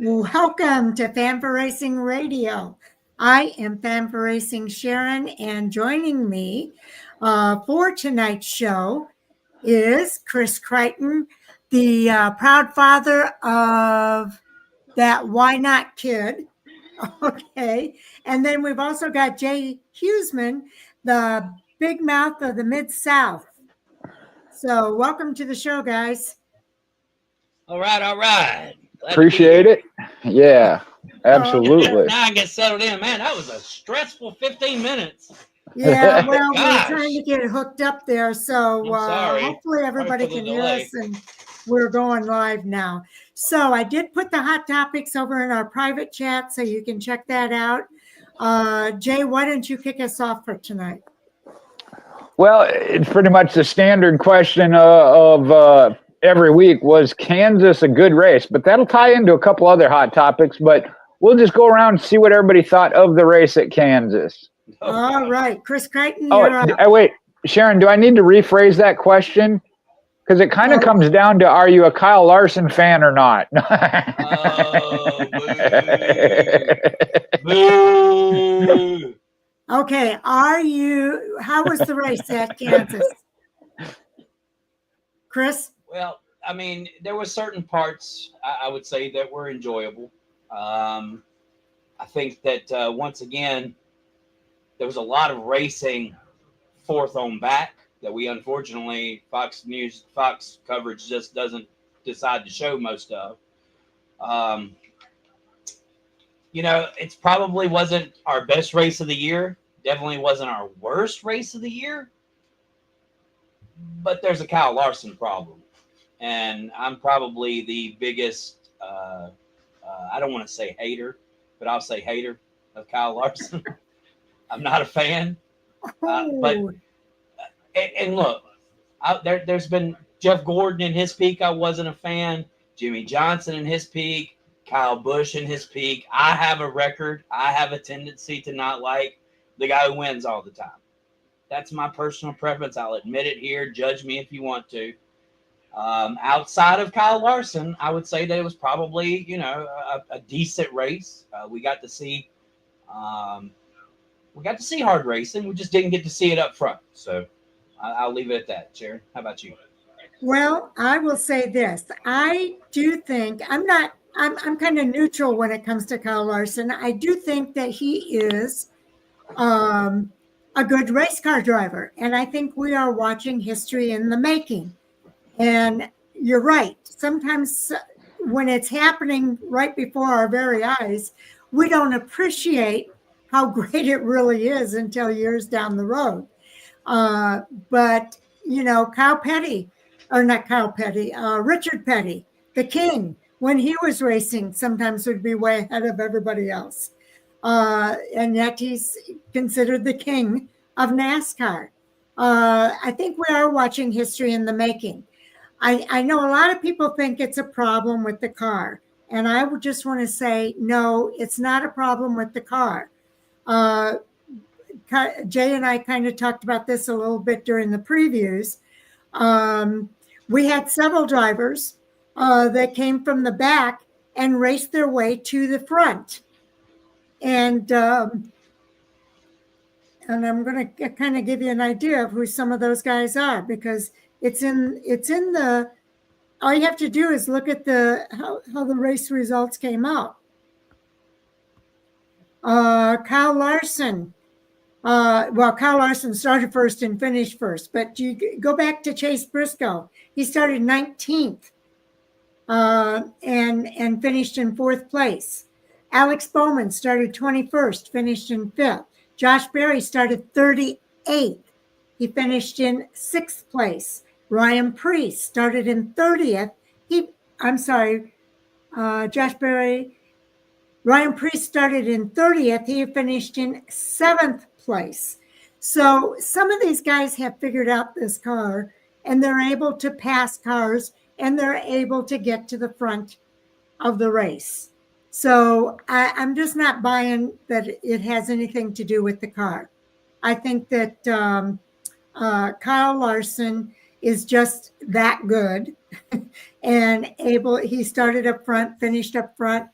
Welcome to Fan4Racing Radio. I am Fan4Racing Sharon, and joining me for tonight's show is Chris Crichton, the proud father of that Why Not kid. Okay. And then we've also got Jay Huseman, the big mouth of the Mid-South. So welcome to the show, guys. All right. Glad Appreciate it. Yeah, absolutely. Now I get settled in. Man, that was a stressful 15 minutes. Yeah, well, we're trying to get it hooked up there. So hopefully everybody can hear us, and we're going live now. So I did put the hot topics over in our private chat, so you can check that out. Jay, why don't you kick us off for tonight? Well, it's pretty much the standard question of every week. Was Kansas a good race? But that'll tie into a couple other hot topics, but we'll just go around and see what everybody thought of the race at Kansas. All right. Chris Crichton, wait. Sharon, do I need to rephrase that question? Because it kind of comes down to, are you a Kyle Larson fan or not? Boo. Okay. How was the race at Kansas? Chris? Well, I mean, there were certain parts I would say that were enjoyable. I think that once again, there was a lot of racing fourth on back that we unfortunately Fox coverage just doesn't decide to show most of. It probably wasn't our best race of the year. Definitely wasn't our worst race of the year. But there's a Kyle Larson problem. And I'm probably the biggest, I don't want to say hater, but I'll say hater of Kyle Larson. I'm not a fan. But look, there's been Jeff Gordon in his peak. I wasn't a fan. Jimmy Johnson in his peak. Kyle Busch in his peak. I have a record. I have a tendency to not like the guy who wins all the time. That's my personal preference. I'll admit it here. Judge me if you want to. Outside of Kyle Larson, I would say that it was probably, a decent race. We got to see hard racing. We just didn't get to see it up front. So I'll leave it at that. Sharon, how about you? Well, I will say this. I do think I'm kind of neutral when it comes to Kyle Larson. I do think that he is a good race car driver. And I think we are watching history in the making. And you're right. Sometimes when it's happening right before our very eyes, we don't appreciate how great it really is until years down the road. But, Richard Petty, the king, when he was racing, sometimes would be way ahead of everybody else. And yet he's considered the king of NASCAR. I think we are watching history in the making. I know a lot of people think it's a problem with the car. And I would just want to say, no, it's not a problem with the car. Jay and I kind of talked about this a little bit during the previews. We had several drivers that came from the back and raced their way to the front. And I'm going to kind of give you an idea of who some of those guys are, because it's in the, all you have to do is look at how the race results came out. Kyle Larson. Kyle Larson started first and finished first, but you go back to Chase Briscoe. He started 19th and finished in fourth place. Alex Bowman started 21st, finished in fifth. Josh Berry started 38th. He finished in sixth place. Ryan Preece started in 30th. Ryan Preece started in 30th. He finished in seventh place. So some of these guys have figured out this car, and they're able to pass cars, and they're able to get to the front of the race. So I'm just not buying that it has anything to do with the car. I think that Kyle Larson is just that good and able. He started up front, finished up front.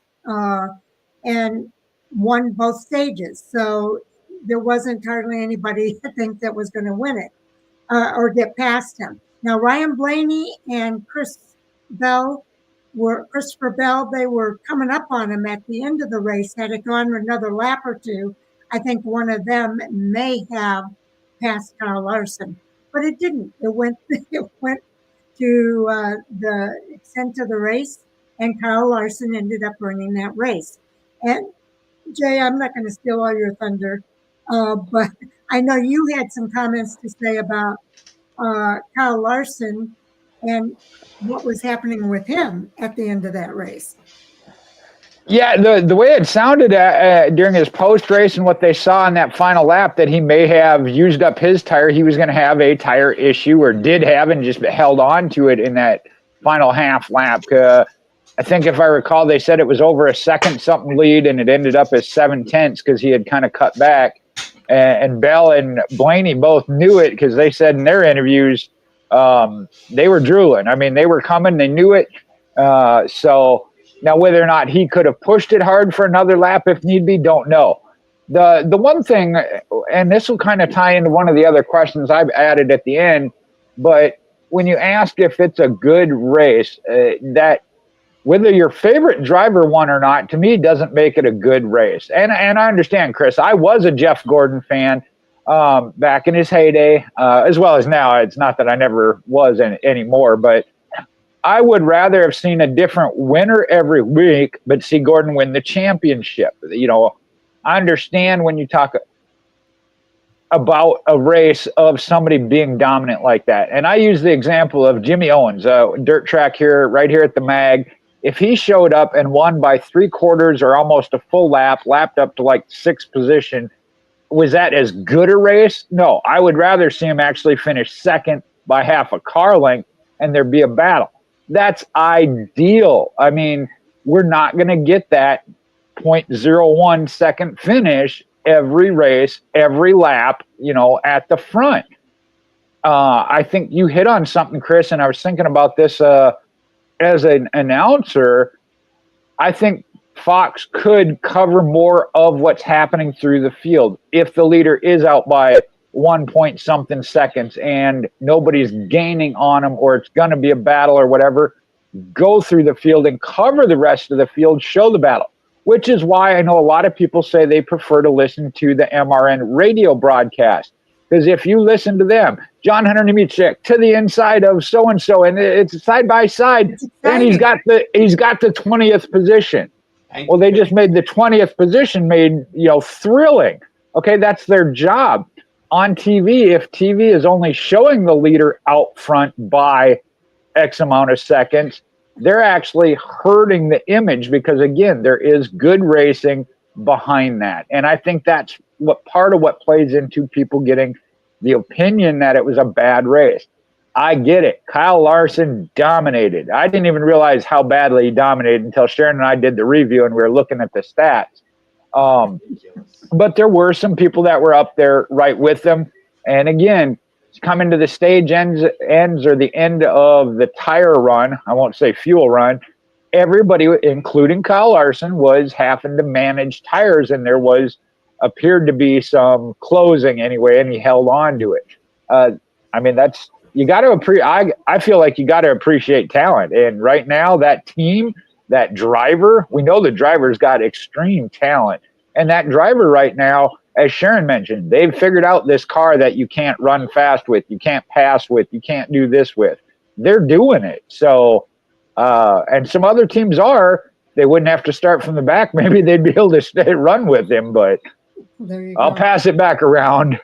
and won both stages. So there wasn't hardly anybody, I think, that was going to win it or get past him. Now, Ryan Blaney and Christopher Bell, they were coming up on him at the end of the race. Had it gone another lap or two, I think one of them may have passed Kyle Larson, but it didn't. It went to the extent of the race, and Kyle Larson ended up winning that race. And Jay, I'm not going to steal all your thunder, but I know you had some comments to say about Kyle Larson and what was happening with him at the end of that race. Yeah, the way it sounded during his post race and what they saw in that final lap, that he may have used up his tire. He was going to have a tire issue, or did have, and just held on to it in that final half lap. I think if I recall, they said it was over a second something lead, and it ended up as 7/10 because he had kind of cut back. And Bell and Blaney both knew it, because they said in their interviews they were drooling. I mean, they were coming, they knew it. So now whether or not he could have pushed it hard for another lap if need be, don't know. The one thing, and this will kind of tie into one of the other questions I've added at the end, but when you ask if it's a good race, that whether your favorite driver won or not, to me, doesn't make it a good race. And I understand, Chris, I was a Jeff Gordon fan back in his heyday, as well as now. It's not that I never was anymore, but I would rather have seen a different winner every week, but see Gordon win the championship. You know, I understand when you talk about a race of somebody being dominant like that. And I use the example of Jimmy Owens, dirt track here, right here at the mag. If he showed up and won by 3/4 or almost a full lap, lapped up to like 6th position, was that as good a race? No, I would rather see him actually finish second by half a car length and there be a battle. That's ideal. I mean, we're not going to get that 0.01 second finish every race, every lap, you know, at the front. I think you hit on something, Chris, and I was thinking about this as an announcer. I think Fox could cover more of what's happening through the field. If the leader is out by 1 point something seconds and nobody's gaining on them, or it's going to be a battle or whatever, go through the field and cover the rest of the field, show the battle, which is why I know a lot of people say they prefer to listen to the MRN radio broadcast. Because if you listen to them, John Hunter Nemechek to the inside of so-and-so, and it's side by side, and he's got the 20th position. Well, they just made the 20th position thrilling. Okay, that's their job. On TV, if TV is only showing the leader out front by X amount of seconds, they're actually hurting the image, because, again, there is good racing behind that. And I think that's part of what plays into people getting the opinion that it was a bad race. I get it. Kyle Larson dominated. I didn't even realize how badly he dominated until Sharon and I did the review and we were looking at the stats. But there were some people that were up there right with them. And again, coming to the stage ends or the end of the tire run, I won't say fuel run, everybody, including Kyle Larson, was having to manage tires, and there appeared to be some closing anyway, and he held on to it. I mean, you got to I feel like you got to appreciate talent. And right now, that team, that driver, we know the driver's got extreme talent. And that driver right now, as Sharon mentioned, they've figured out this car that you can't run fast with, you can't pass with, you can't do this with. They're doing it. So, and some other teams they wouldn't have to start from the back. Maybe they'd be able to run with him, but I'll pass it back around.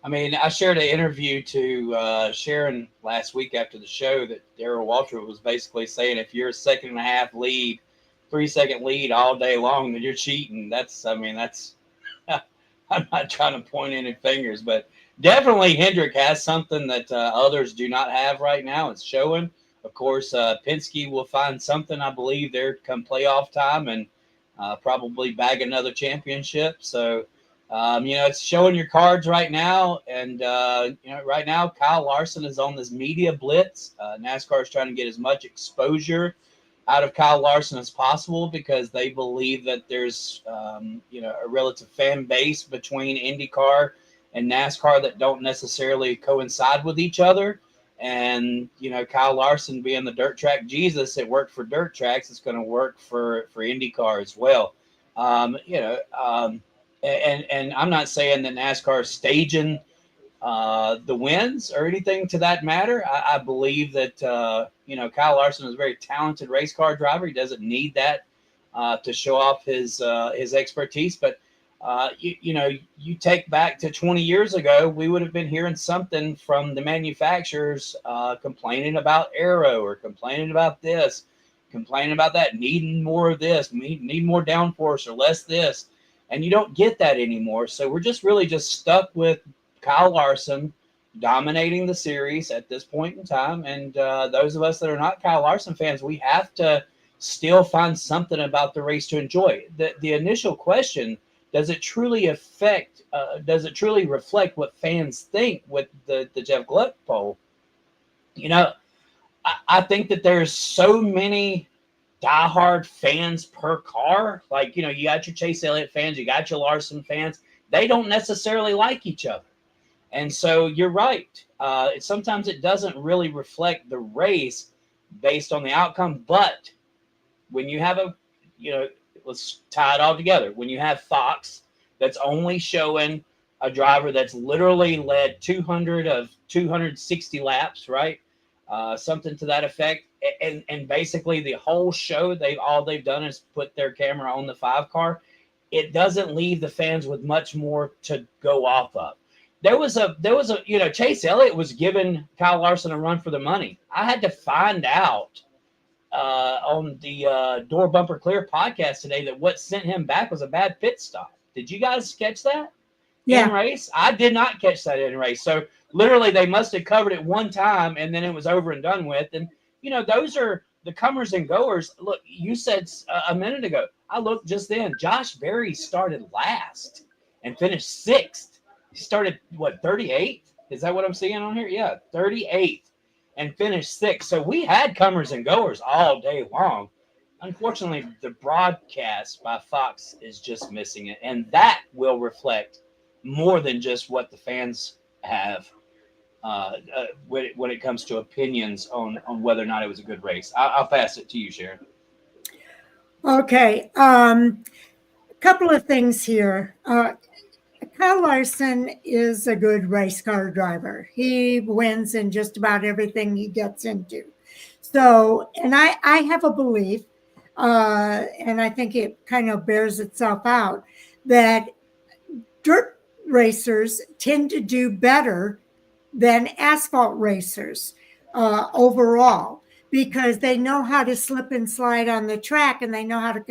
I mean, I shared an interview to Sharon last week after the show that Darrell Waltrip was basically saying, if you're a 2.5 lead, 3-second lead all day long, then you're cheating. I'm not trying to point any fingers, but definitely Hendrick has something that others do not have right now. It's showing. Of course, Penske will find something, I believe, there come playoff time, and probably bag another championship. So, it's showing your cards right now. And, right now, Kyle Larson is on this media blitz. NASCAR is trying to get as much exposure out of Kyle Larson as possible because they believe that there's a relative fan base between IndyCar and NASCAR that don't necessarily coincide with each other. And Kyle Larson being the dirt track Jesus, it worked for dirt tracks. It's going to work for IndyCar as well. And I'm not saying that NASCAR is staging the wins or anything to that matter. I believe that Kyle Larson is a very talented race car driver. He doesn't need that to show off his expertise. But you take back to 20 years ago, we would have been hearing something from the manufacturers complaining about aero or complaining about this, complaining about that, needing more of this, need more downforce or less this. And you don't get that anymore. So we're just really stuck with Kyle Larson dominating the series at this point in time. And those of us that are not Kyle Larson fans, we have to still find something about the race to enjoy. The initial question, does it truly reflect what fans think with the Jeff Gluck poll? I think that there's so many diehard fans per car. Like, you got your Chase Elliott fans, you got your Larson fans. They don't necessarily like each other. And so you're right. Sometimes it doesn't really reflect the race based on the outcome. But when you have let's tie it all together. When you have Fox that's only showing a driver that's literally led 200 of 260 laps, right? Something to that effect. And basically the whole show, all they've done is put their camera on the 5 car. It doesn't leave the fans with much more to go off of. There was a Chase Elliott was giving Kyle Larson a run for the money. I had to find out on the Door Bumper Clear podcast today that what sent him back was a bad pit stop. Did you guys catch that? Yeah. In race? I did not catch that in race. So literally they must have covered it one time and then it was over and done with. And, those are the comers and goers. Look, you said a minute ago, I looked just then, Josh Berry started last and finished 6th. He started, 38th? Is that what I'm seeing on here? Yeah, 38th and finished 6th. So we had comers and goers all day long. Unfortunately, the broadcast by Fox is just missing it. And that will reflect more than just what the fans have when it comes to opinions on whether or not it was a good race. I'll pass it to you, Sharon. Okay. A couple of things here. Kyle Larson is a good race car driver. He wins in just about everything he gets into. So, and I have a belief, and I think it kind of bears itself out, that dirt racers tend to do better than asphalt racers overall, because they know how to slip and slide on the track, and they know how to,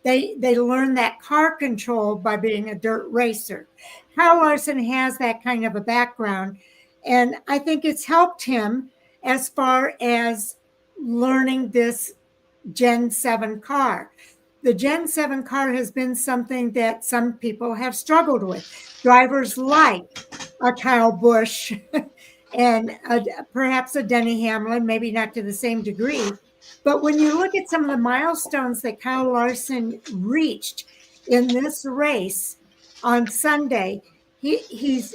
they learn that car control by being a dirt racer. Kyle Larson has that kind of a background, and I think it's helped him as far as learning this Gen 7 car. The Gen 7 car has been something that some people have struggled with. Drivers like a Kyle Busch and perhaps a Denny Hamlin, maybe not to the same degree. But when you look at some of the milestones that Kyle Larson reached in this race on Sunday, he's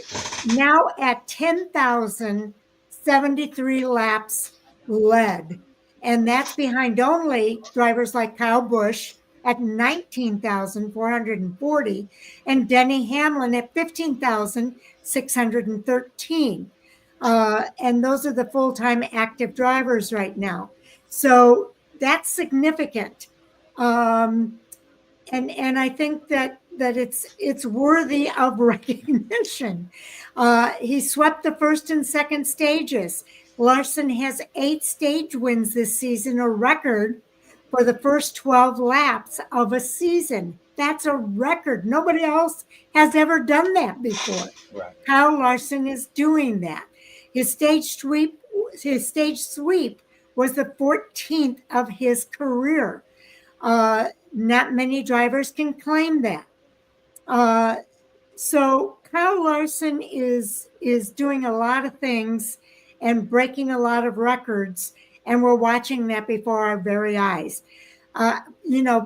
now at 10,073 laps led. And that's behind only drivers like Kyle Busch at 19,440 and Denny Hamlin at 15,613. And those are the full-time active drivers right now. So that's significant. And I think that it's worthy of recognition. He swept the first and second stages. Larson has 8 stage wins this season, a record for the first 12 laps of a season. That's a record. Nobody else has ever done that before. Right. Kyle Larson is doing that. His stage sweep was the 14th of his career. Not many drivers can claim that. So Kyle Larson is doing a lot of things and breaking a lot of records. and we're watching that before our very eyes.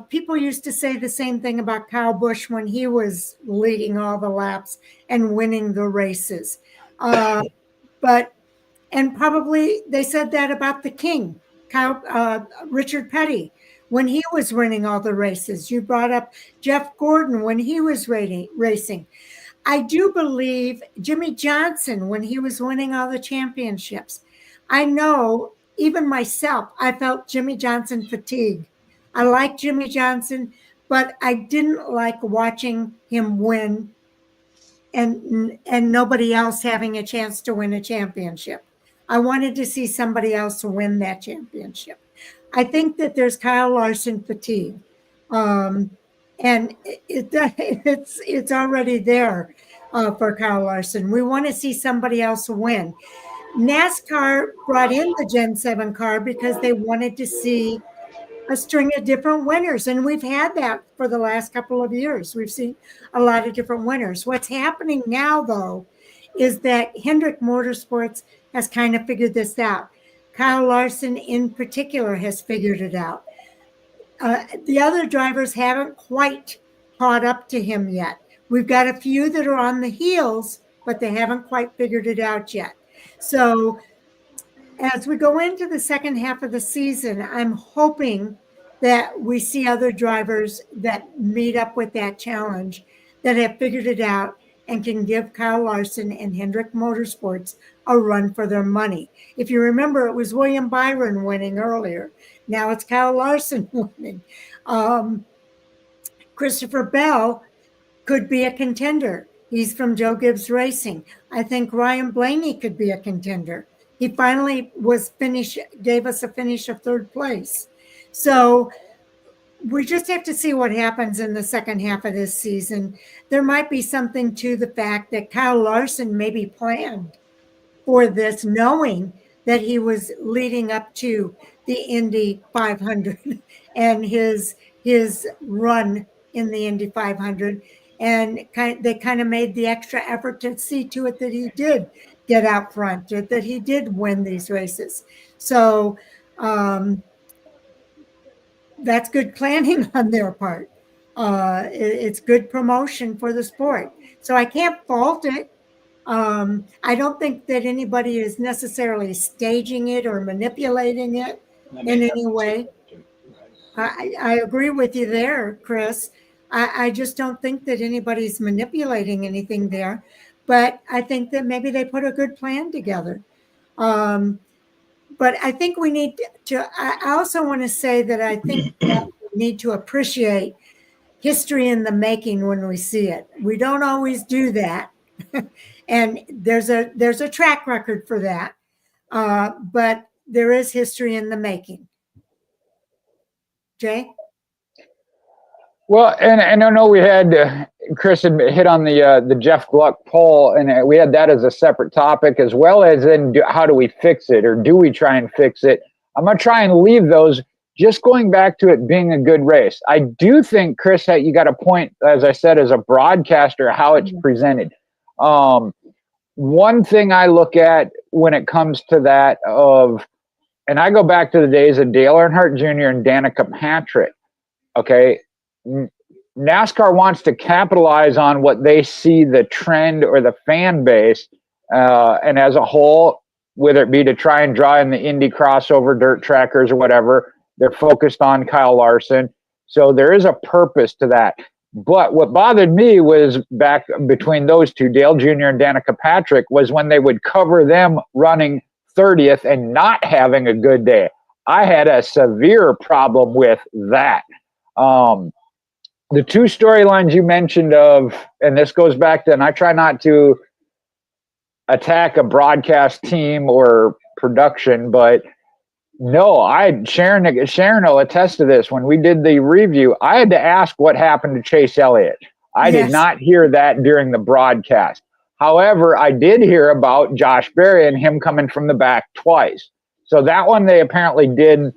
People used to say the same thing about Kyle Busch when he was leading all the laps and winning the races. And probably they said that about the King, Richard Petty, when he was winning all the races. You brought up Jeff Gordon when he was racing. I do believe Jimmy Johnson when he was winning all the championships. I know, even myself, I felt Jimmy Johnson fatigue. I like Jimmy Johnson, but I didn't like watching him win and nobody else having a chance to win a championship. I wanted to see somebody else win that championship. I think that there's Kyle Larson fatigue. And it's already there for Kyle Larson. We want to see somebody else win. NASCAR brought in the Gen 7 car because they wanted to see a string of different winners. And we've had that for the last couple of years. We've seen a lot of different winners. What's happening now, though, is that Hendrick Motorsports has kind of figured this out. Kyle Larson in particular has figured it out. The other drivers haven't quite caught up to him yet. We've got a few that are on the heels, but they haven't quite figured it out yet. So as we go into the second half of the season, I'm hoping that we see other drivers that meet up with that challenge, that have figured it out and can give Kyle Larson and Hendrick Motorsports a run for their money. If you remember, it was William Byron winning earlier. Now it's Kyle Larson winning. Christopher Bell could be a contender. He's from Joe Gibbs Racing. I think Ryan Blaney could be a contender. He finally gave us a finish of third place. So we just have to see what happens in the second half of this season. There might be something to the fact that Kyle Larson maybe planned for this, knowing that he was leading up to the Indy 500 and his run in the Indy 500. And they kind of made the extra effort to see to it that he did get out front, that he did win these races. So that's good planning on their part. It's good promotion for the sport. So I can't fault it. I don't think that anybody is necessarily staging it or manipulating it in any way. I agree with you there, Chris. I just don't think that anybody's manipulating anything there. But I think that maybe they put a good plan together. But I think we need to, I also want to say that I think that we need to appreciate history in the making when we see it. We don't always do that. And there's a track record for that. But there is history in the making. Jay? Well, and I know we had Chris had hit on the Jeff Gluck poll, and we had that as a separate topic, as well as in how do we fix it, or do we try and fix it? I'm going to try and leave those, just going back to it being a good race. I do think, Chris, that you got a point, as I said, as a broadcaster, how it's presented. One thing I look at when it comes to that and I go back to the days of Dale Earnhardt Jr. and Danica Patrick. Okay, NASCAR wants to capitalize on what they see the trend or the fan base, and as a whole, whether it be to try and draw in the Indy crossover dirt trackers or whatever, they're focused on Kyle Larson. So there is a purpose to that. But what bothered me was back between those two, Dale Jr. and Danica Patrick, was when they would cover them running 30th and not having a good day. I had a severe problem with that. The two storylines you mentioned and this goes back to, and I try not to attack a broadcast team or production, but no, Sharon will attest to this. When we did the review, I had to ask what happened to Chase Elliott. I did not hear that during the broadcast. However, I did hear about Josh Berry and him coming from the back twice. So that one they apparently did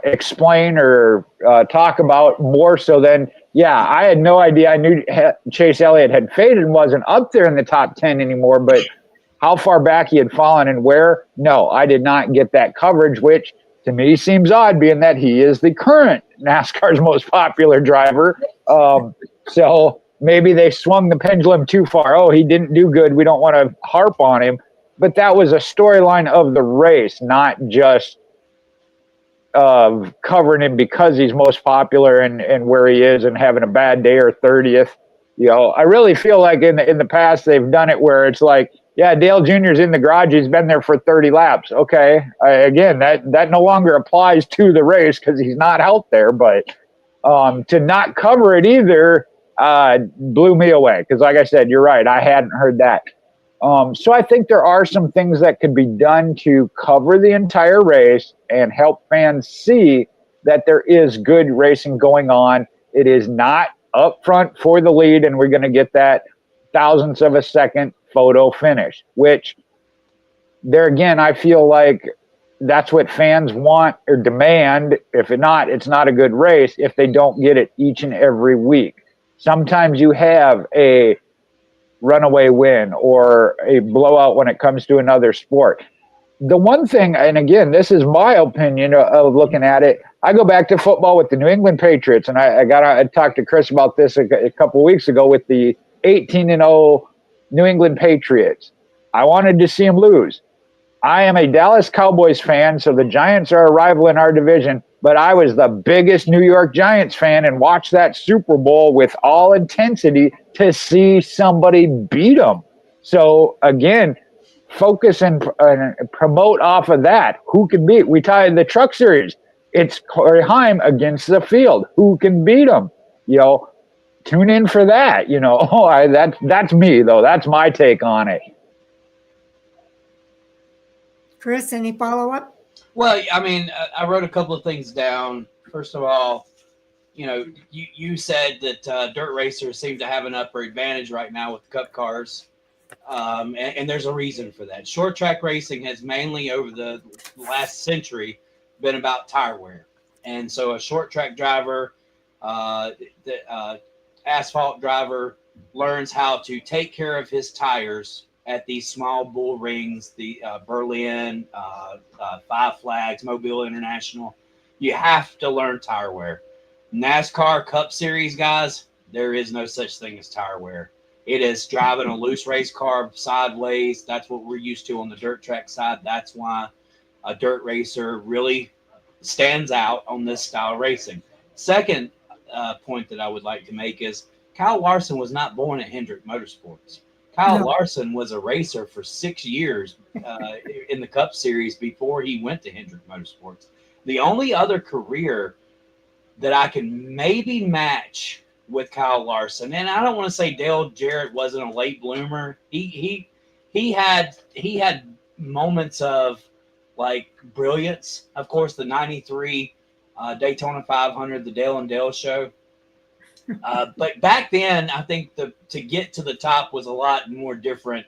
explain or talk about more so than, I had no idea. I knew Chase Elliott had faded and wasn't up there in the top 10 anymore, but how far back he had fallen and where, no, I did not get that coverage, which to me seems odd, being that he is the current NASCAR's most popular driver. So maybe they swung the pendulum too far. Oh, he didn't do good, we don't want to harp on him. But that was a storyline of the race, not just covering him because he's most popular and where he is and having a bad day or 30th. I really feel like in the past they've done it where it's like, yeah, Dale Jr.'s in the garage. He's been there for 30 laps. Okay. Again, that no longer applies to the race because he's not out there. But to not cover it either blew me away because, like I said, you're right. I hadn't heard that. So I think there are some things that could be done to cover the entire race and help fans see that there is good racing going on. It is not up front for the lead, and we're going to get that thousandths of a second photo finish, which there again, I feel like that's what fans want or demand. If not, it's not a good race if they don't get it each and every week. Sometimes you have a runaway win or a blowout when it comes to another sport. The one thing, and again, this is my opinion of looking at it, I go back to football with the New England Patriots, and I talked to Chris about this a couple of weeks ago with the 18-0 New England Patriots. I wanted to see them lose. I am a Dallas Cowboys fan, so the Giants are a rival in our division, but I was the biggest New York Giants fan and watched that Super Bowl with all intensity to see somebody beat them. So, again, focus and promote off of that. Who can beat? We tied the Truck Series. It's Corey Haim against the field. Who can beat him? Tune in for that. That's me, though. That's my take on it. Chris, any follow-up? Well, I mean, I wrote a couple of things down. First of all, you said that dirt racers seem to have an upper advantage right now with cup cars. And there's a reason for that. Short track racing has mainly over the last century been about tire wear. And so a short track driver, the asphalt driver learns how to take care of his tires at these small bull rings, the Berlin, Five Flags, Mobile International. You have to learn tire wear. NASCAR Cup Series, guys, there is no such thing as tire wear. It is driving a loose race car sideways. That's what we're used to on the dirt track side. That's why a dirt racer really stands out on this style of racing. Second point that I would like to make is Kyle Larson was not born at Hendrick Motorsports. Kyle Larson was a racer for 6 years in the Cup Series before he went to Hendrick Motorsports. The only other career that I can maybe match with Kyle Larson, and I don't want to say Dale Jarrett wasn't a late bloomer. He had moments of like brilliance. Of course, the '93 Daytona 500, the Dale and Dale show. But back then, I think to get to the top was a lot more different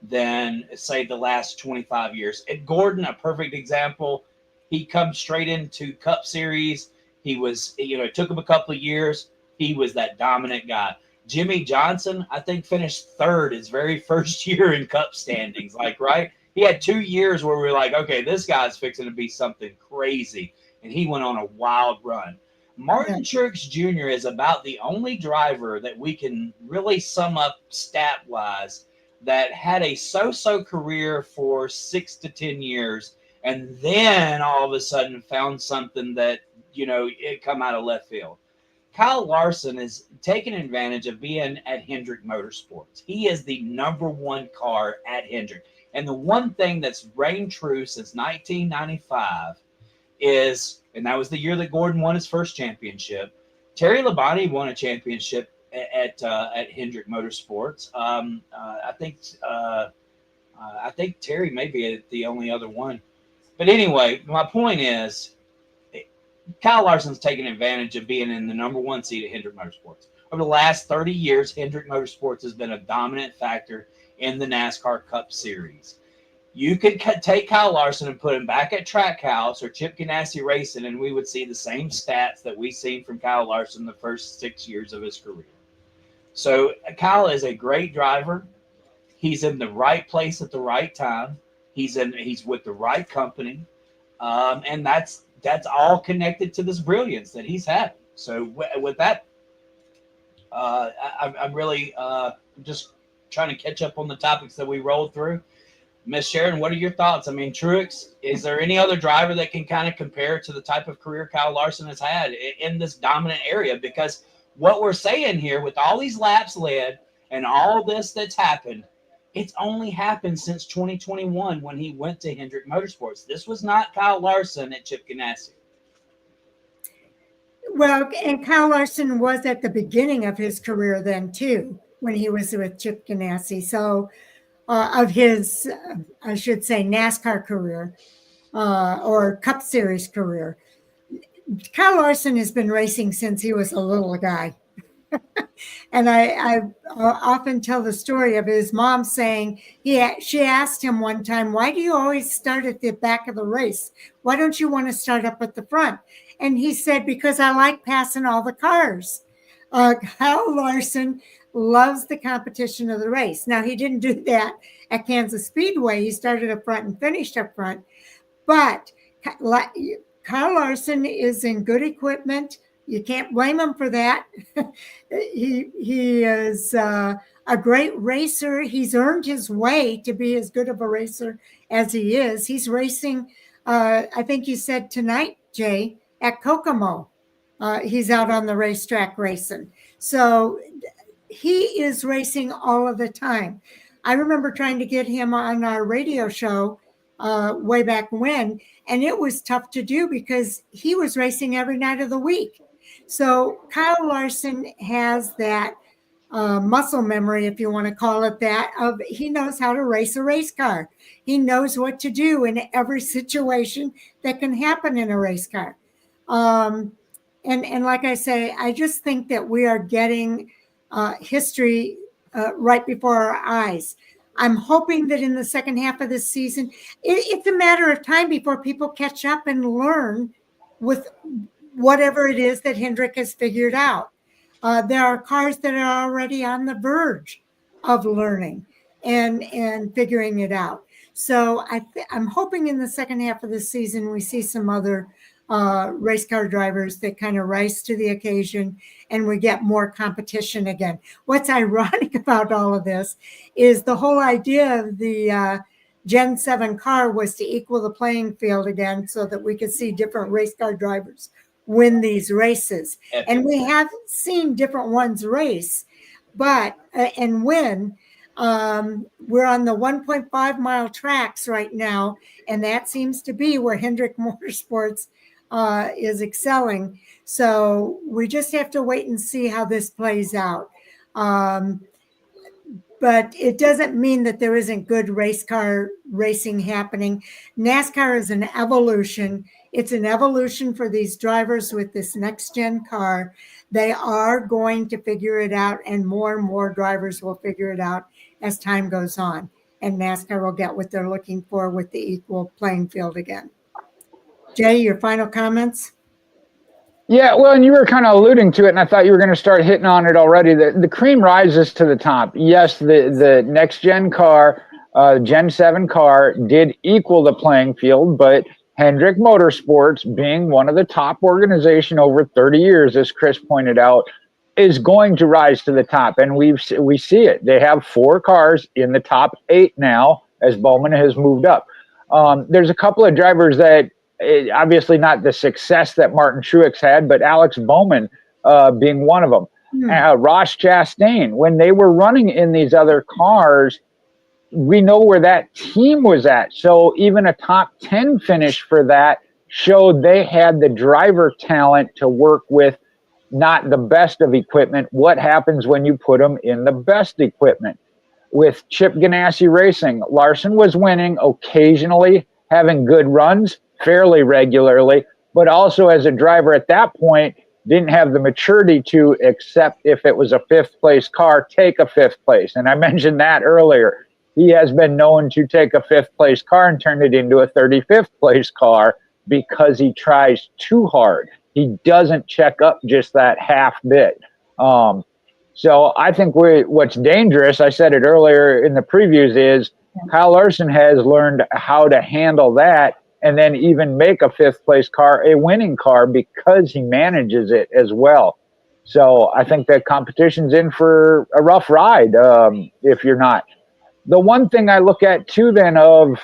than, say, the last 25 years. Ed Gordon, a perfect example. He comes straight into Cup Series. He was, it took him a couple of years. He was that dominant guy. Jimmy Johnson, I think, finished third his very first year in Cup standings. Right? He had 2 years where we were like, okay, this guy's fixing to be something crazy. And he went on a wild run. Martin Truex Jr. is about the only driver that we can really sum up stat-wise that had a so-so career for 6 to 10 years and then all of a sudden found something that, it come out of left field. Kyle Larson is taking advantage of being at Hendrick Motorsports. He is the number one car at Hendrick. And the one thing that's reigned true since 1995 is, and that was the year that Gordon won his first championship. Terry Labonte won a championship at Hendrick Motorsports. I think Terry may be the only other one. But anyway, my point is, Kyle Larson's taking advantage of being in the number one seat at Hendrick Motorsports. Over the last 30 years, Hendrick Motorsports has been a dominant factor in the NASCAR Cup Series. You could take Kyle Larson and put him back at Trackhouse or Chip Ganassi Racing, and we would see the same stats that we've seen from Kyle Larson the first 6 years of his career. So Kyle is a great driver. He's in the right place at the right time. He's with the right company, and that's all connected to this brilliance that he's had. So with that, I'm really just trying to catch up on the topics that we rolled through. Miss Sharon, what are your thoughts? I mean, Truex, is there any other driver that can kind of compare to the type of career Kyle Larson has had in this dominant area? Because what we're saying here, with all these laps led and all this that's happened, it's only happened since 2021 when he went to Hendrick Motorsports. This was not Kyle Larson at Chip Ganassi. Well, and Kyle Larson was at the beginning of his career then too, when he was with Chip Ganassi. So of his, I should say, NASCAR career or Cup Series career. Kyle Larson has been racing since he was a little guy. And I often tell the story of his mom saying, she asked him one time, why do you always start at the back of the race? Why don't you want to start up at the front? And he said, because I like passing all the cars. Kyle Larson loves the competition of the race. Now, he didn't do that at Kansas Speedway. He started up front and finished up front. But Kyle Larson is in good equipment. You can't blame him for that. He is a great racer. He's earned his way to be as good of a racer as he is. He's racing, I think you said tonight, Jay, at Kokomo. He's out on the racetrack racing. So he is racing all of the time. I remember trying to get him on our radio show way back when, and it was tough to do because he was racing every night of the week. So Kyle Larson has that muscle memory, if you want to call it that, of he knows how to race a race car. He knows what to do in every situation that can happen in a race car. And like I say, I just think that we are getting history right before our eyes. I'm hoping that in the second half of this season, it's a matter of time before people catch up and learn with whatever it is that Hendrick has figured out. There are cars that are already on the verge of learning and figuring it out. So I'm hoping in the second half of the season, we see some other race car drivers that kind of rise to the occasion and we get more competition again. What's ironic about all of this is the whole idea of the Gen 7 car was to equal the playing field again so that we could see different race car drivers win these races. And we have seen different ones race, but and win. We're on the 1.5 mile tracks right now, and that seems to be where Hendrick Motorsports is excelling. So we just have to wait and see how this plays out. But it doesn't mean that there isn't good race car racing happening. NASCAR is an evolution. It's an evolution for these drivers with this next-gen car. They are going to figure it out, and more drivers will figure it out as time goes on. And NASCAR will get what they're looking for with the equal playing field again. Jay, your final comments? Yeah, well, and you were kind of alluding to it, and I thought you were going to start hitting on it already. The cream rises to the top. Yes, the next-gen car, Gen 7 car, did equal the playing field, but Hendrick Motorsports, being one of the top organization over 30 years, as Chris pointed out, is going to rise to the top, and we see it. They have 4 cars in the top 8 now, as Bowman has moved up. There's a couple of drivers that obviously not the success that Martin Truex had, but Alex Bowman being one of them. Ross Chastain, when they were running in these other cars, we know where that team was at. So even a top 10 finish for that showed they had the driver talent to work with not the best of equipment. What happens when you put them in the best equipment? With Chip Ganassi Racing, Larson was winning occasionally, having good runs fairly regularly, but also as a driver at that point, didn't have the maturity to accept if it was a 5th place car, take a 5th place. And I mentioned that earlier. He has been known to take a 5th place car and turn it into a 35th place car because he tries too hard. He doesn't check up just that half bit. So I think what's dangerous, I said it earlier in the previews, is Kyle Larson has learned how to handle that and then even make a fifth place car a winning car because he manages it as well. So I think that competition's in for a rough ride if you're not. The one thing I look at too then of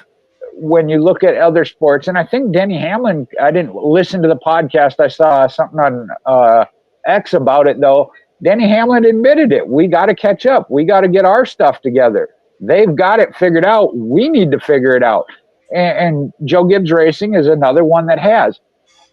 when you look at other sports, and I think Denny Hamlin, I didn't listen to the podcast. I saw something on X about it though. Denny Hamlin admitted it. We got to catch up. We got to get our stuff together. They've got it figured out. We need to figure it out. And Joe Gibbs Racing is another one that has.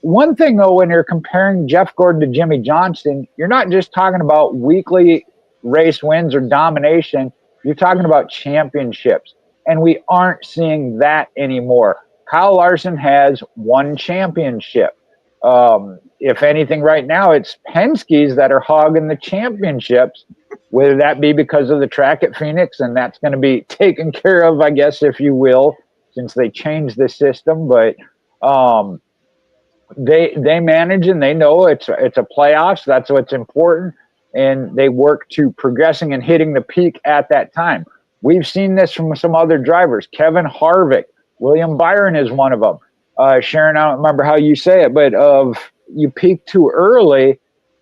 One thing, though, when you're comparing Jeff Gordon to Jimmy Johnson, you're not just talking about weekly race wins or domination. You're talking about championships. And we aren't seeing that anymore. Kyle Larson has one championship. If anything, right now, it's Penske's that are hogging the championships, whether that be because of the track at Phoenix, and that's going to be taken care of, I guess, if you will, since they changed the system. But they manage and they know it's a playoffs. That's what's important, and they work to progressing and hitting the peak at that time. We've seen this from some other drivers. Kevin Harvick, William Byron is one of them. Sharon, I don't remember how you say it, but you peak too early,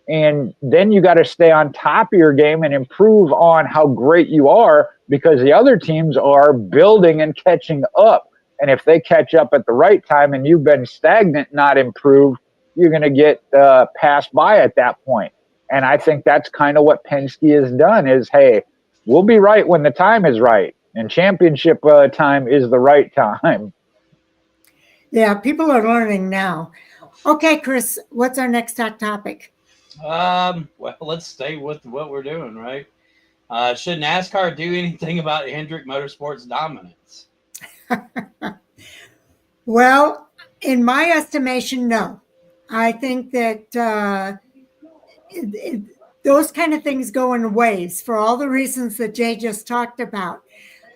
and then you got to stay on top of your game and improve on how great you are because the other teams are building and catching up. And if they catch up at the right time and you've been stagnant, not improved, you're going to get passed by at that point. And I think that's kind of what Penske has done is, hey, we'll be right when the time is right. And championship time is the right time. Yeah, people are learning now. Okay, Chris, what's our next hot topic? Well, let's stay with what we're doing, right? Should NASCAR do anything about Hendrick Motorsports' dominance? Well, in my estimation, no. I think that those kind of things go in waves for all the reasons that Jay just talked about.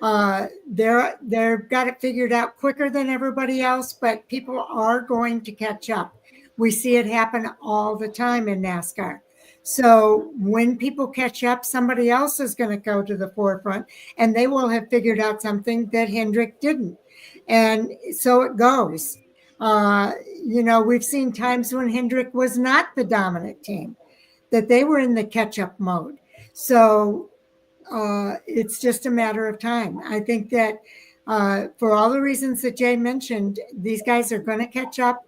They've got it figured out quicker than everybody else, but people are going to catch up. We see it happen all the time in NASCAR. So when people catch up, somebody else is going to go to the forefront and they will have figured out something that Hendrick didn't. And so it goes. We've seen times when Hendrick was not the dominant team, that they were in the catch-up mode. So it's just a matter of time. I think that for all the reasons that Jay mentioned, these guys are going to catch up.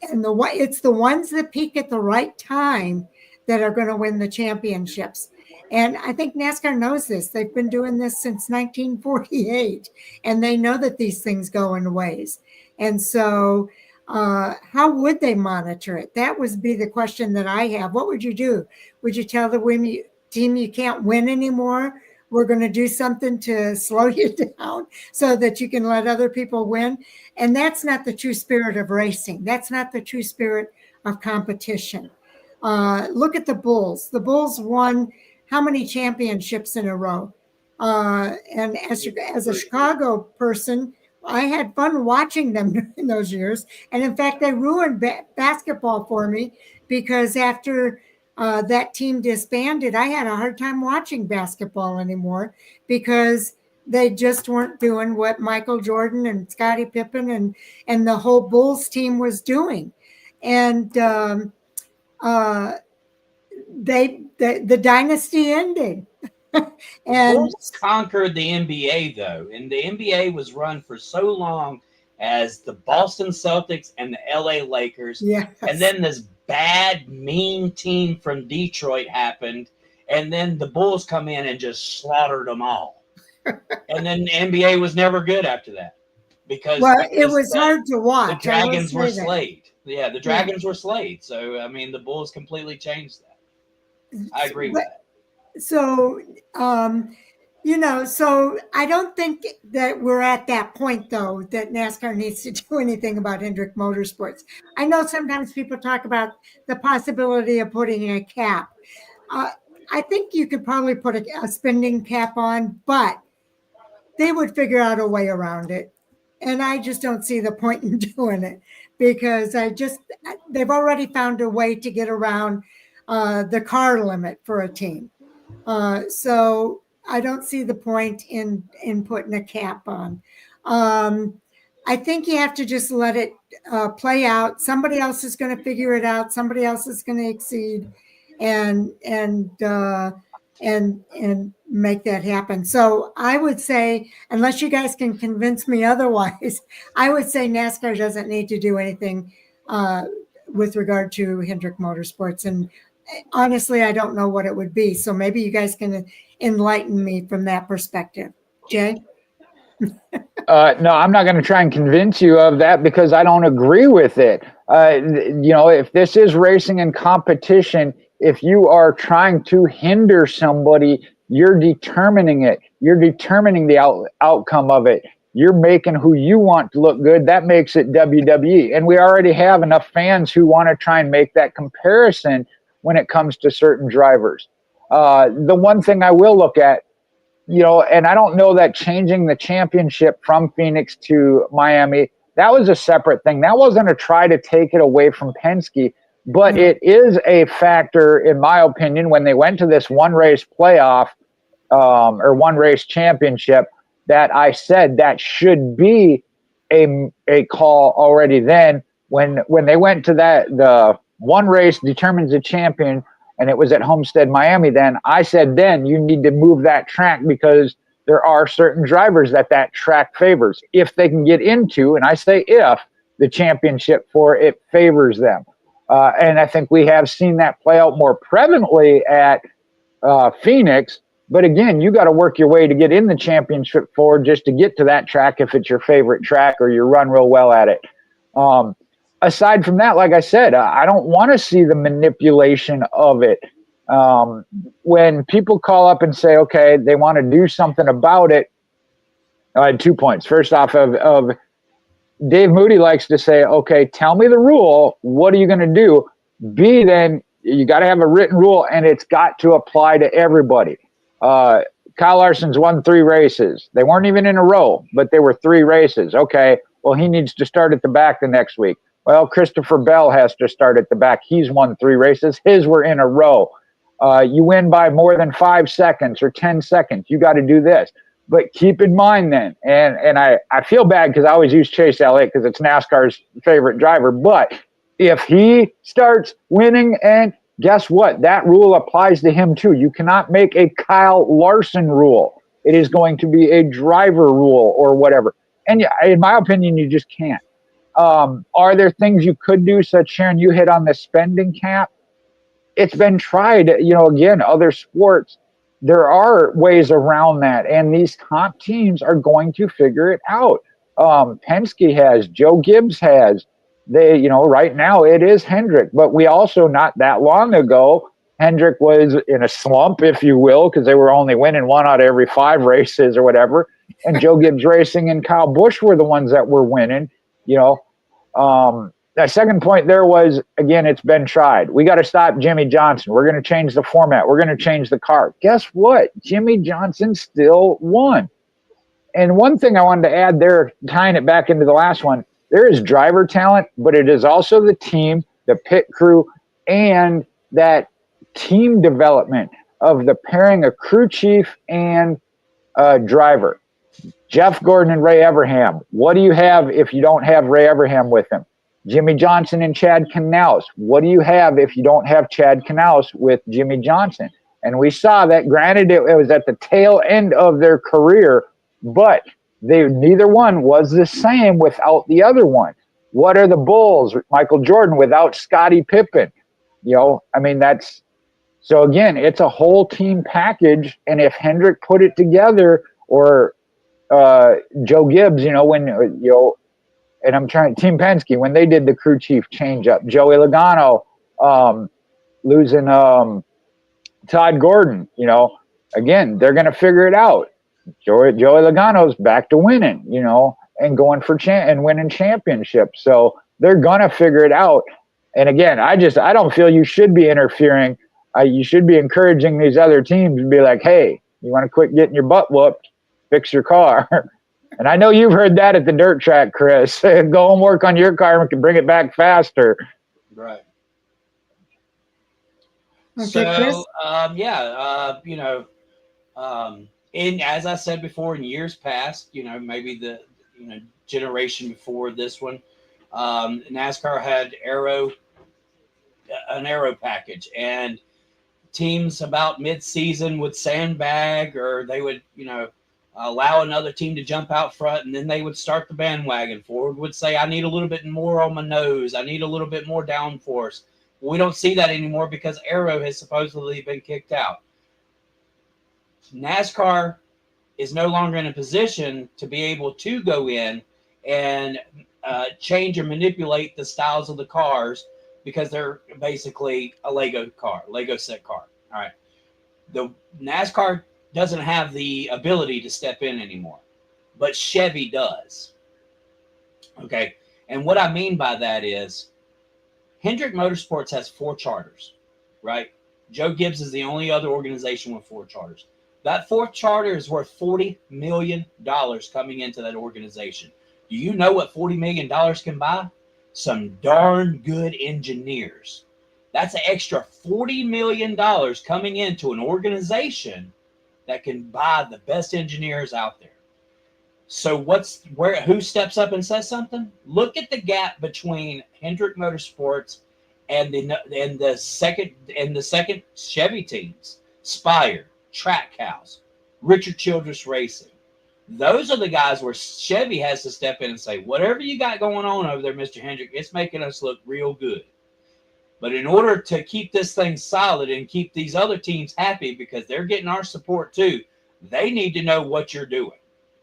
And it's the ones that peak at the right time that are going to win the championships. And I think NASCAR knows this. They've been doing this since 1948, and they know that these things go in waves. And so how would they monitor it? That would be the question that I have. What would you do? Would you tell the team you can't win anymore? We're going to do something to slow you down so that you can let other people win. And that's not the true spirit of racing. That's not the true spirit of competition. Look at the Bulls. The Bulls won how many championships in a row? And as a Chicago person, I had fun watching them during those years. And in fact, they ruined basketball for me because after that team disbanded, I had a hard time watching basketball anymore because they just weren't doing what Michael Jordan and Scottie Pippen and the whole Bulls team was doing. And the dynasty ended. And Bulls conquered the NBA, though. And the NBA was run for so long as the Boston Celtics and the LA Lakers. Yes. And then this bad, mean team from Detroit happened. And then the Bulls come in and just slaughtered them all. And then the NBA was never good after that. Because it was hard to watch. The Dragons were slayed. Yeah, the Dragons were slayed. So, I mean, the Bulls completely changed that. I agree with that. So, so I don't think that we're at that point, though, that NASCAR needs to do anything about Hendrick Motorsports. I know sometimes people talk about the possibility of putting a cap. I think you could probably put a spending cap on, but they would figure out a way around it. And I just don't see the point in doing it because they've already found a way to get around the car limit for a team. So I don't see the point in putting a cap on. I think you have to just let it play out. Somebody else is going to figure it out. Somebody else is going to exceed, and make that happen. So I would say, unless you guys can convince me otherwise, I would say NASCAR doesn't need to do anything with regard to Hendrick Motorsports. And honestly, I don't know what it would be. So maybe you guys can enlighten me from that perspective. Jay? No, I'm not going to try and convince you of that because I don't agree with it. If this is racing and competition, if you are trying to hinder somebody, you're determining it. You're determining the outcome of it. You're making who you want to look good. That makes it WWE. And we already have enough fans who want to try and make that comparison when it comes to certain drivers. The one thing I will look at, and I don't know that changing the championship from Phoenix to Miami, that was a separate thing. That wasn't a try to take it away from Penske, but it is a factor, in my opinion, when they went to this one race playoff or one race championship, that I said that should be a call already then. When they went to the one race determines the champion, and it was at Homestead, Miami, then I said, then you need to move that track because there are certain drivers that track favors. If they can get into, and I say if, the championship for it favors them. And I think we have seen that play out more prevalently at Phoenix. But again, you got to work your way to get in the championship for just to get to that track if it's your favorite track or you run real well at it. Aside from that, like I said, I don't want to see the manipulation of it. When people call up and say, okay, they want to do something about it, I had 2 points. First off, of Dave Moody likes to say, okay, tell me the rule. What are you going to do? B, then you got to have a written rule, and it's got to apply to everybody. Kyle Larson's won 3 races. They weren't even in a row, but they were 3 races. Okay, well, he needs to start at the back the next week. Well, Christopher Bell has to start at the back. He's won 3 races. His were in a row. You win by more than 5 seconds or 10 seconds. You got to do this. But keep in mind then, and I feel bad because I always use Chase Elliott because it's NASCAR's favorite driver. But if he starts winning, and guess what? That rule applies to him too. You cannot make a Kyle Larson rule. It is going to be a driver rule or whatever. And in my opinion, you just can't. Are there things you could do, such, Sharon, you hit on the spending cap? It's been tried, again, other sports. There are ways around that, and these top teams are going to figure it out. Penske has, Joe Gibbs has. They, right now it is Hendrick, but we also, not that long ago, Hendrick was in a slump, if you will, because they were only winning 1 out of every 5 races or whatever. And Joe Gibbs Racing and Kyle Busch were the ones that were winning, That second point there was, again, it's been tried. We got to stop Jimmy Johnson. We're going to change the format. We're going to change the car. Guess what? Jimmy Johnson still won. And one thing I wanted to add there, tying it back into the last one, there is driver talent, but it is also the team, the pit crew, and that team development of the pairing of crew chief and driver. Jeff Gordon and Ray Everham. What do you have if you don't have Ray Everham with him? Jimmy Johnson and Chad Knaus. What do you have if you don't have Chad Knaus with Jimmy Johnson? And we saw that, granted, it was at the tail end of their career, but neither one was the same without the other one. What are the Bulls, Michael Jordan, without Scottie Pippen? That's, so again, it's a whole team package. And if Hendrick put it together, or Joe Gibbs, and I'm trying, Team Penske, when they did the crew chief change up, Joey Logano losing Todd Gordon, again, they're going to figure it out. Joey Logano's back to winning, and going for and winning championships. So they're going to figure it out. And again, I don't feel you should be interfering. You should be encouraging these other teams to be like, hey, you want to quit getting your butt whooped? Fix your car. And I know you've heard that at the dirt track, Chris. Go and work on your car and can bring it back faster. Right. Okay, Chris? And as I said before, in years past, maybe the generation before this one, NASCAR had an aero package, and teams about mid-season would sandbag, or they would allow another team to jump out front, and then they would start the bandwagon. Ford would say, I need a little bit more on my nose, I need a little bit more downforce. We don't see that anymore because aero has supposedly been kicked out. NASCAR is no longer in a position to be able to go in and change or manipulate the styles of the cars, because they're basically a Lego set car. All right. The NASCAR doesn't have the ability to step in anymore, but Chevy does. Okay. And what I mean by that is Hendrick Motorsports has 4 charters, right? Joe Gibbs is the only other organization with 4 charters. That 4th charter is worth $40 million coming into that organization. Do you know what $40 million can buy? Some darn good engineers. That's an extra $40 million coming into an organization that can buy the best engineers out there. So who steps up and says something? Look at the gap between Hendrick Motorsports and the second Chevy teams: Spire, Trackhouse, Richard Childress Racing. Those are the guys where Chevy has to step in and say, whatever you got going on over there, Mr. Hendrick, it's making us look real good. But in order to keep this thing solid and keep these other teams happy, because they're getting our support too, they need to know what you're doing.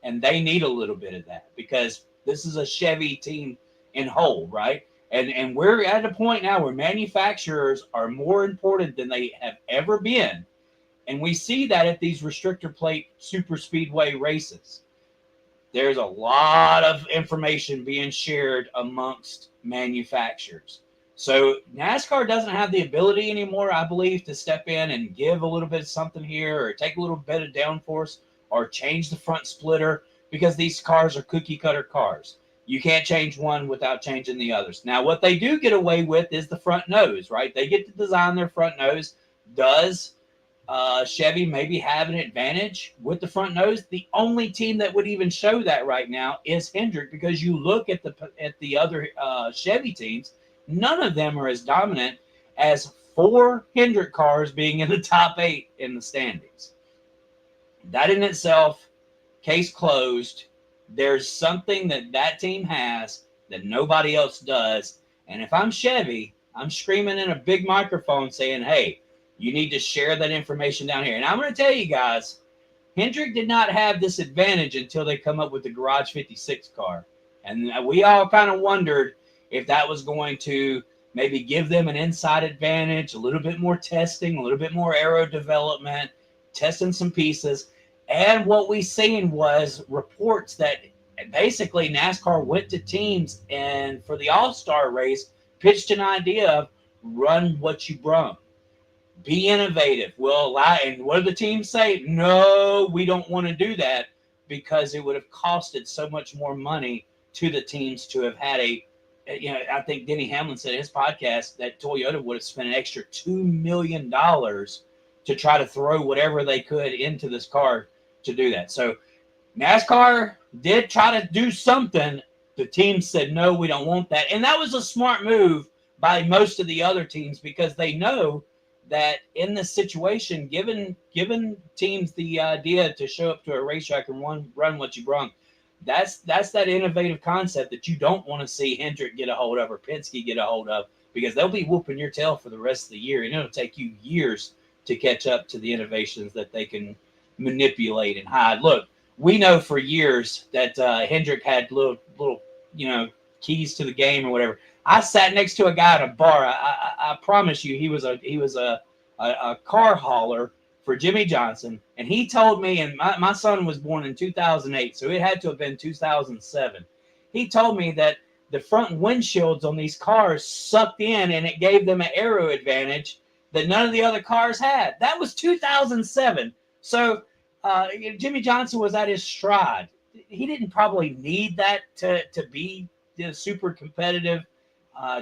And they need a little bit of that, because this is a Chevy team in whole, right? And we're at a point now where manufacturers are more important than they have ever been. And we see that at these restrictor plate super speedway races. There's a lot of information being shared amongst manufacturers. So NASCAR doesn't have the ability anymore, I believe, to step in and give a little bit of something here, or take a little bit of downforce, or change the front splitter, because these cars are cookie cutter cars. You can't change one without changing the others. Now, what they do get away with is the front nose, right? They get to design their front nose. Does Chevy maybe have an advantage with the front nose? The only team that would even show that right now is Hendrick, because you look at the other Chevy teams, none of them are as dominant as 4 Hendrick cars being in the top 8 in the standings. That in itself, case closed. There's something that team has that nobody else does. And if I'm Chevy, I'm screaming in a big microphone saying, hey, you need to share that information down here. And I'm going to tell you guys, Hendrick did not have this advantage until they come up with the Garage 56 car. And we all kind of wondered if that was going to maybe give them an inside advantage, a little bit more testing, a little bit more aero development, testing some pieces. And what we seen was reports that basically NASCAR went to teams and for the All-Star race pitched an idea of run what you brung. Be innovative. We'll allow, and what do the teams say? No, we don't want to do that, because it would have costed so much more money to the teams to have had I think Denny Hamlin said in his podcast that Toyota would have spent an extra $2 million to try to throw whatever they could into this car to do that. So NASCAR did try to do something. The team said, no, we don't want that. And that was a smart move by most of the other teams, because they know that in this situation, given teams the idea to show up to a racetrack and run what you brung, that's that innovative concept that you don't want to see Hendrick get a hold of or Penske get a hold of, because they'll be whooping your tail for the rest of the year, and it'll take you years to catch up to the innovations that they can manipulate and hide. Look, we know for years that Hendrick had little keys to the game or whatever. I sat next to a guy at a bar. I promise you, he was a car hauler for Jimmy Johnson, and he told me, and my son was born in 2008, so it had to have been 2007. He told me that the front windshields on these cars sucked in, and it gave them an aero advantage that none of the other cars had. That was 2007. So Jimmy Johnson was at his stride. He didn't probably need that to be the super competitive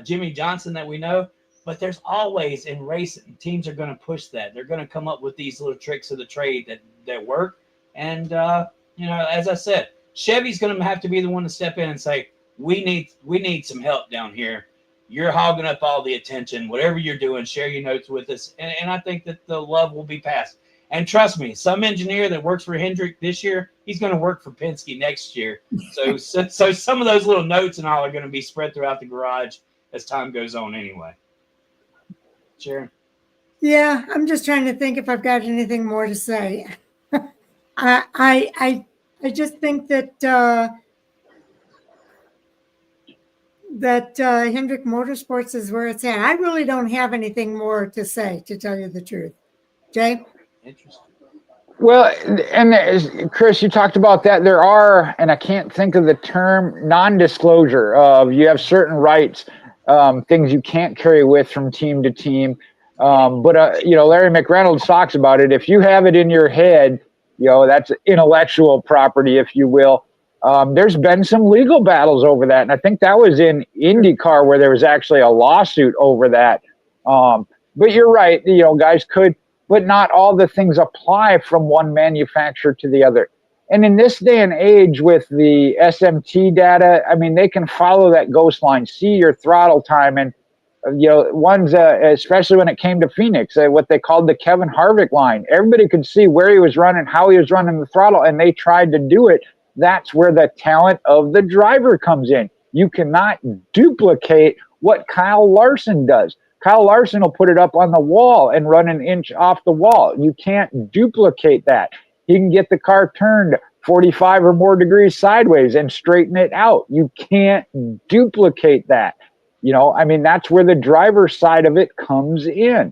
Jimmy Johnson that we know. But there's always in racing, teams are going to push that. They're going to come up with these little tricks of the trade that work. And, as I said, Chevy's going to have to be the one to step in and say, we need some help down here. You're hogging up all the attention. Whatever you're doing, share your notes with us. And I think that the love will be passed. And trust me, some engineer that works for Hendrick this year, he's going to work for Penske next year. So some of those little notes and all are going to be spread throughout the garage as time goes on anyway. Sharon? Yeah, I'm just trying to think if I've got anything more to say. I just think that Hendrick Motorsports is where it's at. I really don't have anything more to say, to tell you the truth. Jay? Interesting. Well, and Chris, you talked about that. There are, and I can't think of the term, non-disclosure of you have certain rights, things you can't carry with from team to team. But Larry McReynolds talks about it. If you have it in your head, that's intellectual property, if you will. There's been some legal battles over that. And I think that was in IndyCar where there was actually a lawsuit over that. But you're right, guys could, but not all the things apply from one manufacturer to the other. And in this day and age with the SMT data, I mean, they can follow that ghost line, see your throttle time. And, ones, especially when it came to Phoenix, what they called the Kevin Harvick line. Everybody could see where he was running, how he was running the throttle, and they tried to do it. That's where the talent of the driver comes in. You cannot duplicate what Kyle Larson does. Kyle Larson will put it up on the wall and run an inch off the wall. You can't duplicate that. He can get the car turned 45 or more degrees sideways and straighten it out. You can't duplicate that. That's where the driver's side of it comes in.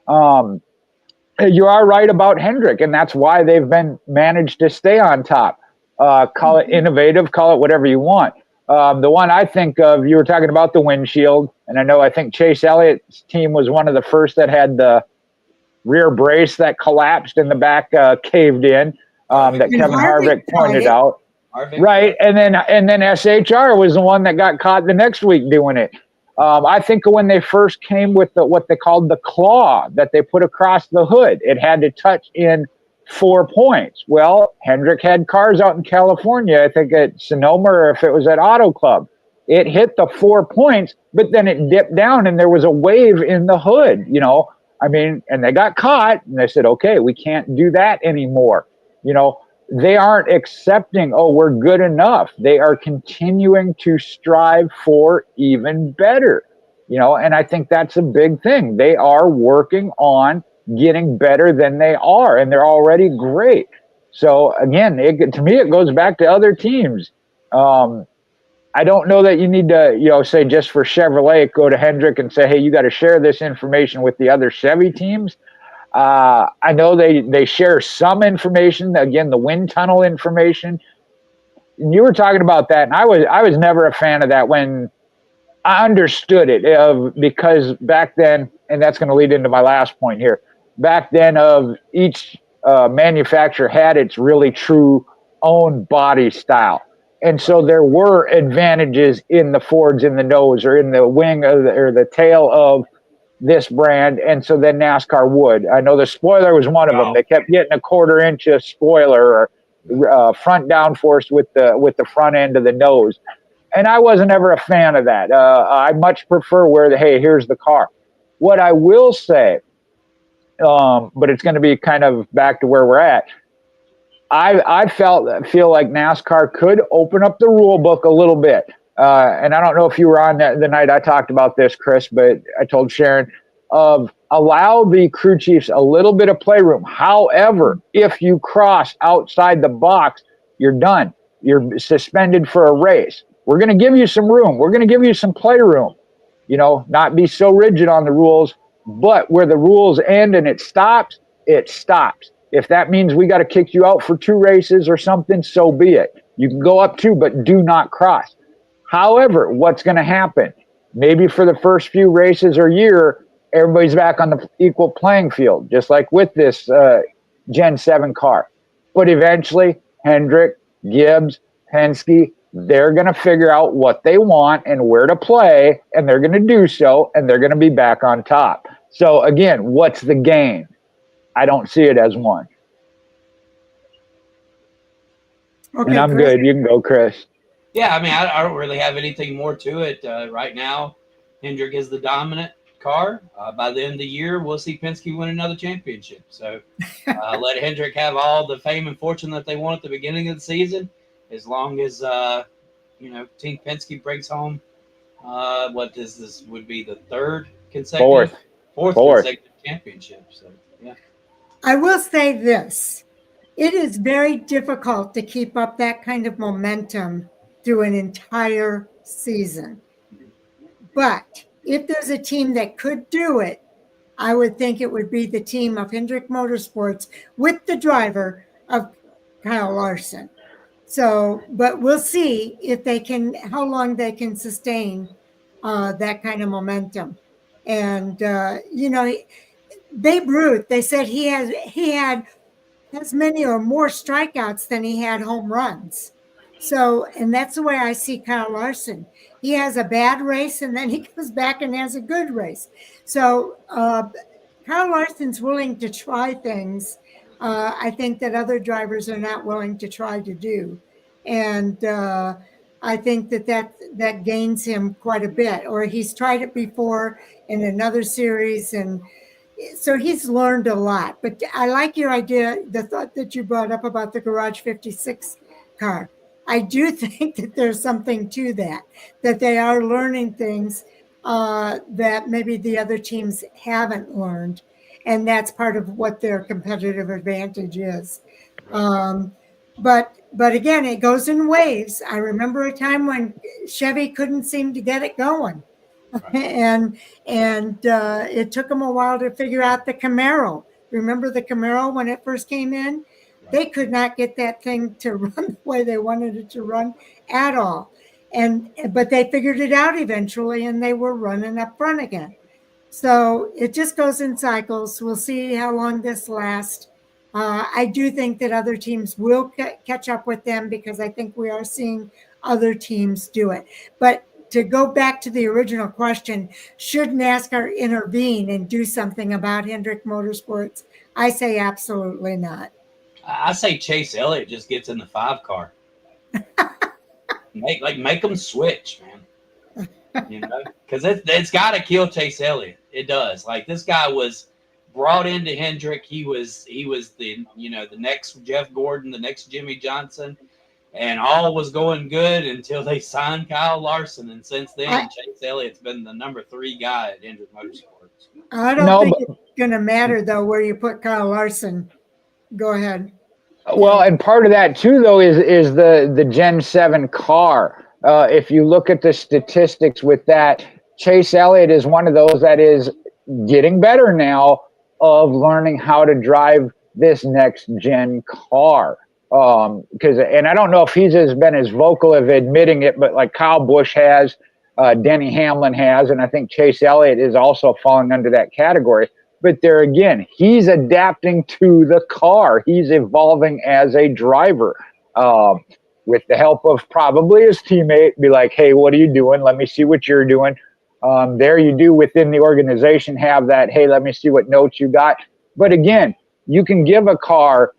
You are right about Hendrick, and that's why they've been managed to stay on top. Call it innovative, call it whatever you want. The one I think of, you were talking about the windshield, and I think Chase Elliott's team was one of the first that had the rear brace that collapsed and the back caved in, that Kevin Harvick pointed out. Right, and then SHR was the one that got caught the next week doing it. I think when they first came with what they called the claw that they put across the hood, it had to touch in 4 points. Well, Hendrick had cars out in California, I think at Sonoma, or if it was at Auto Club. It hit the 4 points, but then it dipped down and there was a wave in the hood, and they got caught and they said, okay, we can't do that anymore. They aren't accepting, we're good enough. They are continuing to strive for even better, and I think that's a big thing. They are working on getting better than they are, and they're already great. So again, to me, it goes back to other teams. I don't know that you need to, say just for Chevrolet, go to Hendrick and say, hey, you got to share this information with the other Chevy teams. I know they share some information, again, the wind tunnel information. And you were talking about that, and I was never a fan of that when I understood it, because back then, and that's going to lead into my last point here, back then of each manufacturer had its really true own body style. And so there were advantages in the Fords in the nose or in the wing or the tail of this brand, and so then NASCAR would. I know the spoiler was one of them. They kept getting a 1/4 inch of spoiler or front downforce with the front end of the nose, and I wasn't ever a fan of that. I much prefer here's the car. What I will say, but it's going to be kind of back to where we're at. I feel like NASCAR could open up the rule book a little bit. And I don't know if you were on the night I talked about this, Chris, but I told Sharon allow the crew chiefs a little bit of playroom. However, if you cross outside the box, you're done. You're suspended for a race. We're going to give you some room. We're going to give you some playroom. Not be so rigid on the rules, but where the rules end and it stops, it stops. If that means we got to kick you out for 2 races or something, so be it. You can go up 2, but do not cross. However, what's going to happen? Maybe for the first few races or year, everybody's back on the equal playing field, just like with this Gen 7 car. But eventually, Hendrick, Gibbs, Penske, they're going to figure out what they want and where to play, and they're going to do so, and they're going to be back on top. So again, what's the gain? I don't see it as one. Okay, And I'm Chris. good. You can go, Chris. Yeah, I mean, I don't really have anything more to it. Right now, Hendrick is the dominant car. By the end of the year, we'll see Penske win another championship. So let Hendrick have all the fame and fortune that they want at the beginning of the season, as long as, Team Penske brings home, what is this, would be the third consecutive? Fourth consecutive championship. So, yeah. I will say this. It is very difficult to keep up that kind of momentum through an entire season. But if there's a team that could do it, I would think it would be the team of Hendrick Motorsports with the driver of Kyle Larson. So, but we'll see if they can, how long they can sustain that kind of momentum. And, Babe Ruth, they said he had as many or more strikeouts than he had home runs. So, and that's the way I see Kyle Larson. He has a bad race and then he comes back and has a good race. So, Kyle Larson's willing to try things. I think that other drivers are not willing to try to do. And I think that gains him quite a bit, or he's tried it before in another series. And so he's learned a lot. But I like your idea, the thought that you brought up about the Garage 56 car. I do think that there's something to that they are learning things that maybe the other teams haven't learned. And that's part of what their competitive advantage is. But again, it goes in waves. I remember a time when Chevy couldn't seem to get it going. and it took them a while to figure out the Camaro. Remember the Camaro when it first came in? They could not get that thing to run the way they wanted it to run at all. But they figured it out eventually, and they were running up front again. So it just goes in cycles. We'll see how long this lasts. I do think that other teams will catch up with them, because I think we are seeing other teams do it. But to go back to the original question, should NASCAR intervene and do something about Hendrick Motorsports? I say absolutely not. I say Chase Elliott just gets in the 5 car. make them switch, man. Because it's got to kill Chase Elliott. It does. Like, this guy was brought into Hendrick. He was the the next Jeff Gordon, the next Jimmy Johnson, and all was going good until they signed Kyle Larson. And since then, Chase Elliott's been the number 3 guy at Hendrick Motorsports. I don't think it's going to matter, though, where you put Kyle Larson. Go ahead. Well, and part of that, too, though, is the Gen 7 car. If you look at the statistics with that, Chase Elliott is one of those that is getting better now of learning how to drive this next gen car. And I don't know if he's been as vocal of admitting it, but like Kyle Busch has, Denny Hamlin has, and I think Chase Elliott is also falling under that category. But there again, he's adapting to the car. He's evolving as a driver, with the help of probably his teammate. Be like, hey, what are you doing? Let me see what you're doing. There you do within the organization have that, hey, let me see what notes you got. But again, you can give a car,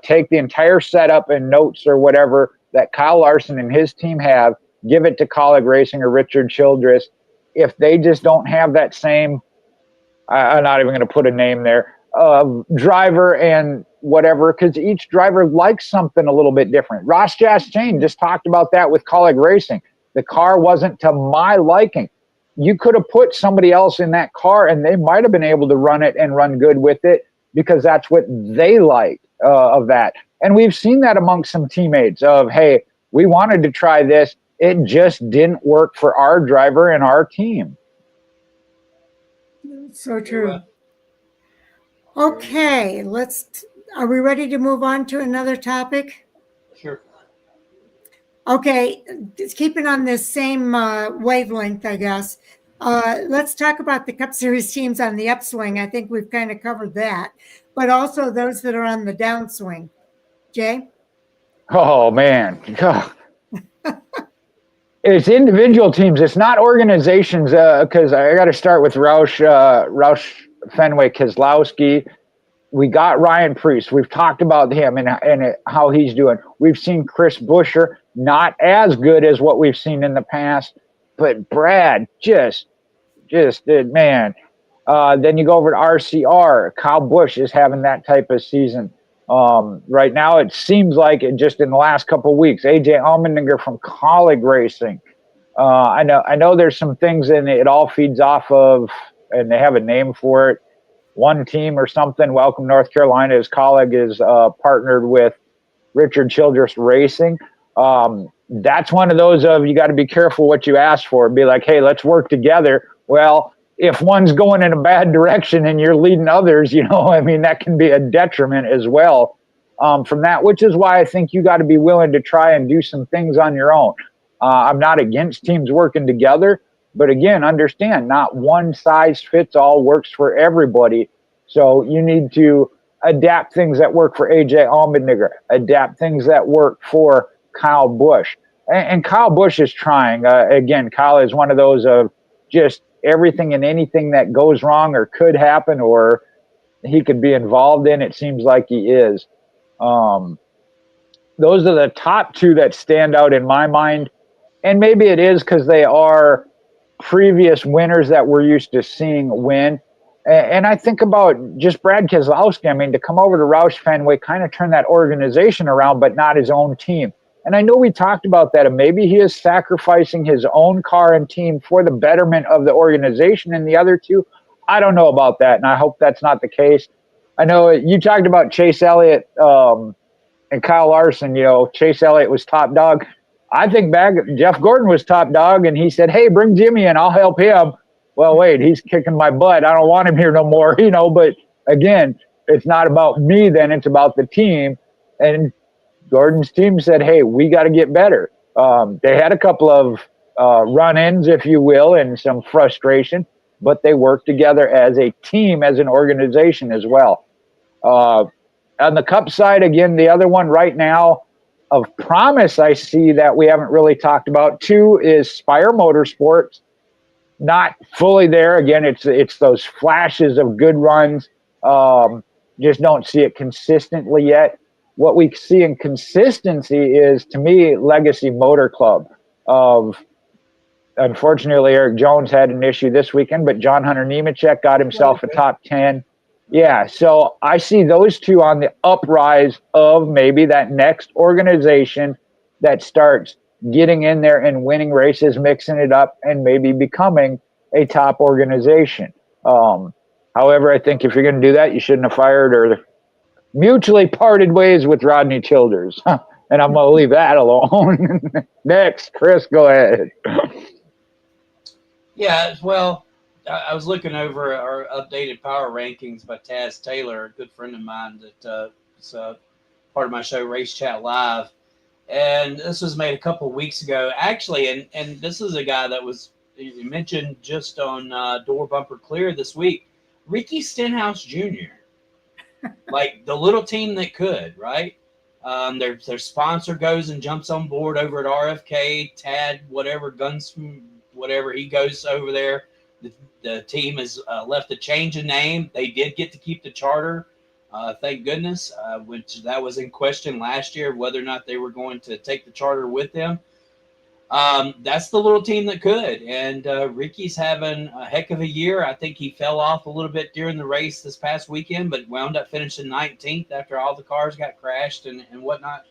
take the entire setup and notes or whatever that Kyle Larson and his team have, give it to Colleague Racing or Richard Childress. If they just don't have that same, I'm not even going to put a name there, driver and whatever, because each driver likes something a little bit different. Ross Chastain just talked about that with Colleague Racing. The car wasn't to my liking. You could have put somebody else in that car and they might have been able to run it and run good with it, because that's what they like of that. And we've seen that amongst some teammates of, hey, we wanted to try this. It just didn't work for our driver and our team. So true. Okay, are we ready to move on to another topic? Sure. Okay, just keeping on this same wavelength, I guess. Let's talk about the Cup Series teams on the upswing. I think we've kind of covered that, but also those that are on the downswing. Jay? Oh, man. It's individual teams. It's not organizations. Because I got to start with Roush Fenway Keselowski. We got Ryan Preece. We've talked about him and how he's doing. We've seen Chris Buescher, not as good as what we've seen in the past, but Brad just man. Then you go over to RCR. Kyle Busch is having that type of season. Right now, it seems like it just in the last couple of weeks. AJ Allmendinger from Colleague Racing. I know there's some things in it all feeds off of, and they have a name for it. One Team or something. Welcome North Carolina. His colleague is partnered with Richard Childress Racing. That's one of those of you got to be careful what you ask for. Be like, hey, let's work together. Well, if one's going in a bad direction and you're leading others, I mean, that can be a detriment as well from that, which is why I think you got to be willing to try and do some things on your own. I'm not against teams working together, but again, understand not one size fits all works for everybody. So you need to adapt things that work for AJ Allmendinger, adapt things that work for Kyle Busch. And Kyle Busch is trying. Again, Kyle is one of those of just everything and anything that goes wrong or could happen or he could be involved in, it seems like he is. Those are the top two that stand out in my mind. And maybe it is because they are previous winners that we're used to seeing win. And I think about just Brad Keselowski. I mean, to come over to Roush Fenway, kind of turn that organization around, but not his own team. And I know we talked about that, and maybe he is sacrificing his own car and team for the betterment of the organization and the other two. I don't know about that, and I hope that's not the case. I know you talked about Chase Elliott and Kyle Larson. Chase Elliott was top dog. I think back, Jeff Gordon was top dog, and he said, hey, bring Jimmy in, I'll help him. Well, wait, he's kicking my butt. I don't want him here no more, but again, it's not about me then, it's about the team. And Gordon's team said, hey, we got to get better. They had a couple of run-ins, if you will, and some frustration, but they worked together as a team, as an organization as well. On the Cup side, again, the other one right now of promise I see that we haven't really talked about, too, is Spire Motorsports. Not fully there. Again, it's those flashes of good runs. Just don't see it consistently yet. What we see in consistency is, to me, Legacy Motor Club. Unfortunately, Eric Jones had an issue this weekend, but John Hunter Nemechek got himself a top 10. Yeah, so I see those two on the uprise of maybe that next organization that starts getting in there and winning races, mixing it up, and maybe becoming a top organization. However, I think if you're going to do that, you shouldn't have fired or mutually parted ways with Rodney Childers. And I'm going to leave that alone. Next, Chris, go ahead. Yeah, well, I was looking over our updated power rankings by Taz Taylor, a good friend of mine that is part of my show, Race Chat Live. And this was made a couple of weeks ago, actually. And this is a guy that was mentioned just on Door Bumper Clear this week. Ricky Stenhouse Jr., like the little team that could, right? Their sponsor goes and jumps on board over at RFK, Tad, whatever, Guns, whatever, he goes over there. The team has left a change of name. They did get to keep the charter, thank goodness, which that was in question last year, whether or not they were going to take the charter with them. That's the little team that could. And Ricky's having a heck of a year. I think he fell off a little bit during the race this past weekend, but wound up finishing 19th after all the cars got crashed and whatnot.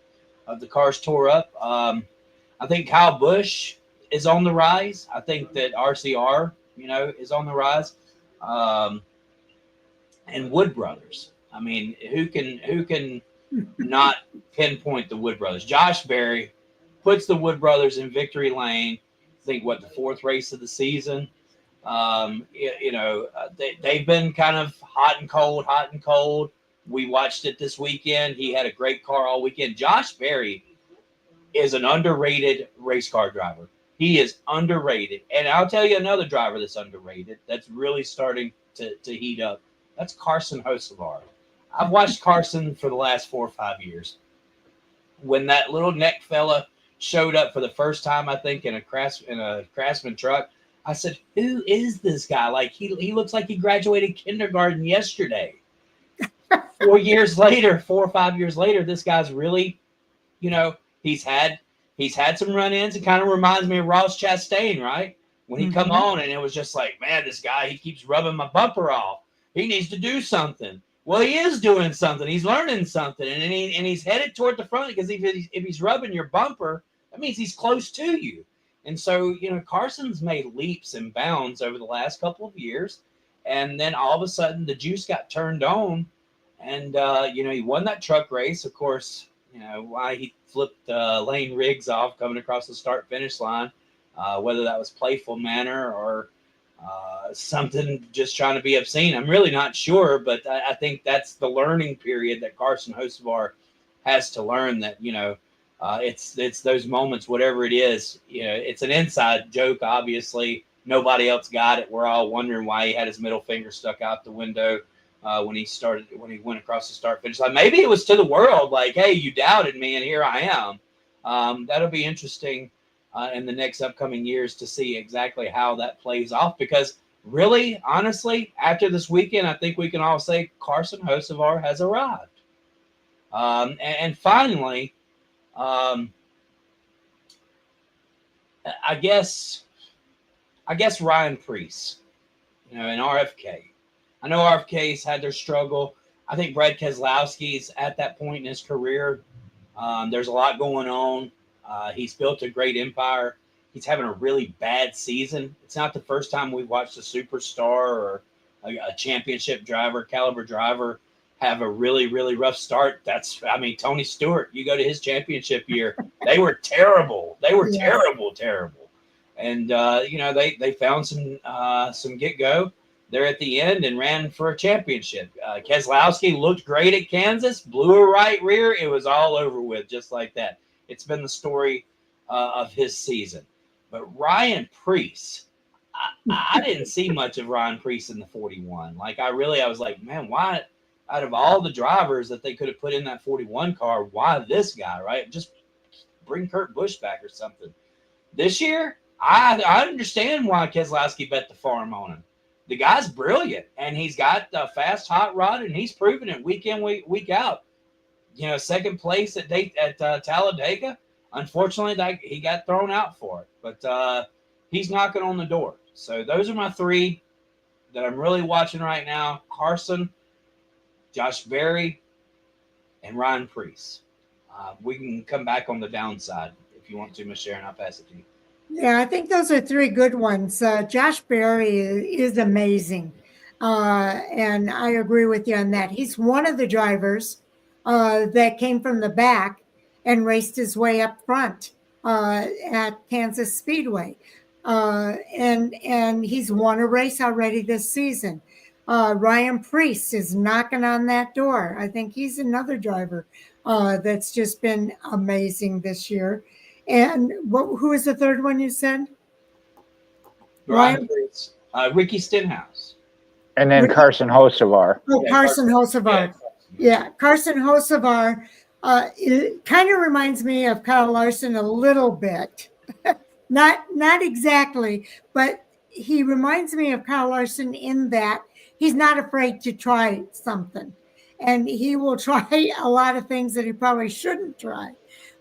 The cars tore up. I think Kyle Busch is on the rise. I think that RCR, is on the rise. And Wood Brothers. I mean, who can not pinpoint the Wood Brothers? Josh Berry puts the Wood Brothers in victory lane. I think the fourth race of the season. They've been kind of hot and cold. We watched it this weekend. He had a great car all weekend. Josh Berry is an underrated race car driver. He is underrated. And I'll tell you another driver that's underrated that's really starting to heat up. That's Carson Hocevar. I've watched Carson for the last 4 or 5 years. When that little neck fella showed up for the first time, I think, in a Craftsman truck. I said, "Who is this guy? Like he looks like he graduated kindergarten yesterday." 4 years later, 4 or 5 years later, this guy's really, he's had some run-ins. It kind of reminds me of Ross Chastain, right? When he come on, and it was just like, man, this guy, he keeps rubbing my bumper off. He needs to do something. Well, he is doing something. He's learning something, and he's headed toward the front, because if he's rubbing your bumper, that means he's close to you. And so, Carson's made leaps and bounds over the last couple of years, and then all of a sudden the juice got turned on, and he won that truck race. Of course, why he flipped Layne Riggs off coming across the start-finish line, whether that was playful manner or something just trying to be obscene, I'm really not sure, but I think that's the learning period that Carson Hocevar has to learn, that it's those moments, whatever it is. It's an inside joke, obviously. Nobody else got it. We're all wondering why he had his middle finger stuck out the window when he went across the start finish line. Maybe it was to the world, like, hey, you doubted me, and here I am. That'll be interesting in the next upcoming years to see exactly how that plays off, because really, honestly, after this weekend, I think we can all say Carson Hocevar has arrived. And finally, I guess Ryan Preece, in RFK. I know RFK's had their struggle. I think Brad Keselowski's at that point in his career. There's a lot going on. He's built a great empire. He's having a really bad season. It's not the first time we've watched a superstar or a championship driver, caliber driver, have a really, really rough start. Tony Stewart, you go to his championship year, they were terrible. They were terrible. And, they found some get-go there at the end and ran for a championship. Keselowski looked great at Kansas, blew a right rear. It was all over with just like that. It's been the story of his season. But Ryan Preece, I didn't see much of Ryan Preece in the 41. Like, I was like, man, why, out of all the drivers that they could have put in that 41 car, why this guy, right? Just bring Kurt Busch back or something. This year, I understand why Keselowski bet the farm on him. The guy's brilliant, and he's got a fast hot rod, and he's proven it week in, week out. Second place at Talladega. Unfortunately, he got thrown out for it, but he's knocking on the door. So those are my three that I'm really watching right now: Carson, Josh Berry, and Ryan Preece. We can come back on the downside if you want to, Ms. Sharon. I'll pass it to you. Yeah, I think those are three good ones. Josh Berry is amazing, and I agree with you on that. He's one of the drivers that came from the back and raced his way up front at Kansas Speedway. And he's won a race already this season. Ryan Preece is knocking on that door. I think he's another driver that's just been amazing this year. And who was the third one you said? Ryan Preece. Ricky Stenhouse. And then Carson Hocevar. Oh, yeah, Carson Hocevar. Yeah, Carson Hocevar. It kind of reminds me of Kyle Larson a little bit. Not exactly, but he reminds me of Kyle Larson in that he's not afraid to try something. And he will try a lot of things that he probably shouldn't try,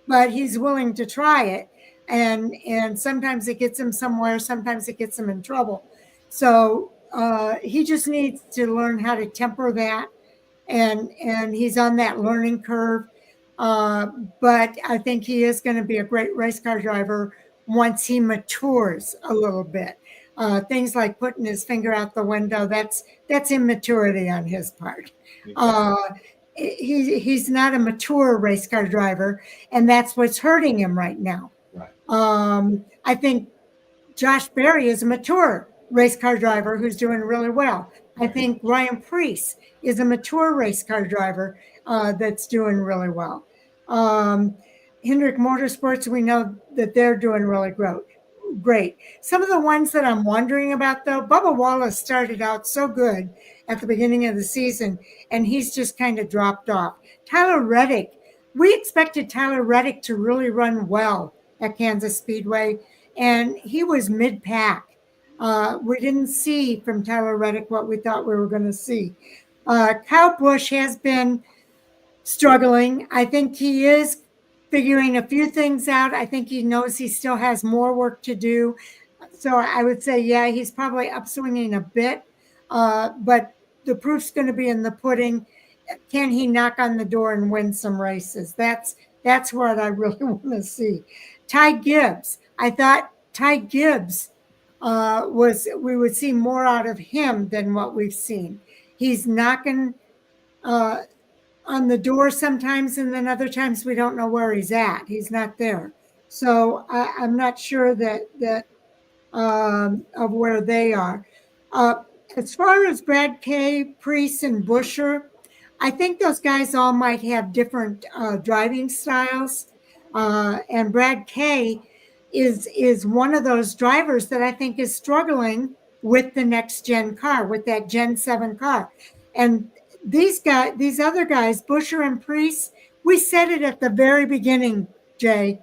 but he's willing to try it. And sometimes it gets him somewhere, sometimes it gets him in trouble. So he just needs to learn how to temper that. And he's on that learning curve. But I think he is going to be a great race car driver once he matures a little bit. Things like putting his finger out the window, that's immaturity on his part. He's not a mature race car driver, and that's what's hurting him right now. Right. I think Josh Berry is a mature race car driver who's doing really well. I think Ryan Preece is a mature race car driver that's doing really well. Hendrick Motorsports, we know that they're doing really great. Some of the ones that I'm wondering about, though, Bubba Wallace started out so good at the beginning of the season, and he's just kind of dropped off. Tyler Reddick, we expected Tyler Reddick to really run well at Kansas Speedway, and he was mid-pack. We didn't see from Tyler Reddick what we thought we were going to see. Kyle Busch has been struggling. I think he is figuring a few things out. I think he knows he still has more work to do. So I would say, yeah, he's probably upswinging a bit, but the proof's going to be in the pudding. Can he knock on the door and win some races? That's what I really want to see. Ty Gibbs, I thought Ty Gibbs we would see more out of him than what we've seen. He's knocking on the door sometimes, and then other times we don't know where he's at. He's not there. So I'm not sure that of where they are. As far as Brad Kay, Priest, and Buescher, I think those guys all might have different driving styles. And Brad Kay is one of those drivers that I think is struggling with the next gen car, with that Gen 7 car. And these other guys, Buescher and Priest, we said it at the very beginning, Jay.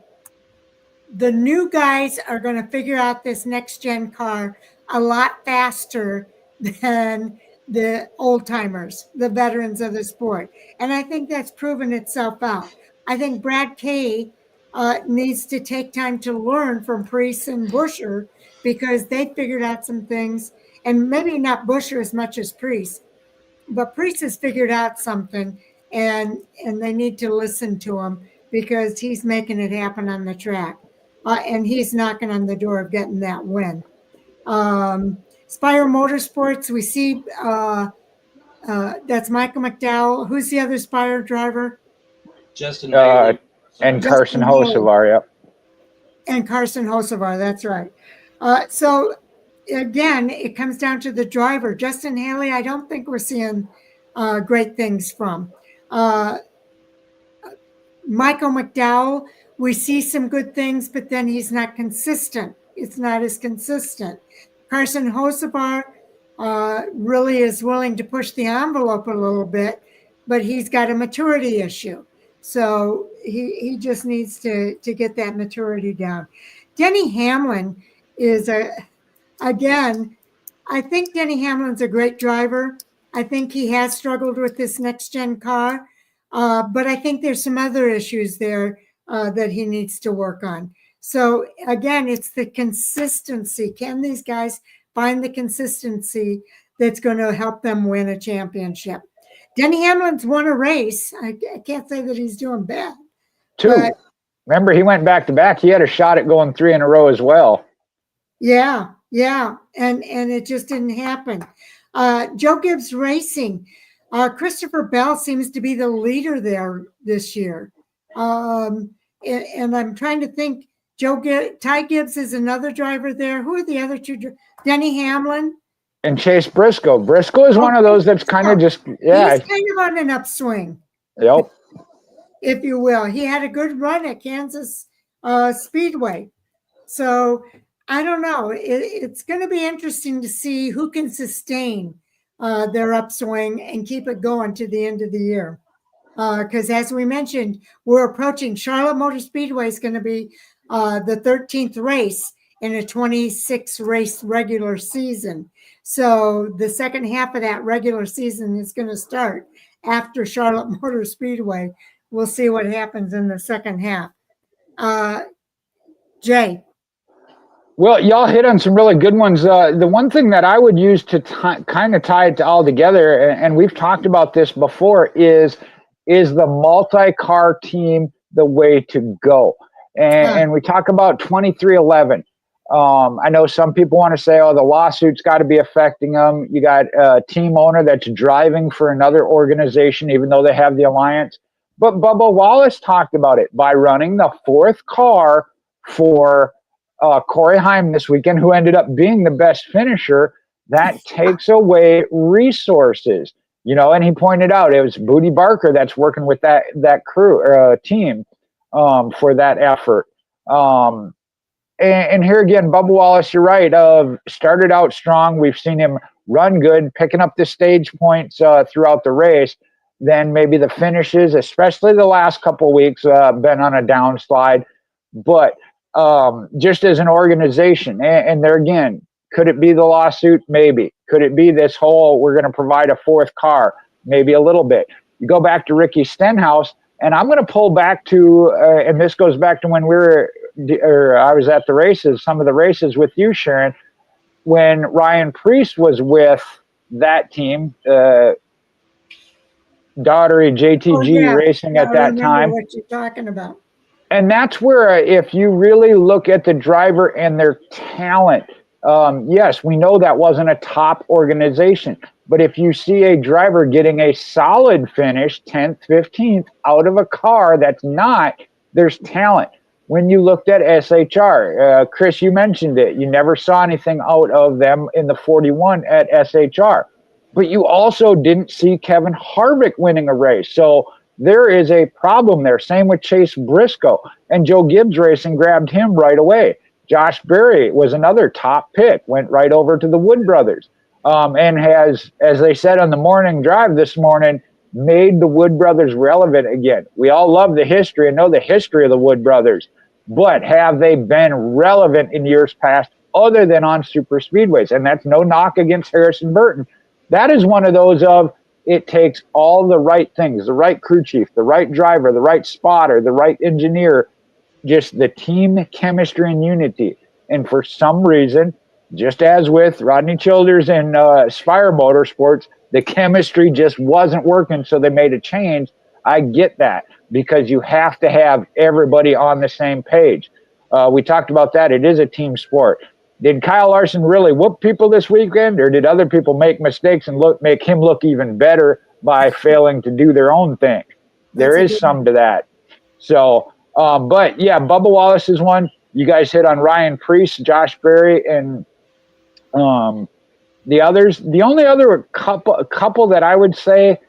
The new guys are going to figure out this next gen car a lot faster than the old timers, the veterans of the sport. And I think that's proven itself out. I think Brad Kay needs to take time to learn from Priest and Buescher, because they figured out some things, and maybe not Buescher as much as Priest, but Priest has figured out something, and they need to listen to him, because he's making it happen on the track. And he's knocking on the door of getting that win. Spire Motorsports, we see that's Michael McDowell. Who's the other Spire driver? Justin Haley. And Carson Hocevar, yep. And Carson Hocevar, that's right. So, again, it comes down to the driver. Justin Haley, I don't think we're seeing great things from. Michael McDowell, we see some good things, but then he's not consistent. It's not as consistent. Carson Hocevar really is willing to push the envelope a little bit, but he's got a maturity issue. So he just needs to get that maturity down. Denny Hamlin is again, I think Denny Hamlin's a great driver. I think he has struggled with this next gen car, but I think there's some other issues there that he needs to work on. So again, it's the consistency. Can these guys find the consistency that's going to help them win a championship? Denny Hamlin's won a race. I can't say that he's doing bad. Two. Remember, he went back to back. He had a shot at going 3 in a row as well. Yeah. And it just didn't happen. Joe Gibbs Racing. Christopher Bell seems to be the leader there this year. And I'm trying to think. Ty Gibbs is another driver there. Who are the other two? Denny Hamlin and Chase Briscoe. Briscoe is one of those that's kind of just, yeah. He's kind of on an upswing. Yep. If you will. He had a good run at Kansas Speedway. So I don't know. It's going to be interesting to see who can sustain their upswing and keep it going to the end of the year. Because as we mentioned, we're approaching Charlotte Motor Speedway is going to be the 13th race in a 26 race regular season. So the second half of that regular season is going to start after Charlotte Motor Speedway. We'll see what happens in the second half. Jay. Well, y'all hit on some really good ones. The one thing that I would use to kind of tie it all together, and we've talked about this before, is the multi-car team the way to go? And we talk about 2311. I know some people want to say, oh, the lawsuit's got to be affecting them. You got a team owner that's driving for another organization, even though they have the alliance. But Bubba Wallace talked about it by running the 4th car for Corey Heim this weekend, who ended up being the best finisher. That takes away resources, and he pointed out it was Booty Barker that's working with that crew or team for that effort. And here again, Bubba Wallace, you're right. Started out strong. We've seen him run good, picking up the stage points throughout the race. Then maybe the finishes, especially the last couple of weeks, been on a downslide. But just as an organization. And there again, could it be the lawsuit? Maybe. Could it be this whole, we're going to provide a fourth car? Maybe a little bit. You go back to Ricky Stenhouse, and I'm going to pull back to, and this goes back to when I was at the races, some of the races with you, Sharon, when Ryan Preece was with that team, Daughtery JTG Racing at that time. What you're talking about. And that's where, if you really look at the driver and their talent, yes, we know that wasn't a top organization. But if you see a driver getting a solid finish, 10th, 15th, out of a car that's not, there's talent. When you looked at SHR, Chris, you mentioned it. You never saw anything out of them in the 41 at SHR. But you also didn't see Kevin Harvick winning a race. So there is a problem there. Same with Chase Briscoe. And Joe Gibbs Racing grabbed him right away. Josh Berry was another top pick, went right over to the Wood Brothers. And has, as they said on the morning drive this morning, made the Wood Brothers relevant again. We all love the history and know the history of the Wood Brothers, but have they been relevant in years past other than on super speedways? And that's no knock against Harrison Burton. That is one of those of, it takes all the right things, the right crew chief, the right driver, the right spotter, the right engineer, just the team chemistry and unity. And for some reason, just as with Rodney Childers and Spire Motorsports, the chemistry just wasn't working, so they made a change. I get that, because you have to have everybody on the same page. We talked about that. It is a team sport. Did Kyle Larson really whoop people this weekend, or did other people make mistakes and make him look even better by failing to do their own thing? There is some to that. So, but yeah, Bubba Wallace is one. You guys hit on Ryan Preece, Josh Berry, and the others. The only other couple that I would say,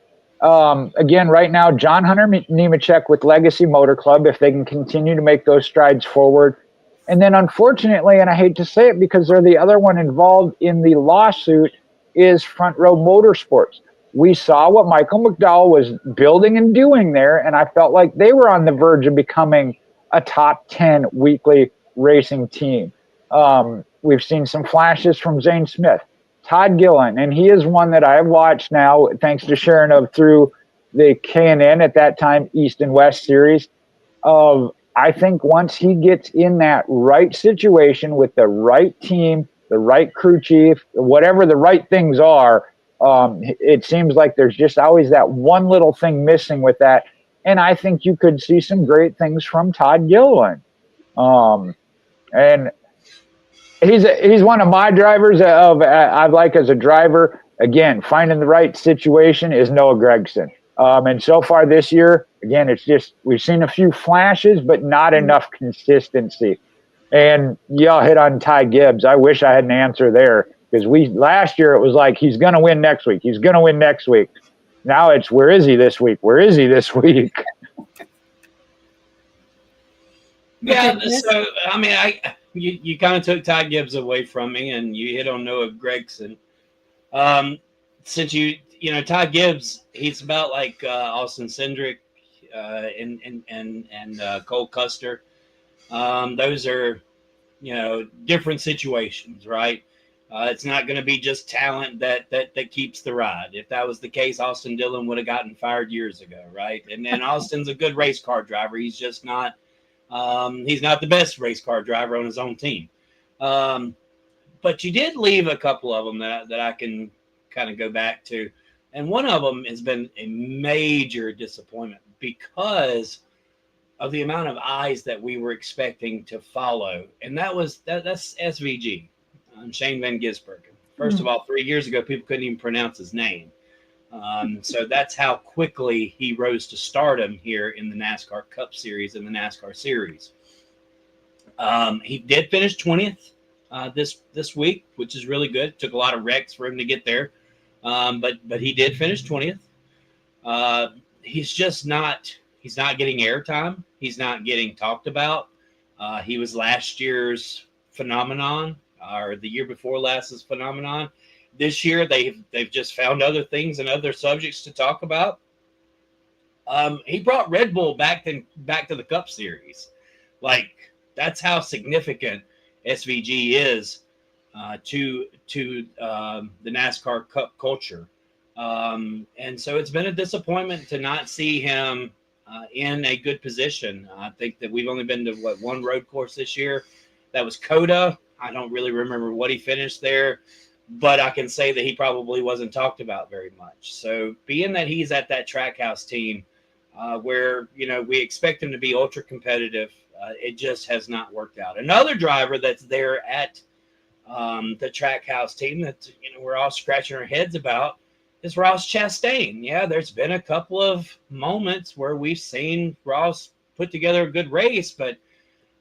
again, right now, John Hunter Nemechek with Legacy Motor Club, if they can continue to make those strides forward. And then unfortunately, and I hate to say it because they're the other one involved in the lawsuit, is Front Row Motorsports. We saw what Michael McDowell was building and doing there, and I felt like they were on the verge of becoming a top 10 weekly racing team. We've seen some flashes from Zane Smith, Todd Gillen, and he is one that I have watched now, thanks to Sharon, through the K&N at that time, East and West Series. I think once he gets in that right situation with the right team, the right crew chief, whatever the right things are, it seems like there's just always that one little thing missing with that. And I think you could see some great things from Todd Gillen. And he's one of my drivers I like as a driver. Again, finding the right situation is Noah Gragson. And so far this year, again, it's just, we've seen a few flashes, but not enough consistency. And y'all hit on Ty Gibbs. I wish I had an answer there, because last year it was like, he's going to win next week. He's going to win next week. Now it's, where is he this week? Where is he this week? Yeah. So, I mean, you kind of took Ty Gibbs away from me, and you hit on Noah Gragson. Since Ty Gibbs, he's about like Austin Cindric and Cole Custer. Those are, different situations, right? It's not going to be just talent that keeps the ride. If that was the case, Austin Dillon would have gotten fired years ago, right? And Austin's a good race car driver. He's just not. He's not the best race car driver on his own team. But you did leave a couple of them that I can kind of go back to. And one of them has been a major disappointment because of the amount of eyes that we were expecting to follow. And that's SVG, Shane Van Gisbergen. First of all, 3 years ago, people couldn't even pronounce his name. So that's how quickly he rose to stardom here in the NASCAR Cup Series and the NASCAR Series. He did finish 20th this week, which is really good. Took a lot of wrecks for him to get there. But he did finish 20th. He's not getting airtime. He's not getting talked about. He was last year's phenomenon, or the year before last's phenomenon. This year, they've just found other things and other subjects to talk about. He brought Red Bull back to the Cup Series. Like, That's how significant SVG is to the NASCAR Cup culture. And so it's been a disappointment to not see him in a good position. I think that we've only been to one road course this year. That was Coda. I don't really remember what he finished there, but I can say that he probably wasn't talked about very much. So being that he's at that Trackhouse team where, we expect him to be ultra competitive, it just has not worked out. Another driver that's there at the Trackhouse team that, we're all scratching our heads about is Ross Chastain. Yeah, there's been a couple of moments where we've seen Ross put together a good race, but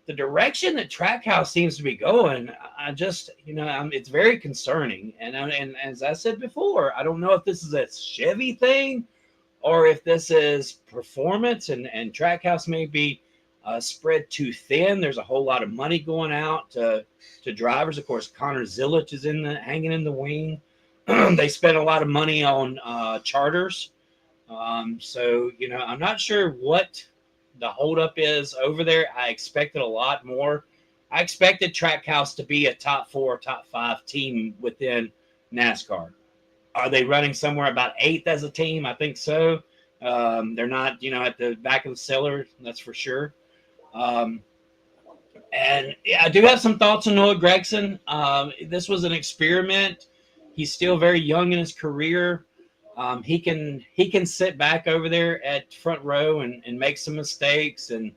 the direction that Trackhouse seems to be going, I just, it's very concerning. And as I said before, I don't know if this is a Chevy thing or if this is performance and Trackhouse may be spread too thin. There's a whole lot of money going out to drivers. Of course, Connor Zillich is hanging in the wing. They spent a lot of money on charters. So, I'm not sure what the holdup is over there. I expected a lot more. I expected Trackhouse to be a top 4, top 5 team within NASCAR. Are they running somewhere about 8th as a team? I think so. They're not, at the back of the cellar, that's for sure. And yeah, I do have some thoughts on Noah Gragson. This was an experiment. He's still very young in his career. He can sit back over there at front row and make some mistakes and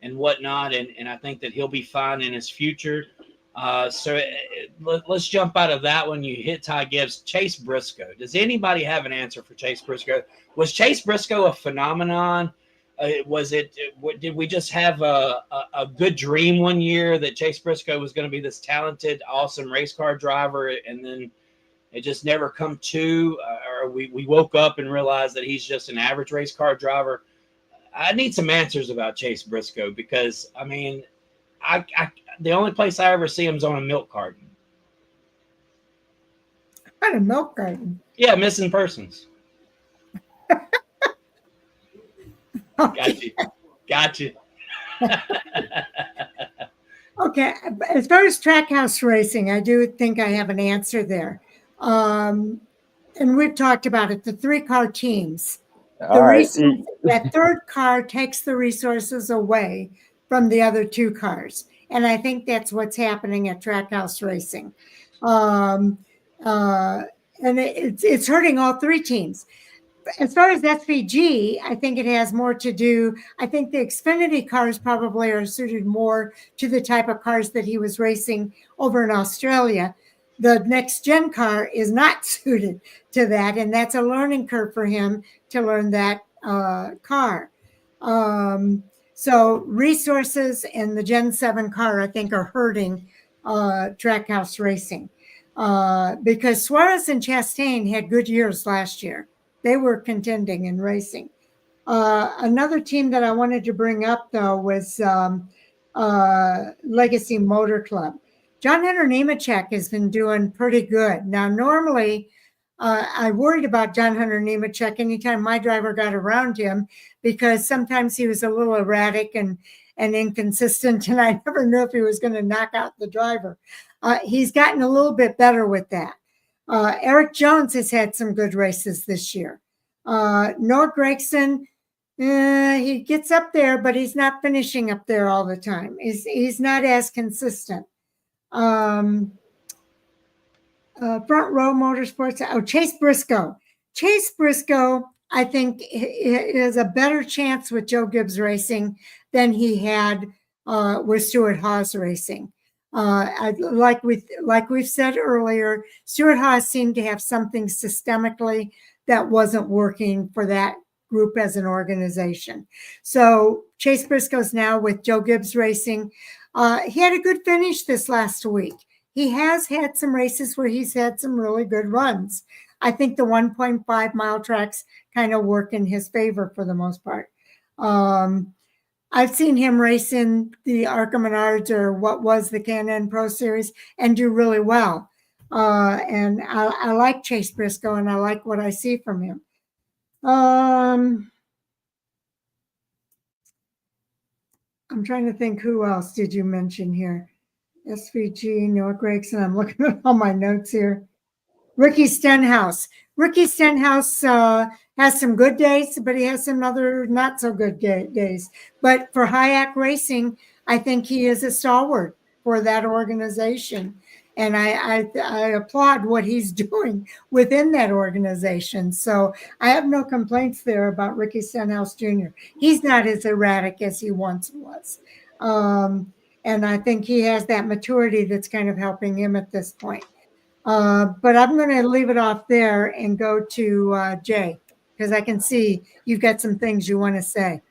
whatnot. And I think that he'll be fine in his future. So let's jump out of that one. You hit Ty Gibbs. Chase Briscoe. Does anybody have an answer for Chase Briscoe? Was Chase Briscoe a phenomenon? Did we just have a good dream one year that Chase Briscoe was going to be this talented, awesome race car driver, and then it just never come to, or we woke up and realized that he's just an average race car driver? I need some answers about Chase Briscoe because, I the only place I ever see him is on a milk carton. On a milk carton? Yeah, missing persons. Okay. Got you. Okay, as far as Trackhouse racing, I do think I have an answer there. And we've talked about it, the 3-car teams. That third car takes the resources away from the other 2 cars. And I think that's what's happening at Trackhouse racing. And it's hurting all 3 teams. As far as SVG, I think it has more to do. I think the Xfinity cars probably are suited more to the type of cars that he was racing over in Australia. The next gen car is not suited to that, and that's a learning curve for him to learn that car. So resources and the Gen 7 car, I think, are hurting Trackhouse racing because Suarez and Chastain had good years last year. They were contending and racing. Another team that I wanted to bring up, though, was Legacy Motor Club. John Hunter Nemechek has been doing pretty good. Now, normally, I worried about John Hunter Nemechek anytime my driver got around him because sometimes he was a little erratic and inconsistent, and I never knew if he was going to knock out the driver. He's gotten a little bit better with that. Eric Jones has had some good races this year. Noah Gragson, he gets up there, but he's not finishing up there all the time. He's not as consistent. Front Row Motorsports. Oh, Chase Briscoe. Chase Briscoe, I think, is a better chance with Joe Gibbs Racing than he had with Stuart Haas Racing. Like we've said earlier, Stuart Haas seemed to have something systemically that wasn't working for that group as an organization. So Chase Briscoe's now with Joe Gibbs Racing. He had a good finish this last week. He has had some races where he's had some really good runs. I think the 1.5 mile tracks kind of work in his favor for the most part. I've seen him race in the ARCA Menards or what was the Can-Am Pro Series and do really well. And I like Chase Briscoe and I like what I see from him. I'm I'm trying to think, who else did you mention here? SVG, Noah Gregson. I'm looking at all my notes here. Ricky Stenhouse. Ricky Stenhouse has some good days, but he has some other not so good days. But for Hayek Racing, I think he is a stalwart for that organization. And I applaud what he's doing within that organization. So I have no complaints there about Ricky Stenhouse Jr. He's not as erratic as he once was. And I think he has that maturity that's kind of helping him at this point. But I'm going to leave it off there and go to Jay, because I can see you've got some things you want to say.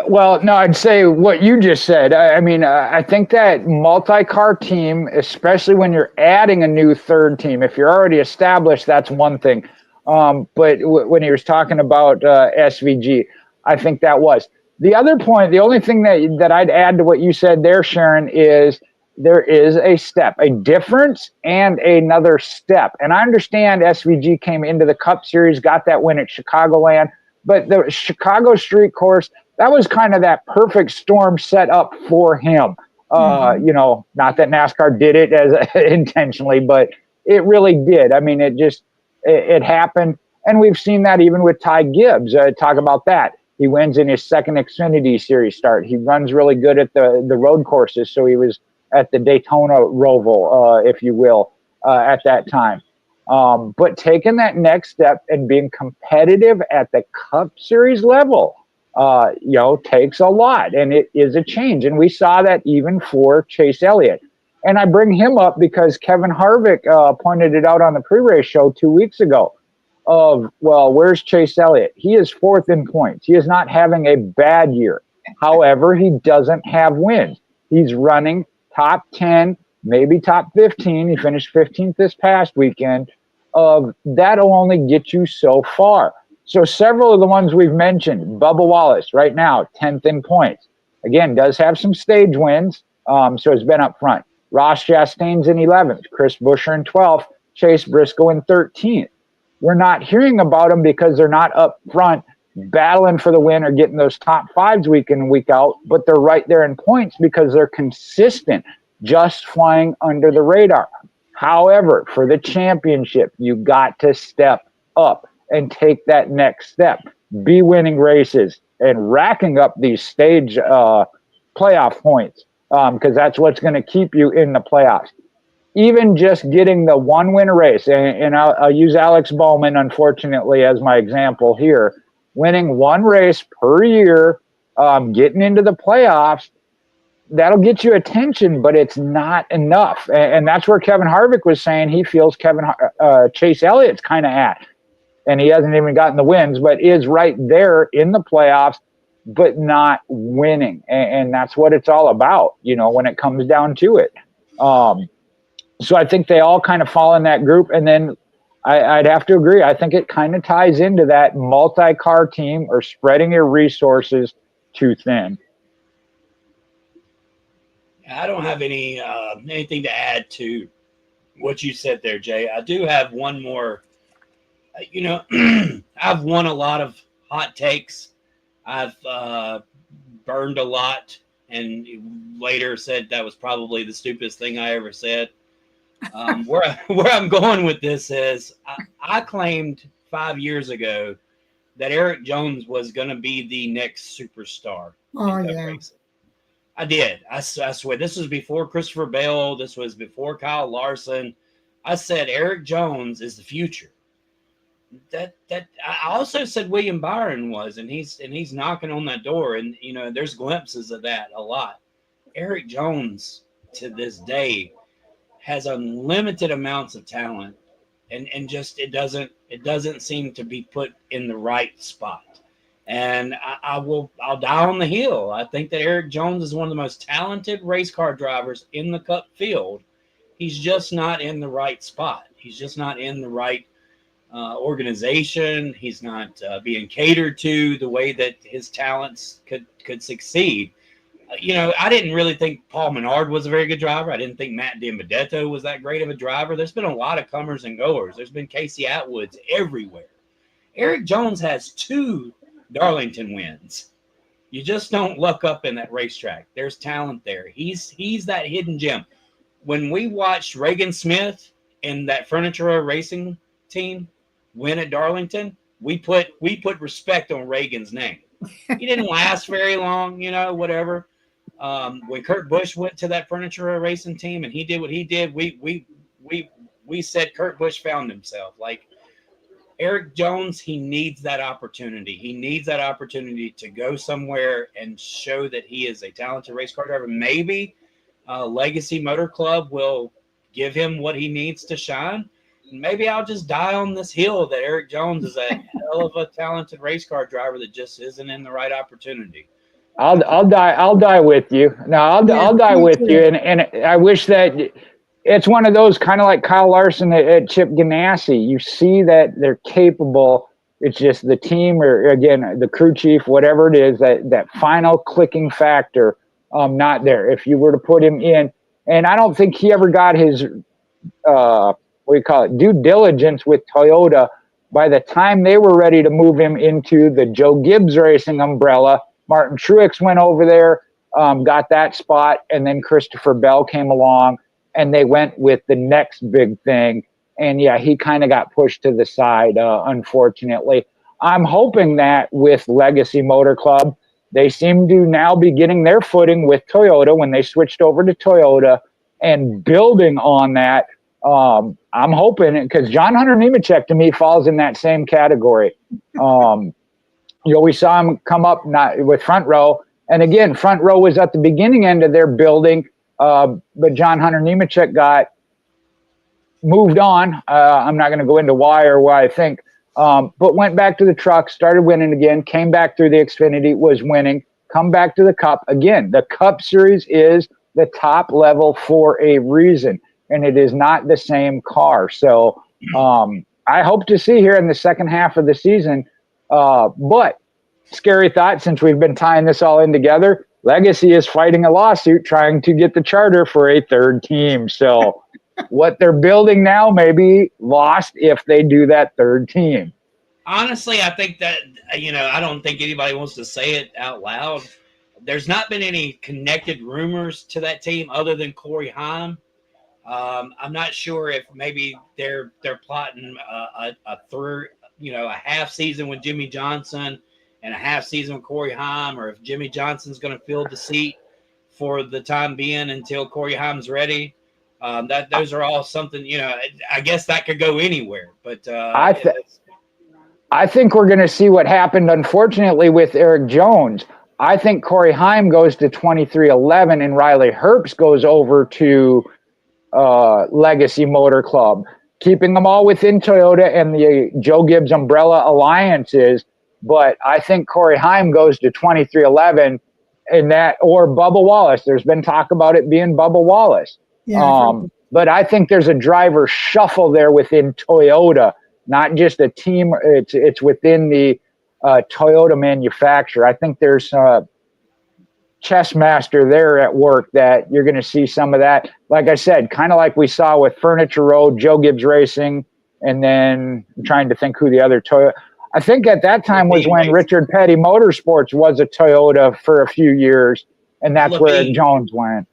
Well, no, I'd say what you just said. I mean, I think that multi-car team, especially when you're adding a new third team, if you're already established, that's one thing. But when he was talking about SVG, I think that was. The other point, the only thing that I'd add to what you said there, Sharon, is there is a step, a difference and another step. And I understand SVG came into the Cup Series, got that win at Chicagoland, but the Chicago Street Course, that was kind of that perfect storm set up for him. You know, not that NASCAR did it as intentionally, but it really did. I mean, it happened. And we've seen that even with Ty Gibbs. Talk about that. He wins in his second Xfinity Series start. He runs really good at the road courses. So he was at the Daytona Roval, if you will, at that time. But taking that next step and being competitive at the Cup Series level, you know, takes a lot, and it is a change. And we saw that even for Chase Elliott. And I bring him up because Kevin Harvick pointed it out on the pre-race show 2 weeks ago of, well, where's Chase Elliott? He is fourth in points. He is not having a bad year. However, he doesn't have wins. He's running top 10, maybe top 15. He finished 15th this past weekend. That'll only get you so far. So several of the ones we've mentioned, Bubba Wallace right now, 10th in points. Again, does have some stage wins, so it's been up front. Ross Chastain's in 11th, Chris Buescher in 12th, Chase Briscoe in 13th. We're not hearing about them because they're not up front battling for the win or getting those top fives week in and week out, but they're right there in points because they're consistent, just flying under the radar. However, for the championship, you got to step up and take that next step. Be winning races and racking up these stage playoff points because that's what's going to keep you in the playoffs. Even just getting the one win race, and I'll use Alex Bowman, unfortunately, as my example here, winning one race per year, getting into the playoffs, that'll get you attention, but it's not enough. And that's where Kevin Harvick was saying he feels Chase Elliott's kind of at. And he hasn't even gotten the wins, but is right there in the playoffs, but not winning. And that's what it's all about, you know, when it comes down to it. So I think they all kind of fall in that group. And then I'd have to agree. I think it kind of ties into that multi-car team or spreading your resources too thin. I don't have anything to add to what you said there, Jay. I do have one more. You know, I've won a lot of hot takes. I've burned a lot and later said that was probably the stupidest thing I ever said. Where I'm going with this is I claimed 5 years ago that Eric Jones was going to be the next superstar. Oh, yeah. Racing. I did. I swear. This was before Christopher Bell. This was before Kyle Larson. I said Eric Jones is the future. That I also said William Byron was, and he's knocking on that door, and you know there's glimpses of that a lot. Eric Jones to this day has unlimited amounts of talent, and just it doesn't seem to be put in the right spot. And I'll die on the hill. I think that Eric Jones is one of the most talented race car drivers in the Cup field. He's just not in the right spot. He's just not in the right organization. He's not being catered to the way that his talents could succeed. You know, I didn't really think Paul Menard was a very good driver. I didn't think Matt DiBenedetto was that great of a driver. There's been a lot of comers and goers. There's been Casey Atwoods everywhere. Eric Jones has 2 Darlington wins. You just don't look up in that racetrack. There's talent there. He's that hidden gem. When we watched Reagan Smith and that Furniture Racing team win at Darlington, we put respect on Reagan's name. He didn't last very long, whatever. When Kurt Busch went to that Furniture Racing team and he did what he did, we said Kurt Busch found himself. Like Eric Jones, he needs that opportunity. He needs that opportunity to go somewhere and show that he is a talented race car driver. Maybe Legacy Motor Club will give him what he needs to shine. Maybe I'll just die on this hill that Eric Jones is a hell of a talented race car driver that just isn't in the right opportunity. I'll die with you. No, I'll die with you. And I wish that it's one of those kind of like Kyle Larson at Chip Ganassi. You see that they're capable. It's just the team, or again, the crew chief, whatever it is, that final clicking factor, not there. If you were to put him in, and I don't think he ever got his due diligence with Toyota. By the time they were ready to move him into the Joe Gibbs Racing umbrella, Martin Truex went over there, got that spot, and then Christopher Bell came along, and they went with the next big thing. And yeah, he kind of got pushed to the side, unfortunately. I'm hoping that with Legacy Motor Club, they seem to now be getting their footing with Toyota when they switched over to Toyota and building on that. I'm hoping, because John Hunter Nemechek to me falls in that same category. We saw him come up with Front Row, and again, Front Row was at the beginning end of their building, but John Hunter Nemechek got moved on. I'm not going to go into why or why I think, but went back to the truck, started winning again, came back through the Xfinity, was winning, come back to the Cup. Again, the Cup Series is the top level for a reason, and it is not the same car. So I hope to see here in the second half of the season. But scary thought, since we've been tying this all in together, Legacy is fighting a lawsuit trying to get the charter for a third team. So what they're building now may be lost if they do that third team. Honestly, I think that, I don't think anybody wants to say it out loud. There's not been any connected rumors to that team other than Corey Haim. I'm not sure if maybe they're plotting a half season with Jimmy Johnson and a half season with Corey Haim, or if Jimmy Johnson's going to fill the seat for the time being until Corey Haim's ready. Those are all something, I guess that could go anywhere. But I think we're going to see what happened, unfortunately, with Eric Jones. I think Corey Haim goes to 2311 and Riley Herbst goes over to Legacy Motor Club, keeping them all within Toyota and the Joe Gibbs umbrella alliances. But I think Corey Haim goes to 2311 in that, or Bubba Wallace. There's been talk about it being Bubba Wallace. Yeah, but I think there's a driver shuffle there within Toyota, not just a team. It's within the Toyota manufacturer. I think there's a chess master there at work that you're going to see some of that. Like I said, kind of like we saw with Furniture Road, Joe Gibbs Racing, and then I'm trying to think who the other Toyota. I think at that time was when Richard Petty Motorsports was a Toyota for a few years, and that's where Jones went.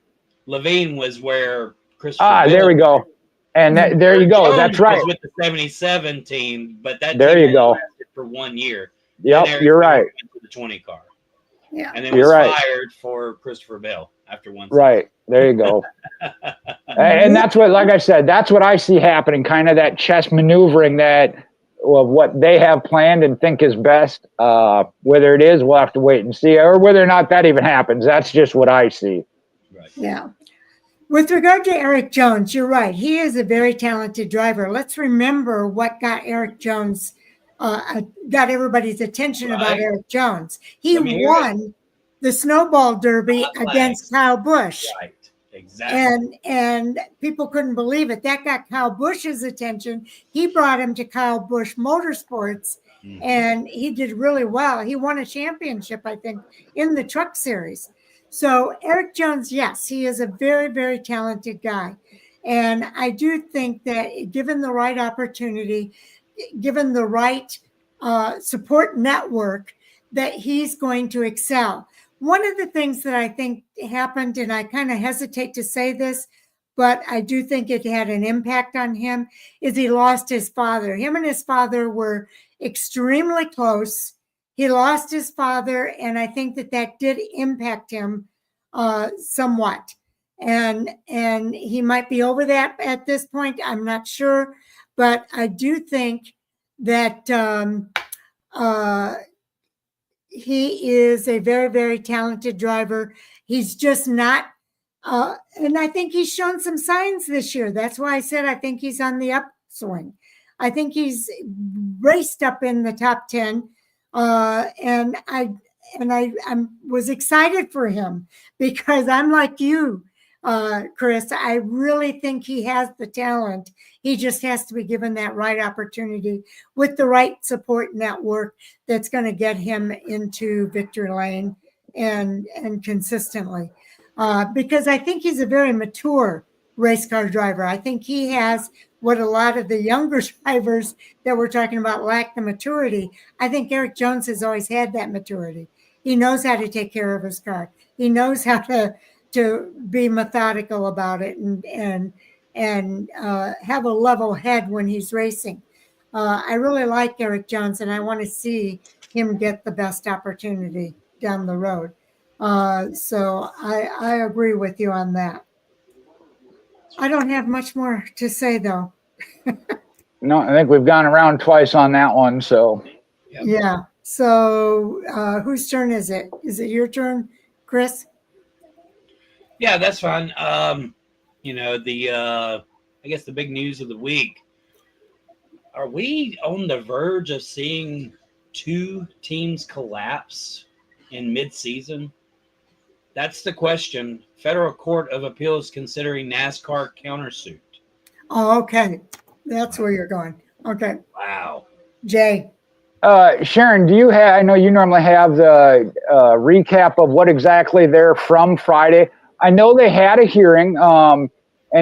Levine was where Christopher. There we go. And there you go. Jones that's right. Was with the 77 team, but that there team you go. lasted for 1 year. Yep, you're right. Went to the 20 car. Yeah. And then was fired for Christopher Bell after one season. Right. There you go. And that's what, like I said, that's what I see happening, kind of that chess maneuvering of what they have planned and think is best. Whether it is, we'll have to wait and see, or whether or not that even happens. That's just what I see. Right. Yeah. With regard to Eric Jones, you're right. He is a very talented driver. Let's remember what got Eric Jones, got everybody's attention about Eric Jones. He won the Snowball Derby against Kyle Busch. Right, exactly. And people couldn't believe it. That got Kyle Busch's attention. He brought him to Kyle Busch Motorsports, and he did really well. He won a championship, I think, in the Truck Series. So Eric Jones, yes, he is a very, very talented guy. And I do think that given the right opportunity, given the right support network, that he's going to excel. One of the things that I think happened, and I kind of hesitate to say this, but I do think it had an impact on him, is he lost his father. Him and his father were extremely close. He lost his father, and I think that did impact him somewhat. And he might be over that at this point. I'm not sure, but I do think that he is a very, very talented driver. He's just not, and I think he's shown some signs this year. That's why I said I think he's on the upswing. I think he's raced up in the top 10, and I was excited for him because I'm like you, Chris. I really think he has the talent. He just has to be given that right opportunity with the right support network that's going to get him into victory lane and consistently. Because I think he's a very mature race car driver. I think he has what a lot of the younger drivers that we're talking about lack the maturity. I think Erik Jones has always had that maturity. He knows how to take care of his car. He knows how to be methodical about it and have a level head when he's racing. I really like Erik Jones, and I want to see him get the best opportunity down the road. So I agree with you on that. I don't have much more to say, though. No, I think we've gone around twice on that one. So yeah. So whose turn is it? Is it your turn, Chris? Yeah, that's fine. I guess the big news of the week. Are we on the verge of seeing two teams collapse in mid-season? That's the question. Federal Court of Appeals considering NASCAR countersuit. Oh, okay. That's where you're going. Okay. Wow. Jay. Sharon, do you have, I know you normally have the recap of what exactly they're from Friday. I know they had a hearing, and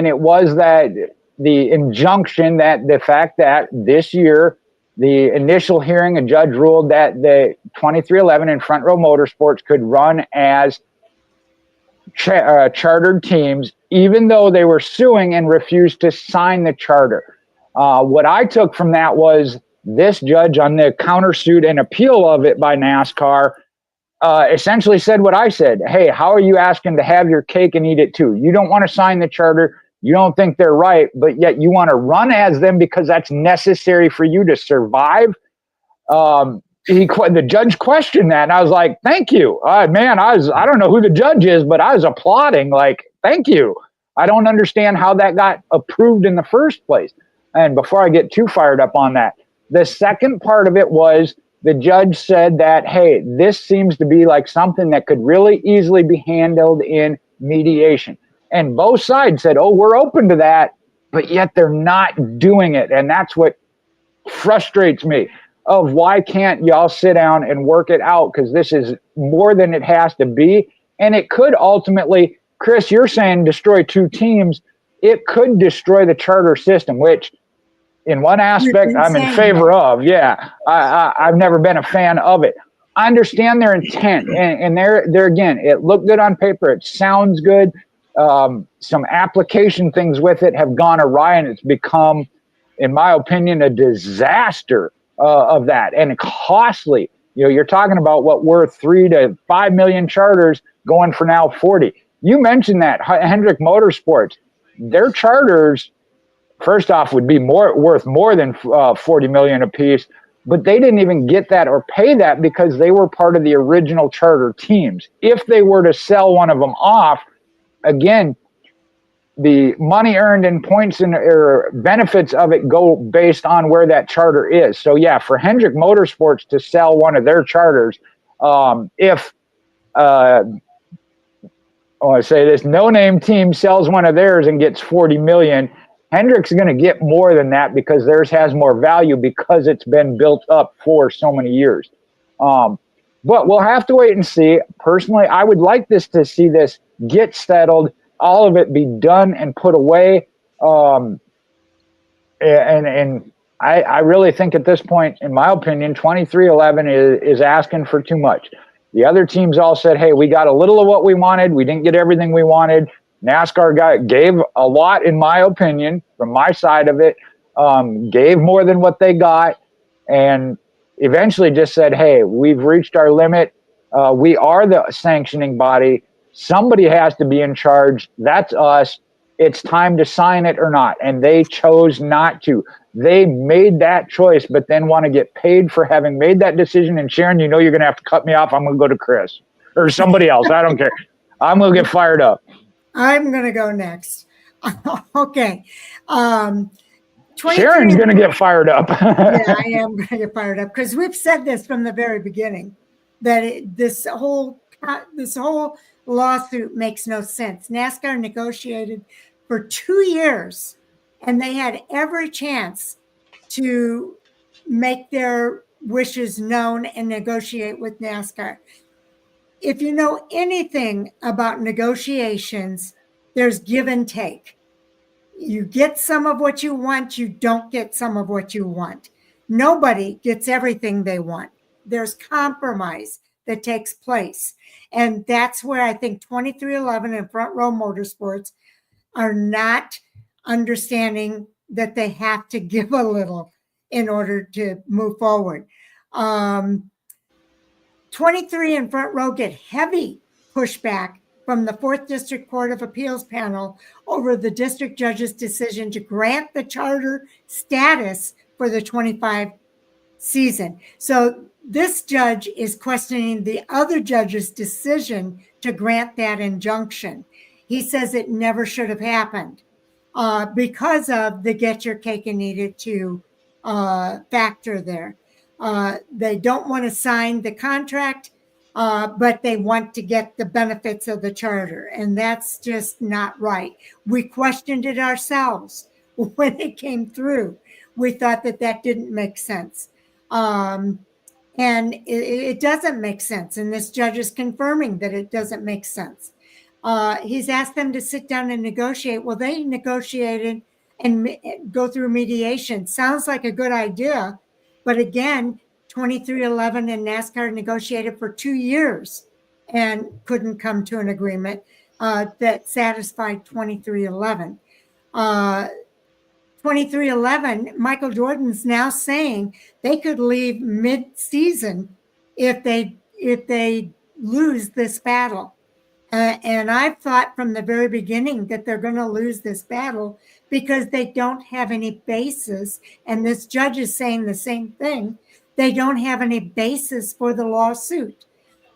it was that the injunction that the fact that this year, the initial hearing, a judge ruled that the 2311 and Front Row Motorsports could run as chartered teams, even though they were suing and refused to sign the charter. What I took from that was this judge on the countersuit and appeal of it by NASCAR essentially said what I said. Hey, how are you asking to have your cake and eat it too? You don't want to sign the charter. You don't think they're right, but yet you want to run as them because that's necessary for you to survive. The judge questioned that, and I was like, thank you. Man, I don't know who the judge is, but I was applauding, like, thank you. I don't understand how that got approved in the first place. And before I get too fired up on that, the second part of it was the judge said that, hey, this seems to be like something that could really easily be handled in mediation. And both sides said, oh, we're open to that, but yet they're not doing it. And that's what frustrates me. Of why can't y'all sit down and work it out? Because this is more than it has to be. And it could ultimately, Chris, you're saying destroy two teams. It could destroy the charter system, which in one aspect I'm in favor of. Yeah, I've never been a fan of it. I understand their intent. And there again, it looked good on paper. It sounds good. Some application things with it have gone awry, and it's become, in my opinion, a disaster. Of that, and costly. You're talking about what worth 3 to 5 million charters going for now 40. You mentioned that Hendrick Motorsports, their charters, first off, would be worth more than 40 million apiece, but they didn't even get that or pay that because they were part of the original charter teams. If they were to sell one of them off, again, the money earned in points or benefits of it go based on where that charter is. So yeah, for Hendrick Motorsports to sell one of their charters, if I say this no-name team sells one of theirs and gets 40 million, Hendrick's going to get more than that because theirs has more value because it's been built up for so many years. But we'll have to wait and see. Personally, I would like to see this get settled, all of it be done and put away. And I really think at this point, in my opinion, 23-11 is asking for too much. The other teams all said, hey, we got a little of what we wanted. We didn't get everything we wanted. NASCAR gave a lot, in my opinion, from my side of it, gave more than what they got, and eventually just said, hey, we've reached our limit. We are the sanctioning body. Somebody has to be in charge. That's us. It's time to sign it or not. And they chose not to. They made that choice, but then want to get paid for having made that decision. And Sharon, you know you're going to have to cut me off. I'm going to go to Chris or somebody else. I don't care. I'm going to get fired up. I'm going to go next. Okay. Sharon's going to get fired up. Yeah, I am going to get fired up because we've said this from the very beginning that this whole lawsuit makes no sense. NASCAR negotiated for 2 years, and they had every chance to make their wishes known and negotiate with NASCAR. If you know anything about negotiations, there's give and take. You get some of what you want, you don't get some of what you want. Nobody gets everything they want. There's compromise that takes place. And that's where I think 2311 and Front Row Motorsports are not understanding that they have to give a little in order to move forward. 23 and Front Row get heavy pushback from the 4th District Court of Appeals panel over the district judge's decision to grant the charter status for the 25 season. So this judge is questioning the other judge's decision to grant that injunction. He says it never should have happened because of the get your cake and eat it too factor there. They don't want to sign the contract, but they want to get the benefits of the charter. And that's just not right. We questioned it ourselves when it came through. We thought that didn't make sense. And it doesn't make sense. And this judge is confirming that it doesn't make sense. He's asked them to sit down and negotiate. Well, they negotiated and go through mediation. Sounds like a good idea. But again, 2311 and NASCAR negotiated for 2 years and couldn't come to an agreement that satisfied 2311. 2311, Michael Jordan's now saying they could leave mid-season if they lose this battle. And I've thought from the very beginning that they're going to lose this battle because they don't have any basis. And this judge is saying the same thing. They don't have any basis for the lawsuit.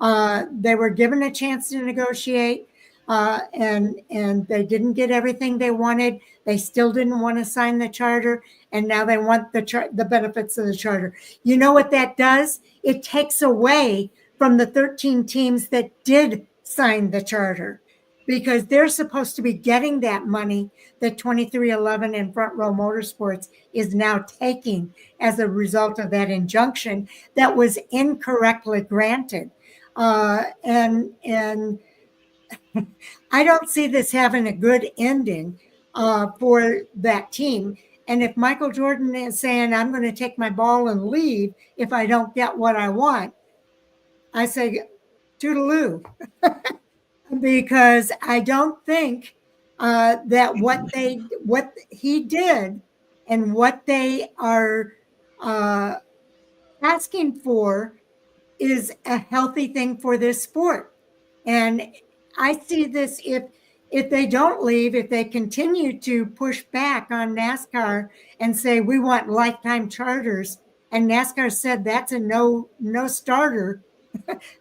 They were given a chance to negotiate, and they didn't get everything they wanted. They still didn't want to sign the charter, and now they want the benefits of the charter. You know what that does? It takes away from the 13 teams that did sign the charter, because they're supposed to be getting that money that 2311 and Front Row Motorsports is now taking as a result of that injunction that was incorrectly granted. And I don't see this having a good ending for that team. And if Michael Jordan is saying, I'm going to take my ball and leave if I don't get what I want, I say, toodaloo. Because I don't think that what he did and what they are asking for is a healthy thing for this sport. And I see this, if they don't leave, if they continue to push back on NASCAR and say we want lifetime charters, and NASCAR said that's a no starter,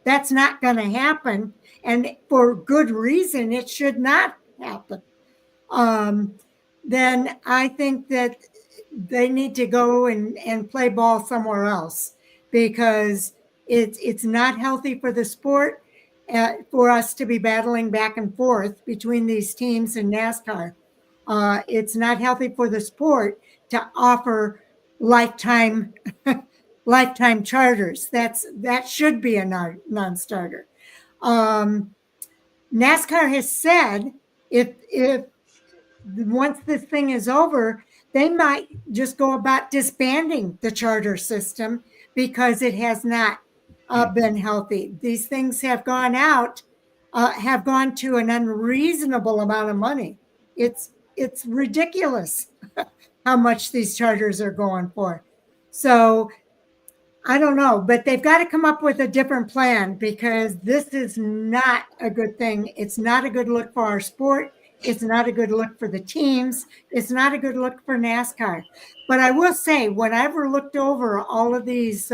that's not going to happen. And for good reason, it should not happen. Then I think that they need to go and play ball somewhere else, because it's not healthy for the sport for us to be battling back and forth between these teams and NASCAR. It's not healthy for the sport to offer lifetime charters. That should be a non-starter. NASCAR has said if once this thing is over, they might just go about disbanding the charter system because it has not been healthy. These things have gone out, have gone to an unreasonable amount of money. It's ridiculous how much these charters are going for. So I don't know, but they've got to come up with a different plan because this is not a good thing. It's not a good look for our sport. It's not a good look for the teams. It's not a good look for NASCAR. But I will say, whenever I looked over all of these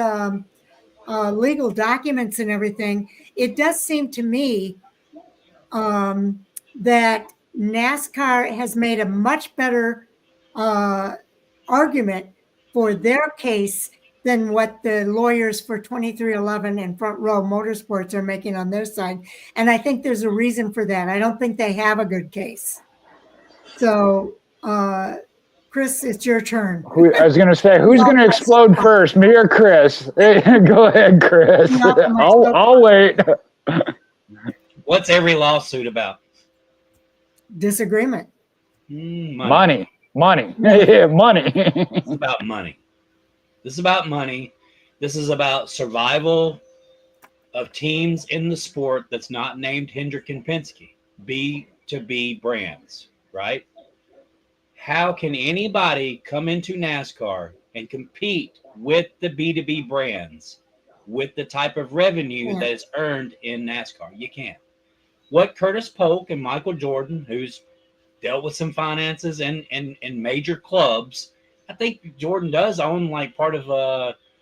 legal documents and everything, it does seem to me that NASCAR has made a much better argument for their case than what the lawyers for 2311 and Front Row Motorsports are making on their side. And I think there's a reason for that. I don't think they have a good case. So, Chris, it's your turn. I was going to say, who's going to explode first, me or Chris? Go ahead, Chris. I'll wait. What's every lawsuit about? Disagreement. Money. Yeah, money. It's about money. This is about money. This is about survival of teams in the sport that's not named Hendrick and Penske, B2B brands, right? How can anybody come into NASCAR and compete with the B2B brands with the type of revenue that is earned in NASCAR? You can't. What Curtis Polk and Michael Jordan, who's dealt with some finances and major clubs, I think Jordan does own like part of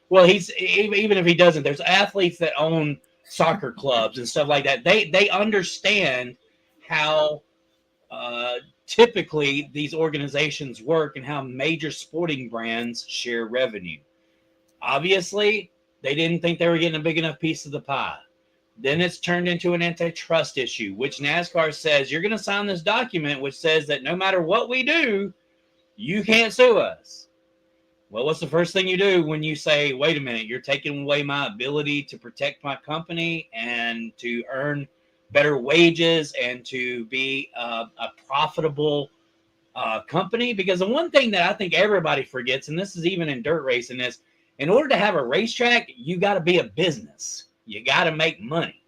well, he's even if he doesn't, there's athletes that own soccer clubs and stuff like that. They understand how typically these organizations work and how major sporting brands share revenue. Obviously, they didn't think they were getting a big enough piece of the pie. Then it's turned into an antitrust issue, which NASCAR says, you're going to sign this document which says that no matter what we do, you can't sue us. Well, what's the first thing you do when you say, wait a minute, you're taking away my ability to protect my company and to earn better wages and to be a profitable company? Because the one thing that I think everybody forgets, and this is even in dirt racing, is in order to have a racetrack, you got to be a business. You got to make money.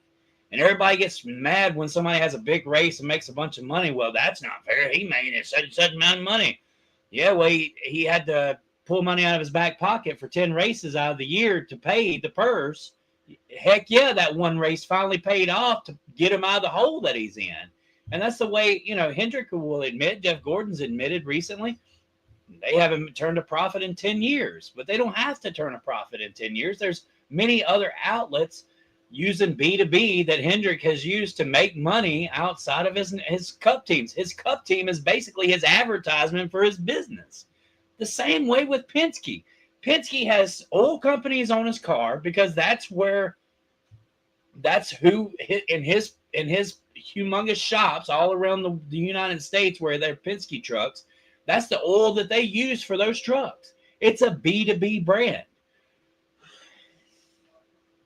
And everybody gets mad when somebody has a big race and makes a bunch of money. Well, that's not fair. He made such amount of money. Yeah, well, he had to pull money out of his back pocket for 10 races out of the year to pay the purse. Heck yeah, that one race finally paid off to get him out of the hole that he's in. And that's the way, Hendrick will admit, Jeff Gordon's admitted recently, they haven't turned a profit in 10 years. But they don't have to turn a profit in 10 years. There's many other outlets using B2B that Hendrick has used to make money outside of his cup teams. His cup team is basically his advertisement for his business. The same way with Penske. Penske has oil companies on his car because that's who in his humongous shops all around the United States where they're Penske trucks, that's the oil that they use for those trucks. It's a B2B brand.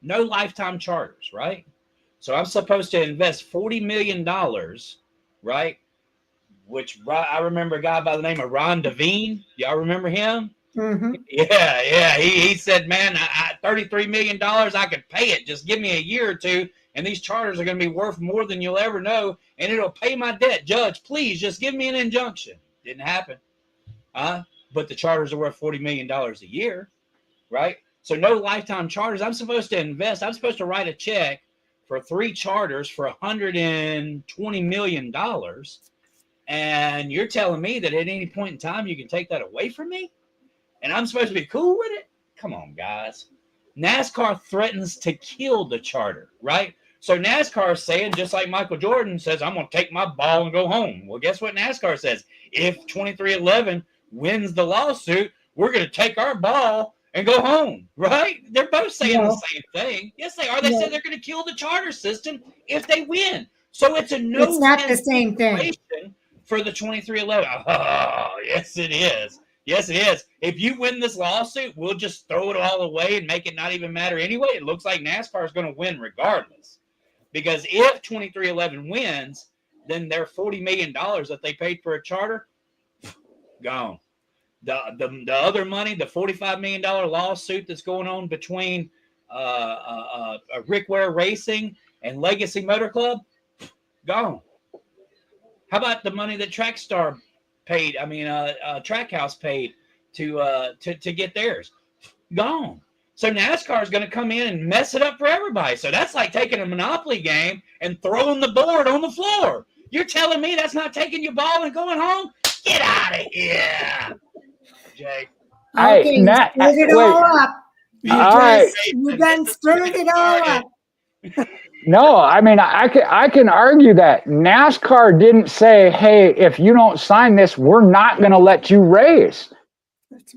No lifetime charters, right? So I'm supposed to invest $40 million, right? Which I remember a guy by the name of Ron Devine. Y'all remember him? Mm-hmm. Yeah. He said, man, $33 million, I could pay it. Just give me a year or two, and these charters are going to be worth more than you'll ever know, and it'll pay my debt. Judge, please, just give me an injunction. Didn't happen. But the charters are worth $40 million a year, right? So no lifetime charters. I'm supposed to invest. I'm supposed to write a check for 3 charters for $120 million. And you're telling me that at any point in time, you can take that away from me? And I'm supposed to be cool with it? Come on, guys. NASCAR threatens to kill the charter, right? So NASCAR is saying, just like Michael Jordan says, I'm going to take my ball and go home. Well, guess what NASCAR says? If 2311 wins the lawsuit, we're going to take our ball and go home, right? They're both saying the same thing. Yes, they are. They said they're going to kill the charter system if they win. So it's It's not the same thing for the 2311. Oh, yes, it is. Yes, it is. If you win this lawsuit, we'll just throw it all away and make it not even matter anyway. It looks like NASCAR is going to win regardless. Because if 2311 wins, then their $40 million that they paid for a charter, gone. The other money, the $45 million lawsuit that's going on between Rick Ware Racing and Legacy Motor Club, gone. How about the money that Trackstar paid? I mean, Trackhouse paid to get theirs, gone. So NASCAR is going to come in and mess it up for everybody. So that's like taking a Monopoly game and throwing the board on the floor. You're telling me that's not taking your ball and going home? Get out of here, Jay. Okay, you stirred it all up. You done stirred it all up. No, I mean, I can argue that NASCAR didn't say, hey, if you don't sign this, we're not going to let you race.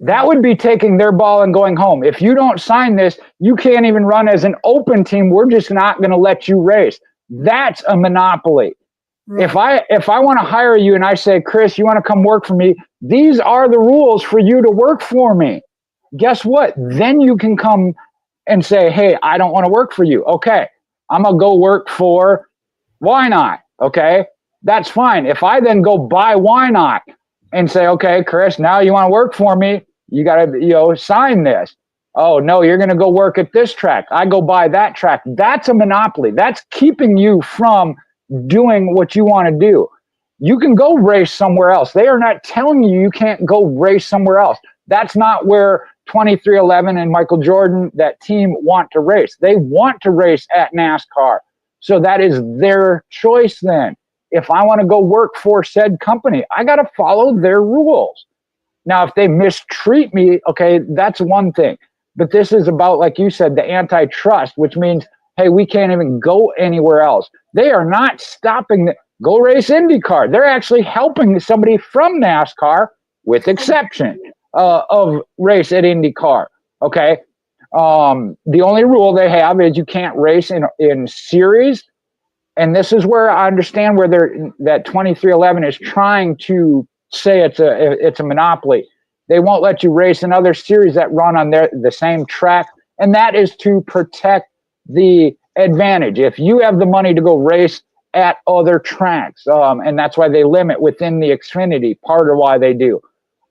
That would be taking their ball and going home. If you don't sign this, you can't even run as an open team. We're just not going to let you race. That's a monopoly. Right. If I want to hire you and I say, Chris, you want to come work for me, these are the rules for you to work for me. Guess what? Then you can come and say, hey, I don't want to work for you. Okay, I'm going to go work for Why Not? Okay, that's fine. If I then go buy Why Not and say, okay, Chris, now you want to work for me, you got to, sign this. Oh, no, you're going to go work at this track. I go buy that track. That's a monopoly. That's keeping you from doing what you want to do. You can go race somewhere else. They are not telling you you can't go race somewhere else. That's not where 2311 and Michael Jordan, that team, want to race. They want to race at NASCAR. So that is their choice then. If I want to go work for said company, I got to follow their rules. Now, if they mistreat me, okay, that's one thing. But this is about, like you said, the antitrust, which means, hey, we can't even go anywhere else. They are not stopping go race IndyCar. They're actually helping somebody from NASCAR, with exception of race at IndyCar. Okay. The only rule they have is you can't race in series. And this is where I understand where that 2311 is trying to say it's a monopoly. They won't let you race in other series that run on the same track. And that is to protect the advantage. If you have the money to go race at other tracks, and that's why they limit within the Xfinity, part of why they do.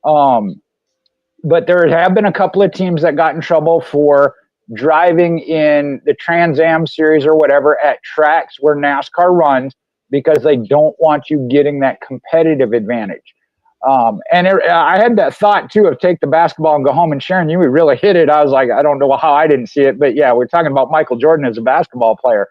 But there have been a couple of teams that got in trouble for driving in the Trans Am series or whatever at tracks where NASCAR runs because they don't want you getting that competitive advantage. I had that thought too of take the basketball and go home. And Sharon, you really hit it. I was like, I don't know how I didn't see it, but yeah, we're talking about Michael Jordan as a basketball player.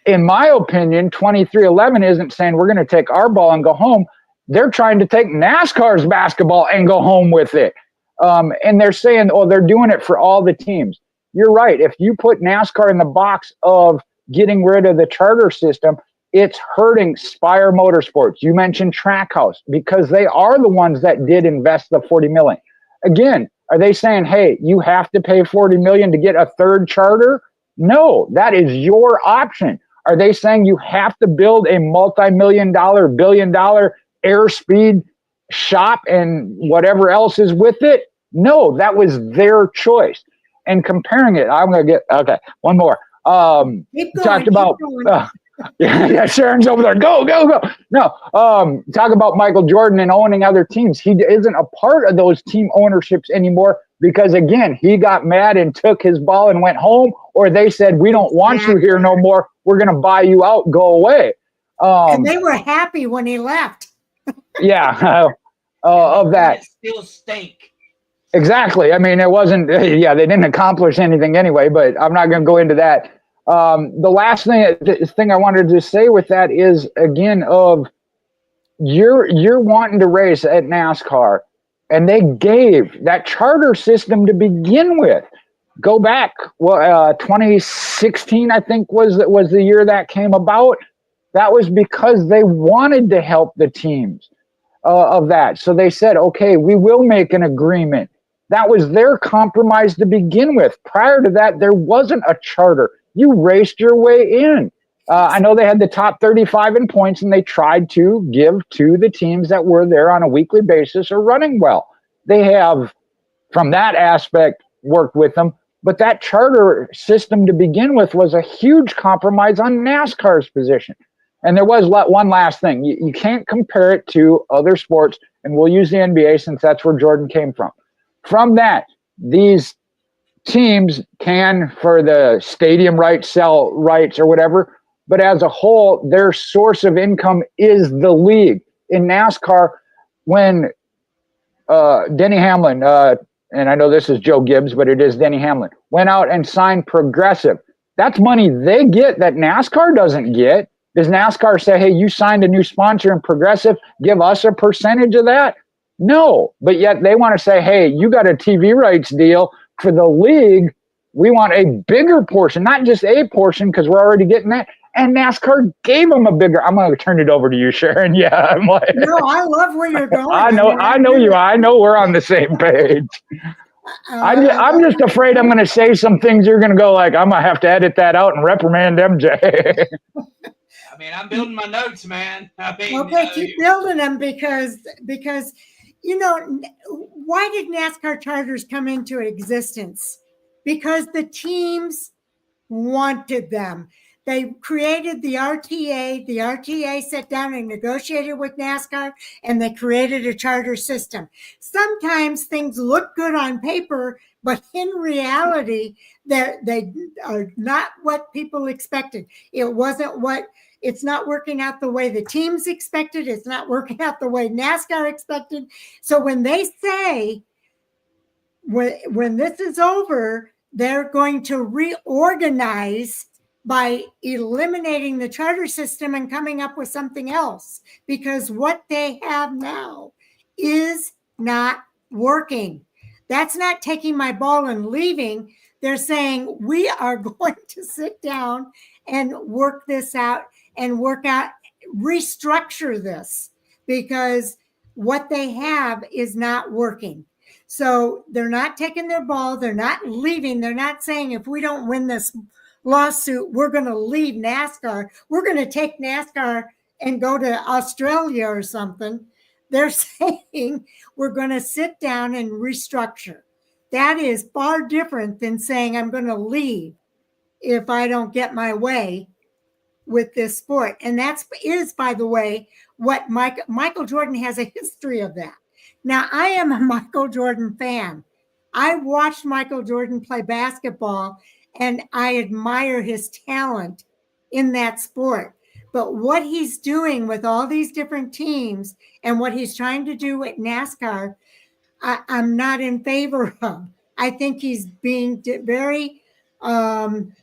In my opinion, 2311 isn't saying we're going to take our ball and go home. They're trying to take NASCAR's basketball and go home with it. And they're saying, oh, they're doing it for all the teams. You're right. If you put NASCAR in the box of getting rid of the charter system, it's hurting Spire Motorsports. You mentioned Trackhouse because they are the ones that did invest the $40 million. Again, are they saying, hey, you have to pay $40 million to get a third charter? No, that is your option. Are they saying you have to build a multi-million-dollar, billion-dollar airspeed shop and whatever else is with it? No, that was their choice. And comparing it, I'm going to get, okay, one more. Talked about, yeah, Sharon's over there. Go. No, talk about Michael Jordan and owning other teams. He isn't a part of those team ownerships anymore because, again, he got mad and took his ball and went home, or they said, we don't want you here no more. We're going to buy you out. Go away. And they were happy when he left. Yeah, of that. Still stink. Exactly. I mean, it wasn't, yeah, they didn't accomplish anything anyway, but I'm not going to go into that. The last thing I wanted to say with that is, again, of you're wanting to race at NASCAR, and they gave that charter system to begin with. Go back, 2016, I think was the year that came about. That was because they wanted to help the teams of that. So they said, okay, we will make an agreement. That was their compromise to begin with. Prior to that, there wasn't a charter. You raced your way in. I know they had the top 35 in points, and they tried to give to the teams that were there on a weekly basis or running well. They have, from that aspect, worked with them. But that charter system to begin with was a huge compromise on NASCAR's position. And there was one last thing. You can't compare it to other sports, and we'll use the NBA since that's where Jordan came from. From that, these teams can, for the stadium rights, sell rights or whatever, but as a whole, their source of income is the league. In NASCAR, when Denny Hamlin, and I know this is Joe Gibbs, but it is Denny Hamlin, went out and signed Progressive, that's money they get that NASCAR doesn't get. Does NASCAR say, hey, you signed a new sponsor in Progressive, give us a percentage of that? No, but yet they want to say, hey, you got a TV rights deal for the league. We want a bigger portion, not just a portion, because we're already getting that. And NASCAR gave them a bigger. I'm going to turn it over to you, Sharon. Yeah, I'm like, No, I love where you're going. I know you. I know we're on the same page. I'm just afraid I'm going to say some things you're going to go like, I'm going to have to edit that out and reprimand MJ. I mean, I'm building my notes, man. I mean, okay, keep building them because why did NASCAR charters come into existence? Because the teams wanted them. They created the RTA. The RTA sat down and negotiated with NASCAR, and they created a charter system. Sometimes things look good on paper, but in reality, they are not what people expected. It's not working out the way the teams expected. It's not working out the way NASCAR expected. So when they say, when this is over, they're going to reorganize by eliminating the charter system and coming up with something else, because what they have now is not working. That's not taking my ball and leaving. They're saying we are going to sit down and work this out and restructure this, because what they have is not working. So they're not taking their ball. They're not leaving. They're not saying, if we don't win this lawsuit, we're going to leave NASCAR. We're going to take NASCAR and go to Australia or something. They're saying we're going to sit down and restructure. That is far different than saying I'm going to leave if I don't get my way with this sport. And that is, by the way, what Michael Jordan has a history of that. Now, I am a Michael Jordan fan. I watched Michael Jordan play basketball, and I admire his talent in that sport. But what he's doing with all these different teams and what he's trying to do at NASCAR, I'm not in favor of. I think he's being very, what's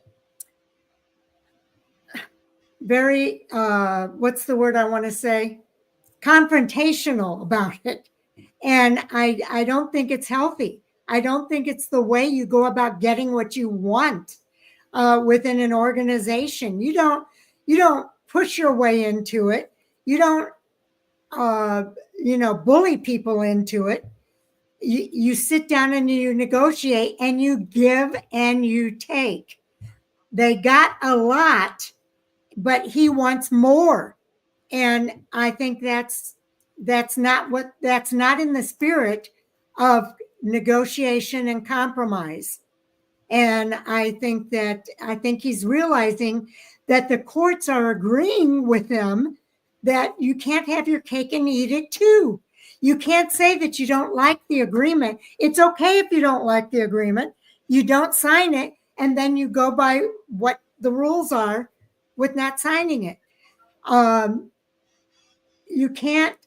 the word I want to say? Confrontational about it. And I don't think it's healthy. I don't think it's the way you go about getting what you want within an organization. You don't push your way into it. You don't, bully people into it. You sit down and you negotiate and you give and you take. They got a lot, but he wants more. And I think that's not in the spirit of negotiation and compromise. And I think he's realizing that the courts are agreeing with him that you can't have your cake and eat it too. You can't say that you don't like the agreement. It's okay if you don't like the agreement. You don't sign it, and then you go by what the rules are with not signing it. You can't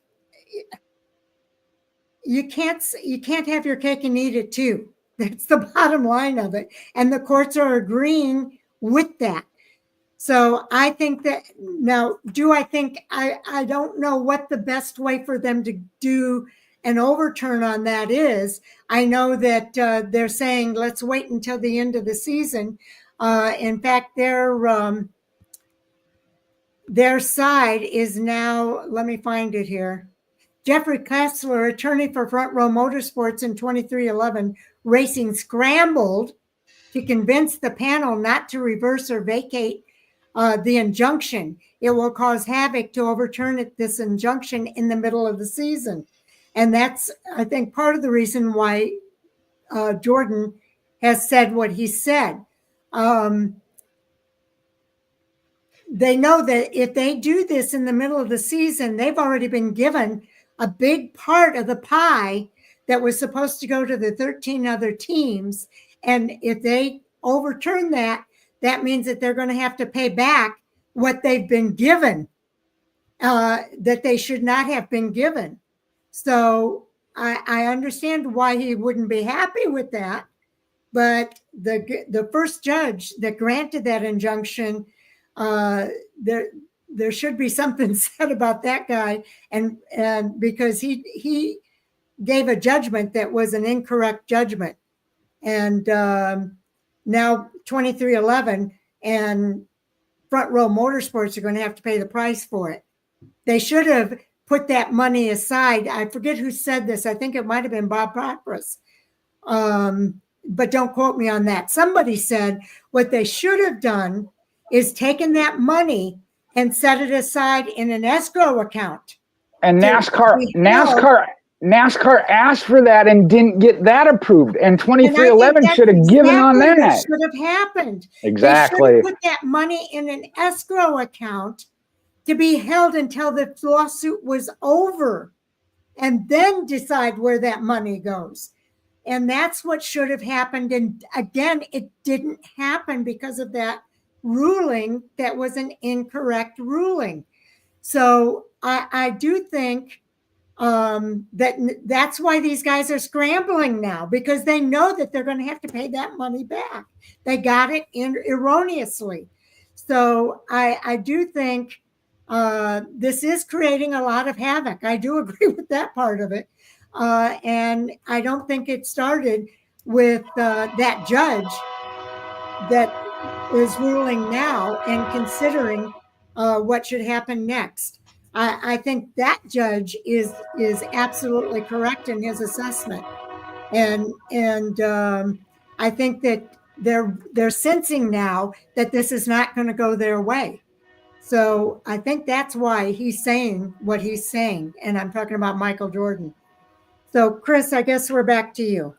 have your cake and eat it too. That's the bottom line of it. And the courts are agreeing with that. So I think that now, I don't know what the best way for them to do an overturn on that is. I know that they're saying, let's wait until the end of the season. In fact, their side is now, let me find it here. Jeffrey Kessler, attorney for Front Row Motorsports in 2311 Racing, scrambled to convince the panel not to reverse or vacate the injunction. It will cause havoc to overturn this injunction in the middle of the season. And that's, I think, part of the reason why Jordan has said what he said. they know that if they do this in the middle of the season, they've already been given a big part of the pie that was supposed to go to the 13 other teams. And if they overturn that, that means that they're going to have to pay back what they've been given, that they should not have been given. So I understand why he wouldn't be happy with that. But the first judge that granted that injunction, there should be something said about that guy, and because he gave a judgment that was an incorrect judgment, and now 2311 and Front Row Motorsports are going to have to pay the price for it. They should have put that money aside. I forget who said this. I think it might have been Bob Papras. But don't quote me on that. Somebody said what they should have done is taken that money and set it aside in an escrow account. And NASCAR asked for that and didn't get that approved. And 2311 should have given on that. What should have happened. Exactly. They should have put that money in an escrow account to be held until the lawsuit was over, and then decide where that money goes. And that's what should have happened. And again, it didn't happen because of that ruling that was an incorrect ruling. So I do think that's why these guys are scrambling now, because they know that they're going to have to pay that money back. They got it erroneously. So I do think this is creating a lot of havoc. I do agree with that part of it. And I don't think it started with that judge that is ruling now and considering what should happen next. I think that judge is absolutely correct in his assessment, and I think that they're sensing now that this is not going to go their way. So I think that's why he's saying what he's saying, and I'm talking about Michael Jordan. So, Chris, I guess we're back to you.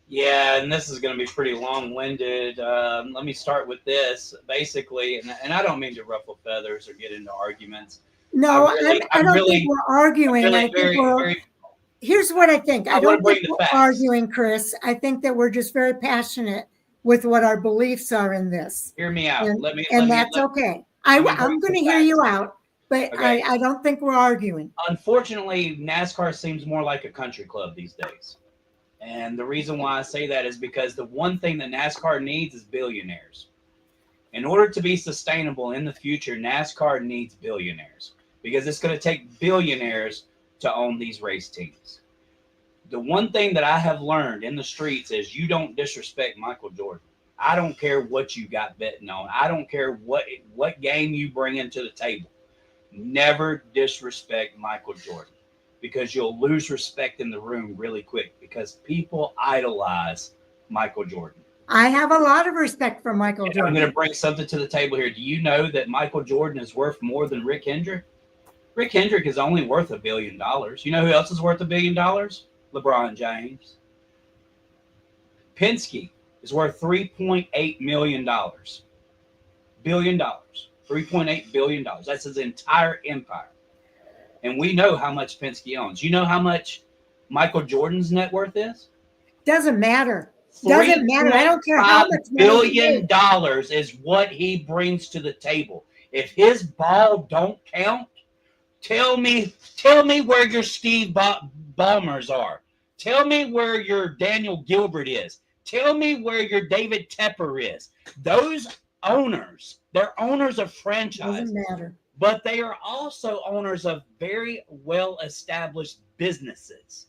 Yeah, and this is going to be pretty long-winded. Let me start with this. Basically, and I don't mean to ruffle feathers or get into arguments. No, I don't think we're arguing. Here's what I think. I don't think we're arguing, Chris. I think that we're just very passionate with what our beliefs are in this. Hear me out. That's okay. I'm going to hear you out. But okay. I don't think we're arguing. Unfortunately, NASCAR seems more like a country club these days. And the reason why I say that is because the one thing that NASCAR needs is billionaires. In order to be sustainable in the future, NASCAR needs billionaires, because it's going to take billionaires to own these race teams. The one thing that I have learned in the streets is you don't disrespect Michael Jordan. I don't care what you got betting on. I don't care what game you bring into the table. Never disrespect Michael Jordan, because you'll lose respect in the room really quick, because people idolize Michael Jordan. I have a lot of respect for Michael Jordan. I'm going to bring something to the table here. Do you know that Michael Jordan is worth more than Rick Hendrick? Rick Hendrick is only worth $1 billion. You know who else is worth $1 billion? LeBron James. Penske is worth $3.8 million. $billion. $3.8 billion. That's his entire empire. And we know how much Penske owns. You know how much Michael Jordan's net worth is? Doesn't matter. Doesn't matter. I don't care how much $1 billion is what he brings to the table. If his ball don't count, tell me where your Steve Ballmers are. Tell me where your Daniel Gilbert is. Tell me where your David Tepper is. Those owners, they're owners of franchises. Doesn't matter. But they are also owners of very well-established businesses.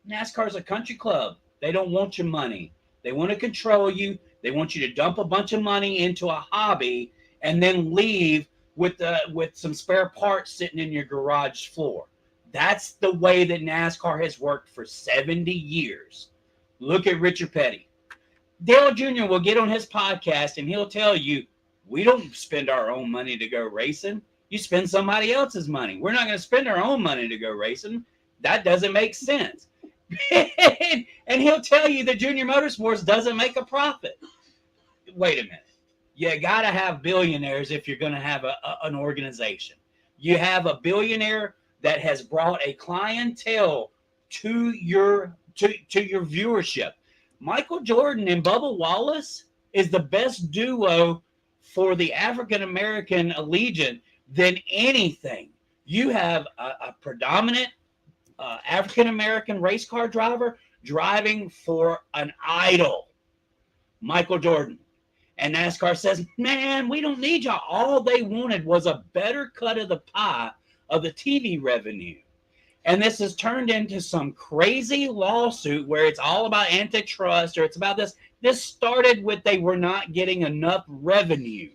NASCAR is a country club. They don't want your money. They want to control you. They want you to dump a bunch of money into a hobby and then leave with some spare parts sitting in your garage floor. That's the way that NASCAR has worked for 70 years. Look at Richard Petty. Dale Jr. will get on his podcast and he'll tell you, we don't spend our own money to go racing. You spend somebody else's money. We're not going to spend our own money to go racing. That doesn't make sense. And he'll tell you that Junior Motorsports doesn't make a profit. Wait a minute. You got to have billionaires if you're going to have an organization. You have a billionaire that has brought a clientele to your viewership. Michael Jordan and Bubba Wallace is the best duo for the African-American allegiant than anything. You have a predominant African-American race car driver driving for an idol, Michael Jordan. And NASCAR says, man, we don't need y'all. All they wanted was a better cut of the pie of the TV revenue. And this has turned into some crazy lawsuit where it's all about antitrust or it's about this. This started with they were not getting enough revenue.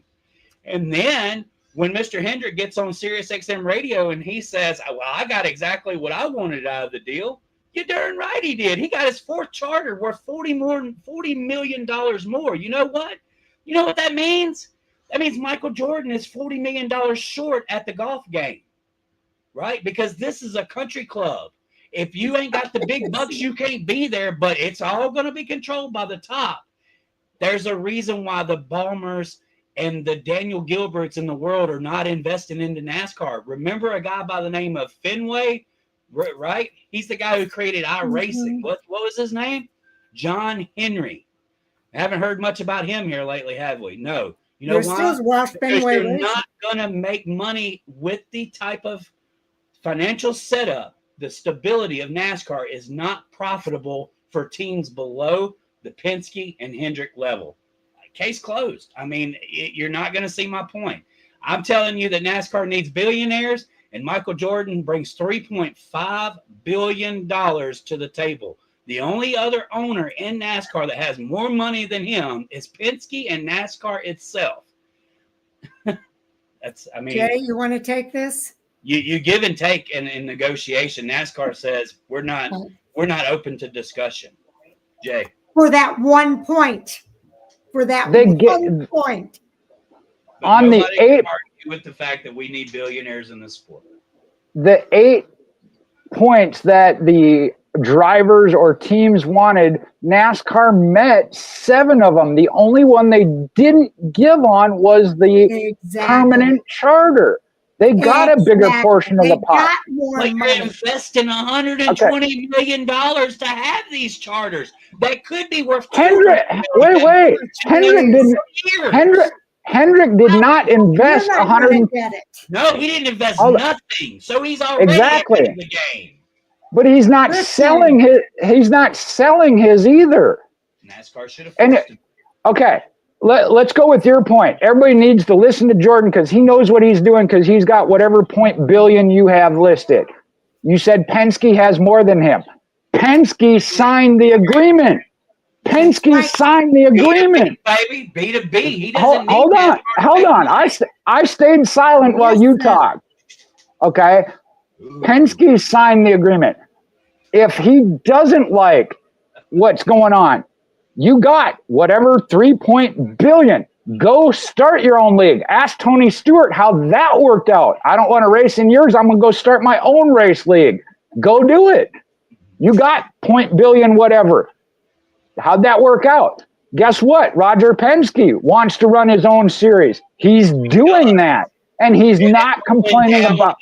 And then when Mr. Hendrick gets on Sirius XM radio and he says, well, I got exactly what I wanted out of the deal. You're darn right he did. He got his fourth charter worth $40 million more. You know what? You know what that means? That means Michael Jordan is $40 million short at the golf game, right? Because this is a country club. If you ain't got the big bucks, you can't be there, but it's all going to be controlled by the top. There's a reason why the Ballmers and the Daniel Gilberts in the world are not investing into NASCAR. Remember a guy by the name of Fenway, right? He's the guy who created iRacing. What was his name? John Henry. I haven't heard much about him here lately, have we? No. You know why? Because you're not going to make money with the type of financial setup. The stability of NASCAR is not profitable for teams below the Penske and Hendrick level. Case closed. I mean, you're not going to see my point. I'm telling you that NASCAR needs billionaires, and Michael Jordan brings $3.5 billion to the table. The only other owner in NASCAR that has more money than him is Penske and NASCAR itself. Jay, you want to take this? You give and take in negotiation. NASCAR says we're not open to discussion. Jay, for that 1 point. For that 1 point. On the 8 argue with the fact that we need billionaires in the sport. The 8 points that the drivers or teams wanted, NASCAR met 7 of them. The only one they didn't give on was the permanent charter. They got a bigger portion of the pot. Like you're investing $120 million to have these charters that could be worth. Hendrick, wait. Hendrick did not invest 100. No, he didn't invest nothing. So he's already in the game. But he's not selling his. He's not selling his either. NASCAR should have. Okay. Let's go with your point. Everybody needs to listen to Jordan because he knows what he's doing because he's got whatever $billion you have listed. You said Penske has more than him. Penske signed the agreement. Penske signed the agreement. B2B, baby. B2B. He doesn't hold on. I stayed silent while you talked. Okay? Penske signed the agreement. If he doesn't like what's going on, you got whatever $3 billion. Go start your own league. Ask Tony Stewart how that worked out. I don't want to race in yours. I'm going to go start my own race league. Go do it. You got $0 billion whatever. How'd that work out? Guess what? Roger Penske wants to run his own series. He's doing that, and he's not complaining about.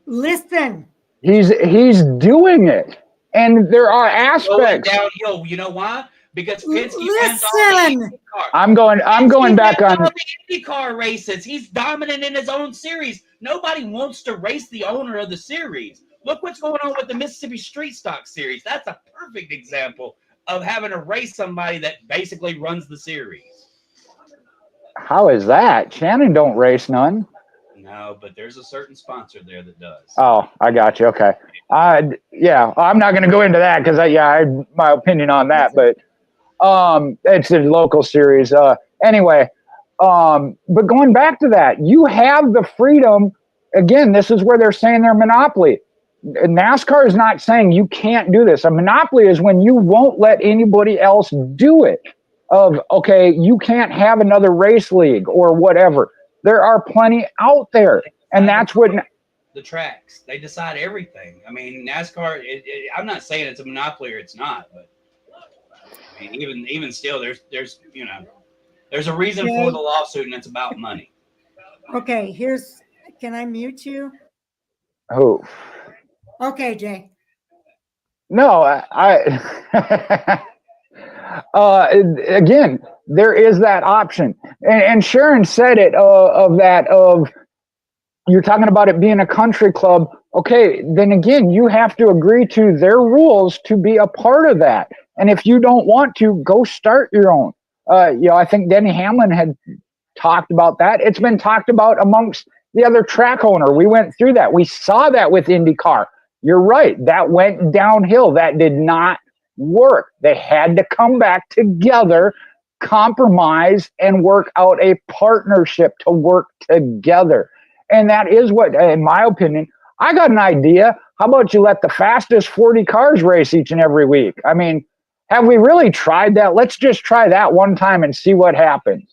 Listen. He's doing it. And there are aspects. Downhill. You know why? Because Penske wins all the IndyCar. I'm going back on all the IndyCar races. He's dominant in his own series. Nobody wants to race the owner of the series. Look what's going on with the Mississippi Street Stock Series. That's a perfect example of having to race somebody that basically runs the series. How is that? Shannon don't race none. No, but there's a certain sponsor there that does. Oh, I got you. Okay. Yeah, I'm not going to go into that because I have my opinion on that, but it's a local series. Anyway, but going back to that, you have the freedom. Again, this is where they're saying they're monopoly. NASCAR is not saying you can't do this. A monopoly is when you won't let anybody else do it. Okay, you can't have another race league or whatever. There are plenty out there, and that's what the tracks. They decide everything. I mean, NASCAR. I'm not saying it's a monopoly or it's not, but I mean, even still, there's there's a reason for the lawsuit, and it's about money. Okay, can I mute you? Who? Okay, Jay. No, again, there is that option, and Sharon said it of you're talking about it being a country club. Okay, then again, you have to agree to their rules to be a part of that. And if you don't want to, go start your own. I think Denny Hamlin had talked about that. It's been talked about amongst the other track owner. We went through that. We saw that with IndyCar. You're right. That went downhill. That did not work. They had to come back together, compromise, and work out a partnership to work together. And that is what, in my opinion, I got an idea. How about you let the fastest 40 cars race each and every week? I mean, have we really tried that? Let's just try that one time and see what happens.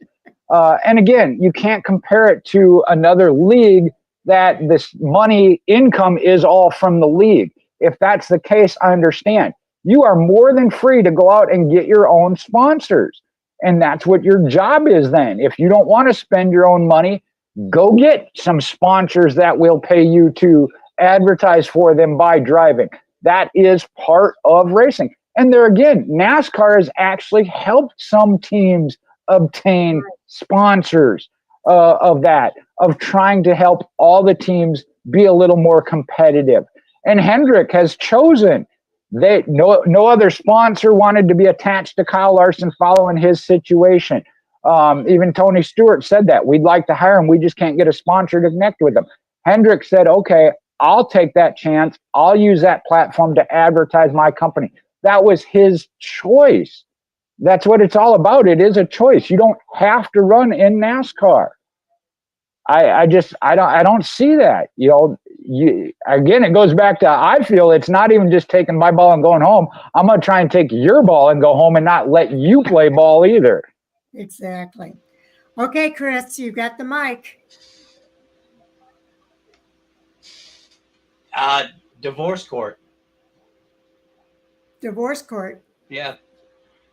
And again, you can't compare it to another league that this money income is all from the league. If that's the case, I understand. You are more than free to go out and get your own sponsors. And that's what your job is then. If you don't want to spend your own money, go get some sponsors that will pay you to advertise for them by driving. That is part of racing. And there again, NASCAR has actually helped some teams obtain sponsors of trying to help all the teams be a little more competitive. And Hendrick has chosen. No other sponsor wanted to be attached to Kyle Larson following his situation. Even Tony Stewart said that. We'd like to hire him. We just can't get a sponsor to connect with him. Hendrick said, okay, I'll take that chance. I'll use that platform to advertise my company. That was his choice. That's what it's all about. It is a choice. You don't have to run in NASCAR. I don't see that. Again, it goes back to, I feel it's not even just taking my ball and going home. I'm going to try and take your ball and go home and not let you play ball either. Exactly. Okay, Chris, you got the mic. Divorce court. Divorce court. Yeah.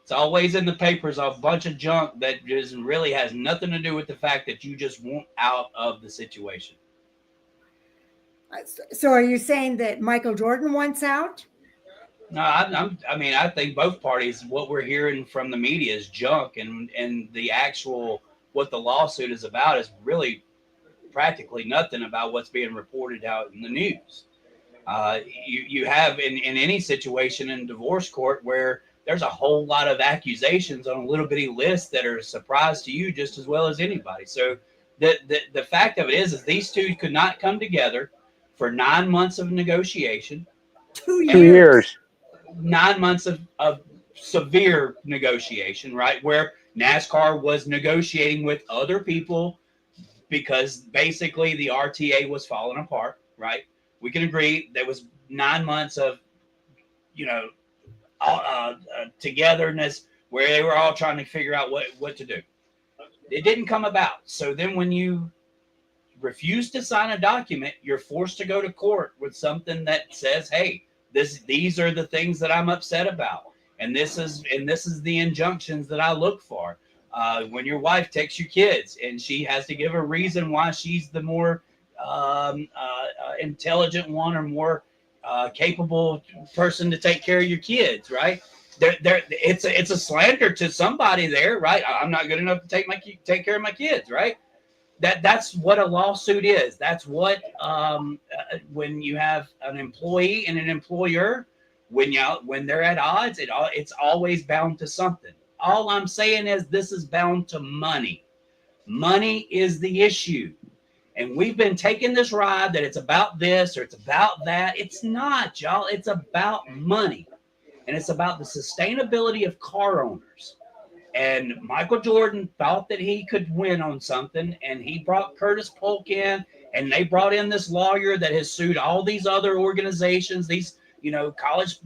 It's always in the papers, a bunch of junk that just really has nothing to do with the fact that you just want out of the situation. So are you saying that Michael Jordan wants out? No, I think both parties, what we're hearing from the media is junk, and the actual, what the lawsuit is about is really practically nothing about what's being reported out in the news. You have in any situation in divorce court where there's a whole lot of accusations on a little bitty list that are a surprise to you just as well as anybody. So the fact of it is these two could not come together for 9 months of negotiation. 2 years. 9 months of severe negotiation, right? Where NASCAR was negotiating with other people because basically the RTA was falling apart, right? We can agree there was 9 months of, togetherness where they were all trying to figure out what to do. It didn't come about. So then when you refuse to sign a document, you're forced to go to court with something that says, hey, these are the things that I'm upset about. And this is the injunctions that I look for. When your wife takes your kids and she has to give a reason why she's the more intelligent one or more capable person to take care of your kids, right? It's a slander to somebody there, right? I'm not good enough to take care of my kids, right? That's what a lawsuit is. That's what when you have an employee and an employer, when they're at odds, it's always bound to something. All I'm saying is this is bound to money. Money is the issue. And we've been taking this ride that it's about this or it's about that. It's not, y'all. It's about money. And it's about the sustainability of car owners. And Michael Jordan thought that he could win on something. And he brought Curtis Polk in. And they brought in this lawyer that has sued all these other organizations, these, college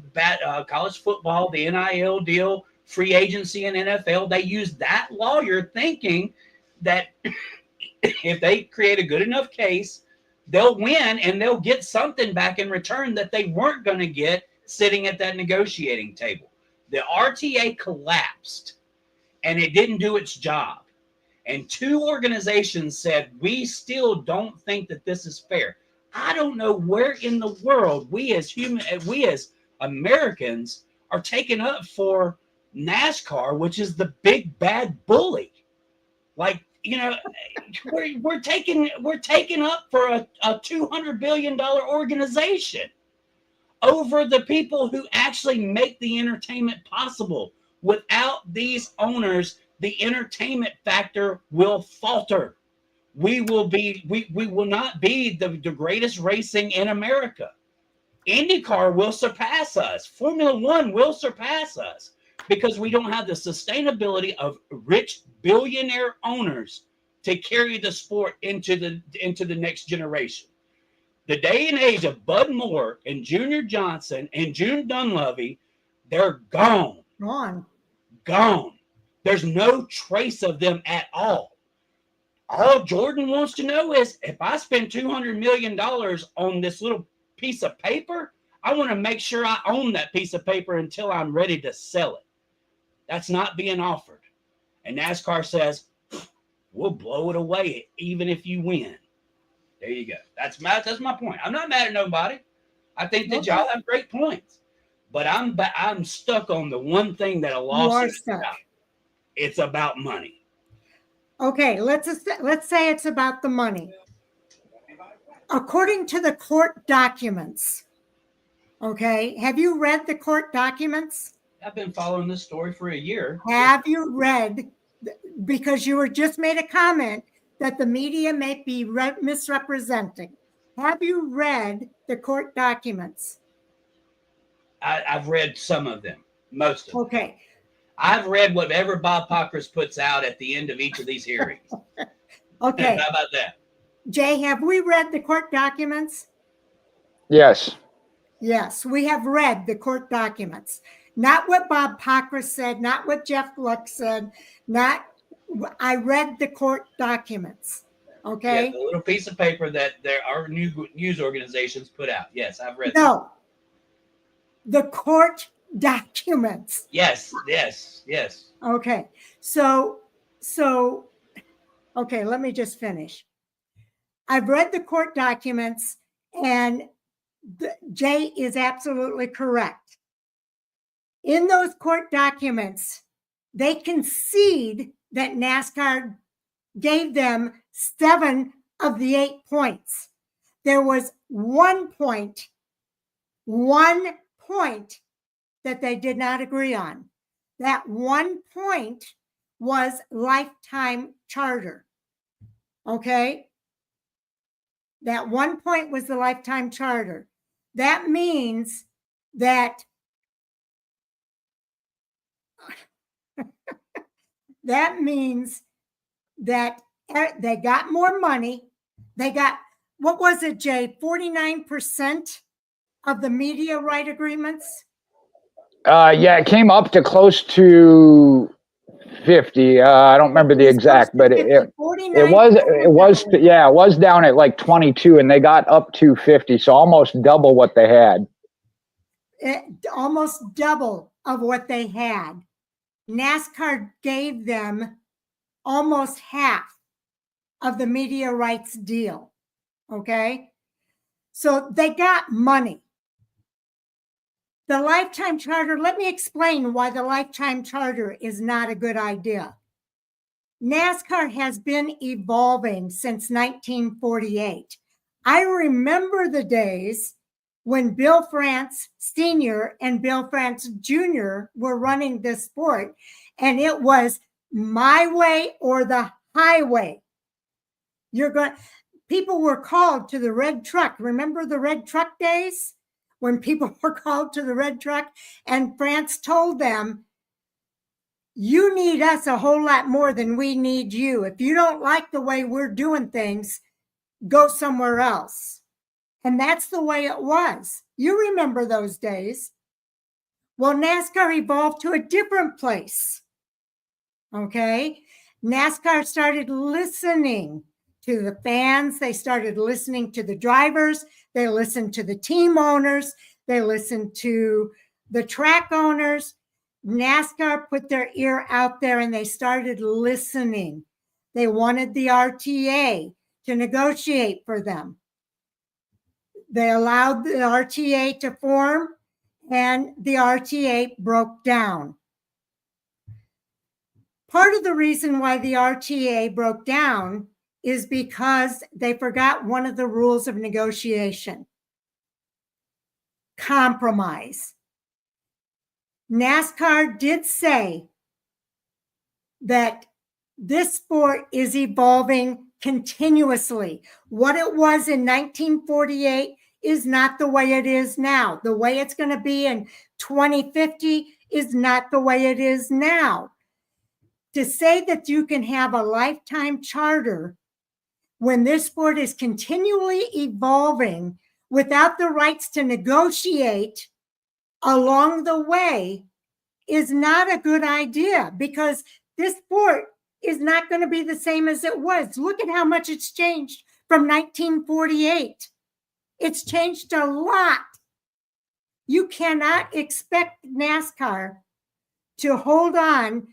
football, the NIL deal, free agency and NFL. They used that lawyer thinking that if they create a good enough case, they'll win and they'll get something back in return that they weren't going to get sitting at that negotiating table. The RTA collapsed and it didn't do its job. And 2 organizations said, we still don't think that this is fair. I don't know where in the world we as Americans are taking up for NASCAR, which is the big bad bully. Like, you know, we're taking up for a $200 billion organization over the people who actually make the entertainment possible. Without these owners, the entertainment factor will falter. We will not be the greatest racing in America. IndyCar will surpass us. Formula One will surpass us because we don't have the sustainability of rich billionaire owners to carry the sport into the next generation. The day and age of Bud Moore and Junior Johnson and June Dunleavy, they're gone. Gone. There's no trace of them at all. All Jordan wants to know is, if I spend $200 million on this little piece of paper, I want to make sure I own that piece of paper until I'm ready to sell it. That's not being offered. And NASCAR says, we'll blow it away even if you win. There you go. That's my point. I'm not mad at nobody. I think that y'all have great points. But I'm stuck on the one thing that a lawsuit is about. It's about money. Okay, let's say it's about the money. According to the court documents, okay, have you read the court documents? I've been following this story for a year. Have you read, because you were just made a comment that the media may be misrepresenting. Have you read the court documents? I've read some of them, most of them. Okay. I've read whatever Bob Pockris puts out at the end of each of these hearings. Okay. How about that? Jay, have we read the court documents? Yes. Yes, we have read the court documents. Not what Bob Pockris said, not what Jeff Gluck said, I read the court documents. Okay. Yeah, the little piece of paper that our news organizations put out. Yes, I've read No. The court documents. Yes. Okay. So okay, let me just finish. I've read the court documents, and Jay is absolutely correct. In those court documents, they concede that NASCAR gave them 7 of the 8 points. There was one point that they did not agree on. That one point was lifetime charter. Okay? That one point was the lifetime charter. That means that they got more money. They got, what was it, Jay? 49% of the media right agreements? Yeah, it came up to close to 50. I don't remember the exact, but it was down at like 22, and they got up to 50, so almost double what they had. Almost double of what they had. NASCAR gave them almost half of the media rights deal. Okay? So they got money. The lifetime charter, let me explain why the lifetime charter is not a good idea. NASCAR has been evolving since 1948. I remember the days when Bill France Sr. and Bill France Jr. were running this sport, and it was my way or the highway. People were called to the red truck. Remember the red truck days? When people were called to the red truck, and France told them, you need us a whole lot more than we need you. If you don't like the way we're doing things, go somewhere else. And that's the way it was. You remember those days. Well, NASCAR evolved to a different place. Okay? NASCAR started listening to the fans. They started listening to the drivers. They listened to the team owners. They listened to the track owners. NASCAR put their ear out there and they started listening. They wanted the RTA to negotiate for them. They allowed the RTA to form, and the RTA broke down. Part of the reason why the RTA broke down is because they forgot one of the rules of negotiation: compromise. NASCAR did say that this sport is evolving continuously. What it was in 1948 is not the way it is now. The way it's going to be in 2050 is not the way it is now. To say that you can have a lifetime charter when this sport is continually evolving without the rights to negotiate along the way is not a good idea, because this sport is not going to be the same as it was. Look at how much it's changed from 1948. It's changed a lot. You cannot expect NASCAR to hold on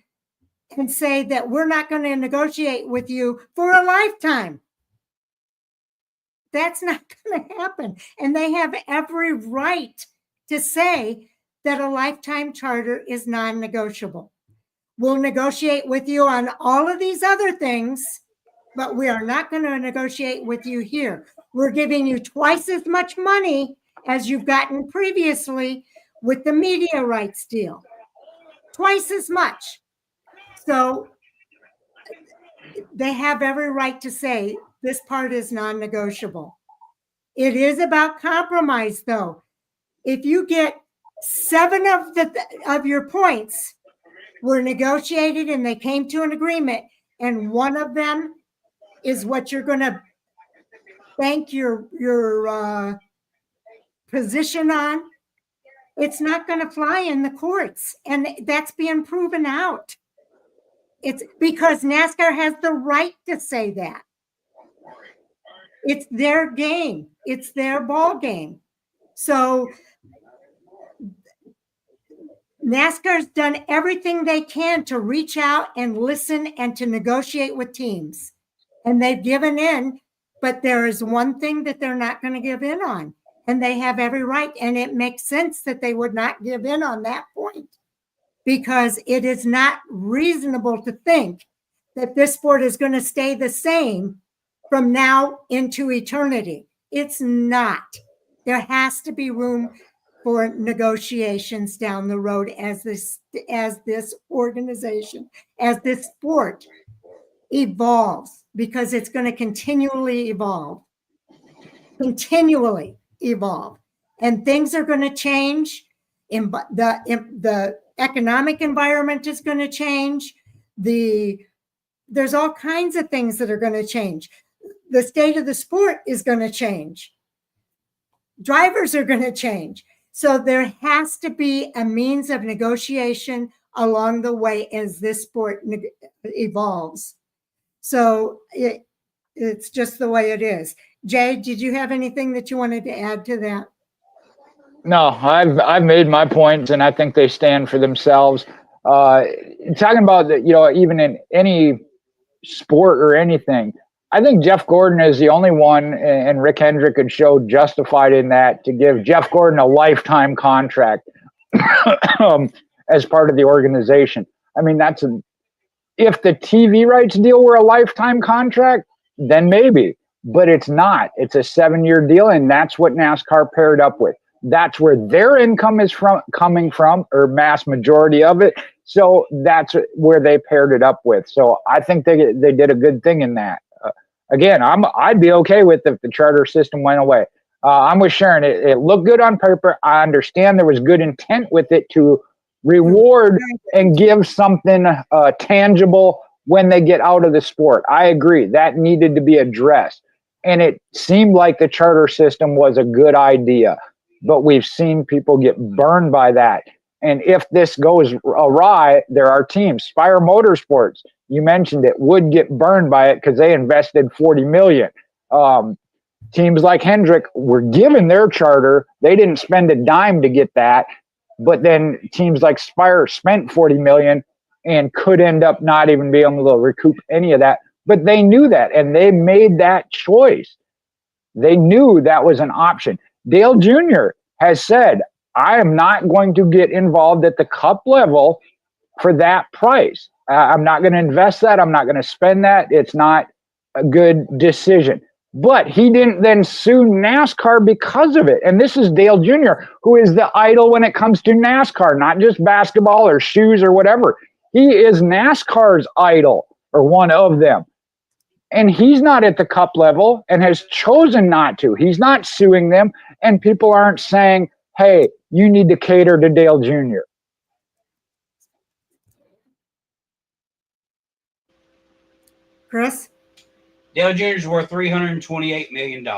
and say that we're not going to negotiate with you for a lifetime. That's not going to happen. And they have every right to say that a lifetime charter is non-negotiable. We'll negotiate with you on all of these other things, but we are not going to negotiate with you here. We're giving you twice as much money as you've gotten previously with the media rights deal. Twice as much. So they have every right to say this part is non-negotiable. It is about compromise, though. If you get 7 of your points were negotiated and they came to an agreement, and one of them is what you're going to bank your position on, it's not going to fly in the courts. And that's being proven out. It's because NASCAR has the right to say that. It's their game. It's their ball game. So NASCAR's done everything they can to reach out and listen and to negotiate with teams. And they've given in, but there is one thing that they're not going to give in on. And they have every right. And it makes sense that they would not give in on that point, because it is not reasonable to think that this sport is going to stay the same from now into eternity. It's not. There has to be room for negotiations down the road as this organization, as this sport evolves, because it's going to continually evolve, and things are going to change. The economic environment is going to change. There's all kinds of things that are going to change. The state of the sport is going to change. Drivers are going to change. So there has to be a means of negotiation along the way as this sport evolves. So it's just the way it is. Jay, did you have anything that you wanted to add to that? No, I've made my points, and I think they stand for themselves. Talking about even in any sport or anything, I think Jeff Gordon is the only one, and Rick Hendrick had showed justified in that, to give Jeff Gordon a lifetime contract as part of the organization. I mean, if the TV rights deal were a lifetime contract, then maybe, but it's not. It's a 7-year deal, and that's what NASCAR paired up with. That's where their income is coming from, or mass majority of it. So that's where they paired it up with. So I think they did a good thing in that. Again, I'd be okay with if the charter system went away. I'm with Sharon. It looked good on paper. I understand there was good intent with it to reward and give something tangible when they get out of the sport. I agree. That needed to be addressed. And it seemed like the charter system was a good idea. But we've seen people get burned by that. And if this goes awry, there are teams. Spire Motorsports, you mentioned it, would get burned by it because they invested $40 million. Teams like Hendrick were given their charter. They didn't spend a dime to get that. but then teams like Spire spent $40 million and could end up not even being able to recoup any of that. But they knew that, and they made that choice. They knew that was an option. Dale Jr. has said, I am not going to get involved at the Cup level for that price. I'm not going to invest that. I'm not going to spend that. It's not a good decision. But he didn't then sue NASCAR because of it. And this is Dale Jr., who is the idol when it comes to NASCAR, not just basketball or shoes or whatever. He is NASCAR's idol, or one of them. And he's not at the Cup level and has chosen not to. He's not suing them. And people aren't saying, hey, you need to cater to Dale Jr. Chris? Dale Jr. is worth $328 million.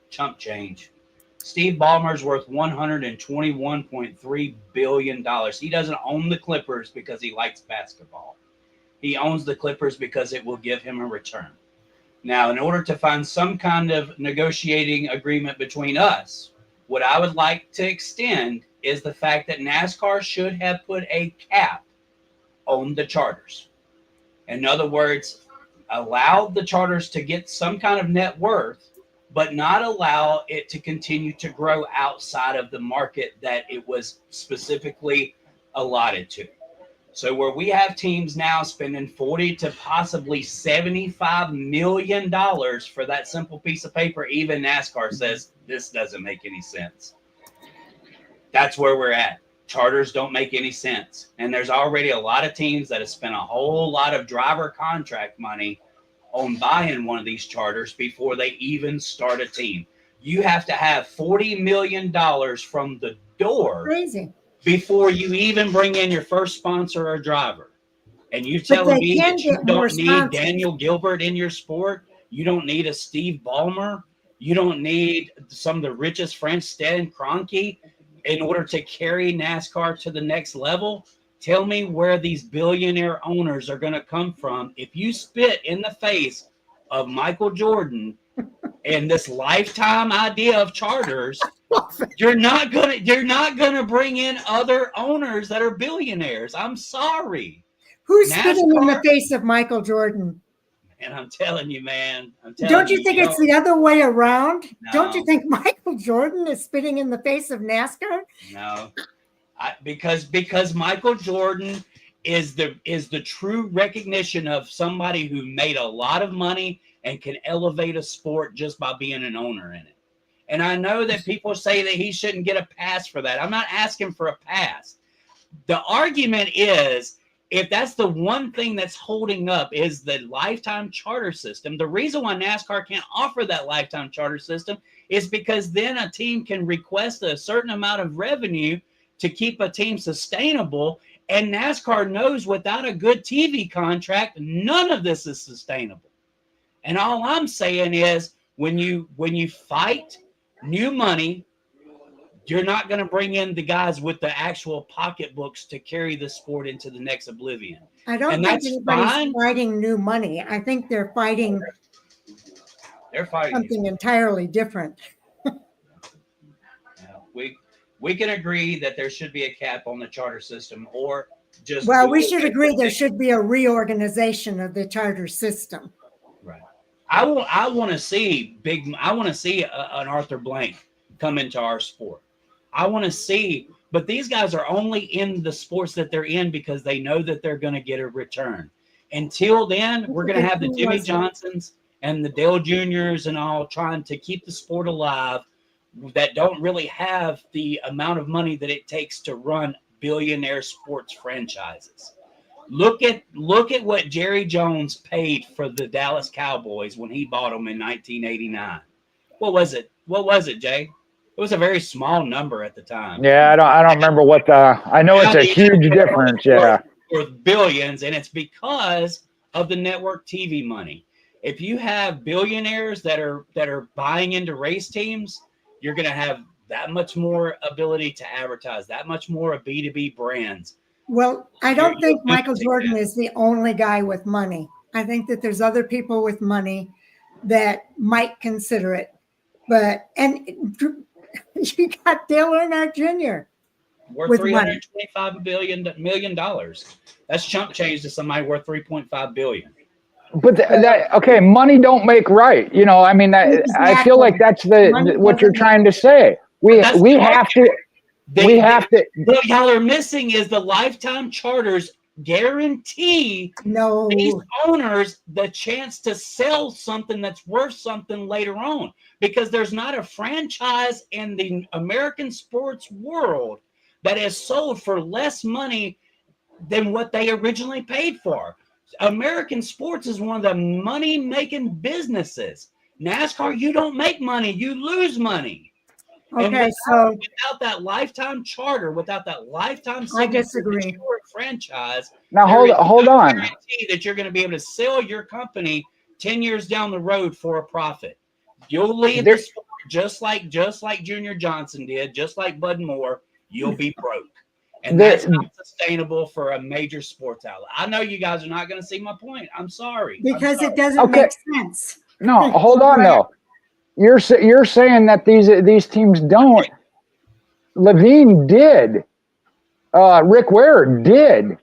Chump change. Steve Ballmer's worth $121.3 billion. He doesn't own the Clippers because he likes basketball. He owns the Clippers because it will give him a return. Now, in order to find some kind of negotiating agreement between us, what I would like to extend is the fact that NASCAR should have put a cap on the charters. In other words, allow the charters to get some kind of net worth, but not allow it to continue to grow outside of the market that it was specifically allotted to. So where we have teams now spending $40 to possibly $75 million for that simple piece of paper, even NASCAR says this doesn't make any sense. That's where we're at. Charters don't make any sense. And there's already a lot of teams that have spent a whole lot of driver contract money on buying one of these charters before they even start a team. You have to have $40 million from the door. Crazy. Before you even bring in your first sponsor or driver. And you're telling me that you don't need Daniel Gilbert in your sport? You don't need a Steve Ballmer? You don't need some of the richest French Stan Kroenke in order to carry NASCAR to the next level? Tell me where these billionaire owners are going to come from. If you spit in the face of Michael Jordan and this lifetime idea of charters, you're not gonna bring in other owners that are billionaires. I'm sorry. Who's spitting in the face of Michael Jordan? And I'm telling you, man. Don't you think it's the other way around? No. Don't you think Michael Jordan is spitting in the face of NASCAR? No, because Michael Jordan is the true recognition of somebody who made a lot of money and can elevate a sport just by being an owner in it. And I know that people say that he shouldn't get a pass for that. I'm not asking for a pass. The argument is, if that's the one thing that's holding up is the lifetime charter system, the reason why NASCAR can't offer that lifetime charter system is because then a team can request a certain amount of revenue to keep a team sustainable. And NASCAR knows without a good TV contract, none of this is sustainable. And all I'm saying is when you fight new money, you're not going to bring in the guys with the actual pocketbooks to carry the sport into the next oblivion. I don't think anybody's fighting new money. I think they're fighting something entirely different. We can agree that there should be a cap on the charter system, or just we should agree there should be a reorganization of the charter system. Right. I want to see an Arthur Blank come into our sport. I want to see, but these guys are only in the sports that they're in because they know that they're going to get a return. Until then, we're going to have the Jimmy Johnsons and the Dale Juniors and all trying to keep the sport alive that don't really have the amount of money that it takes to run billionaire sports franchises. Look at what Jerry Jones paid for the Dallas Cowboys when he bought them in 1989. What was it, Jay? It was a very small number at the time. Yeah, I don't remember what I know it's a huge difference. Yeah, worth billions, and it's because of the network TV money. If you have billionaires that are buying into race teams, you're going to have that much more ability to advertise, that much more of B2B brands. Well, I don't think Michael Jordan is the only guy with money. I think that there's other people with money that might consider it. And you got Dale Earnhardt Jr. worth With money. $325 million. That's chump change to somebody worth $3.5 billion. But okay, money don't make right. You know, I mean, I feel like that's what you're trying to say. We have to. What y'all are missing is the lifetime charters guarantee these owners the chance to sell something that's worth something later on, because there's not a franchise in the American sports world that is sold for less money than what they originally paid for. American sports is one of the money-making businesses. NASCAR, you don't make money, you lose money. Okay, and without that lifetime charter, without that lifetime franchise, now hold on. Guarantee that you're going to be able to sell your company 10 years down the road for a profit. You'll leave the sport just like Junior Johnson did, just like Bud Moore. You'll be broke. And that's not sustainable for a major sports outlet. I know you guys are not going to see my point. I'm sorry. Because it doesn't make sense. No, hold on though. You're saying that these teams don't. Levine did. Rick Ware did.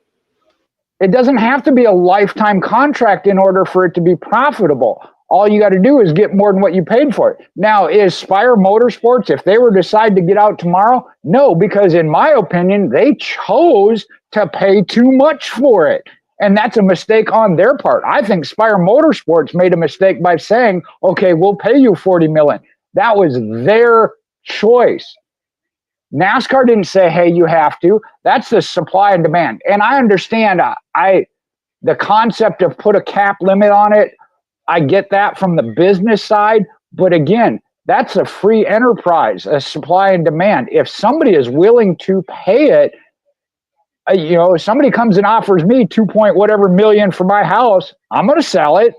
It doesn't have to be a lifetime contract in order for it to be profitable. All you got to do is get more than what you paid for it. Now, is Spire Motorsports, if they were to decide to get out tomorrow? No, because in my opinion, they chose to pay too much for it. And that's a mistake on their part. I think Spire Motorsports made a mistake by saying, okay, we'll pay you $40 million. That was their choice. NASCAR didn't say, hey, you have to. That's the supply and demand. And I understand the concept of put a cap limit on it. I get that from the business side, but again, that's a free enterprise, a supply and demand. If somebody is willing to pay it, if somebody comes and offers me 2 million for my house, I'm going to sell it.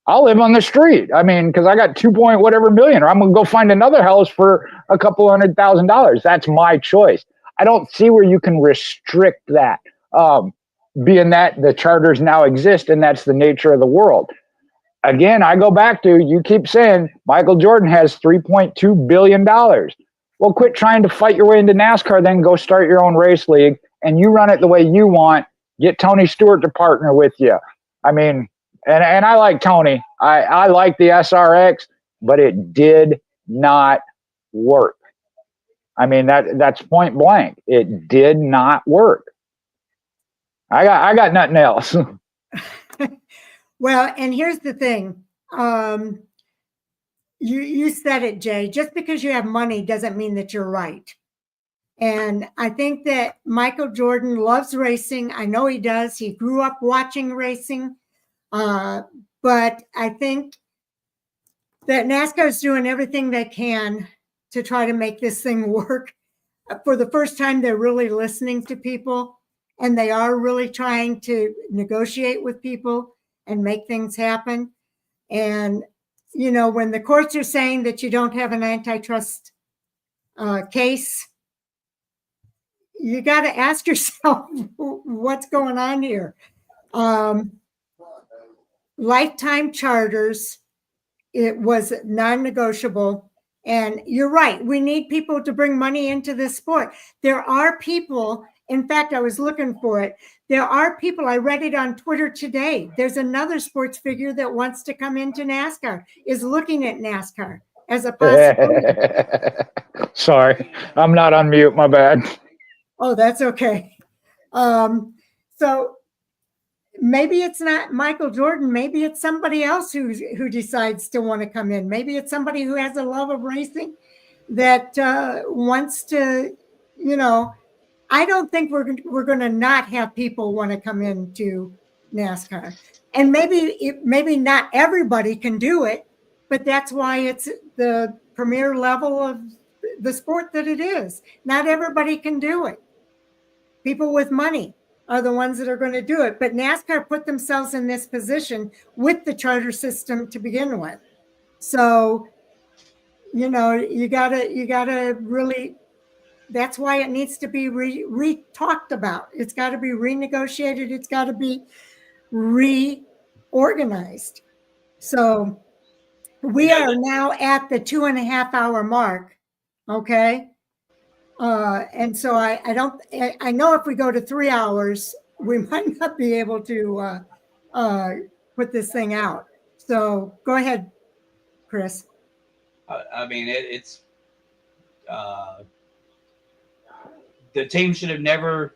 I'll live on the street. I mean, because I got 2 million, or I'm going to go find another house for a couple $100,000. That's my choice. I don't see where you can restrict that, being that the charters now exist and that's the nature of the world. Again, I go back to, you keep saying Michael Jordan has $3.2 billion. Well, quit trying to fight your way into NASCAR, then go start your own race league, and you run it the way you want. Get Tony Stewart to partner with you. I mean, and I like Tony. I like the SRX, but it did not work. I mean, that's point blank. It did not work. I got nothing else. Well, and here's the thing. You said it, Jay. Just because you have money doesn't mean that you're right. And I think that Michael Jordan loves racing. I know he does. He grew up watching racing. But I think that NASCAR is doing everything they can to try to make this thing work. For the first time, they're really listening to people, and they are really trying to negotiate with people and make things happen. And, when the courts are saying that you don't have an antitrust case, you got to ask yourself what's going on here. Lifetime charters, it was non-negotiable. And you're right. We need people to bring money into this sport. There are people, in fact, I was looking for it. There are people, I read it on Twitter today. There's another sports figure that wants to come into NASCAR, is looking at NASCAR as a possibility. Sorry, I'm not on mute, my bad. Oh, that's okay. So maybe it's not Michael Jordan. Maybe it's somebody else who decides to want to come in. Maybe it's somebody who has a love of racing that wants to, I don't think we're going to not have people want to come into NASCAR. And maybe not everybody can do it, but that's why it's the premier level of the sport that it is. Not everybody can do it. People with money are the ones that are going to do it. But NASCAR put themselves in this position with the charter system to begin with. So, you gotta really, that's why it needs to be re-talked about. It's got to be renegotiated. It's got to be reorganized. So we are now at the 2.5 hour mark. Okay. And so I know if we go to 3 hours, we might not be able to put this thing out. So go ahead, Chris. I mean, it's the team should have never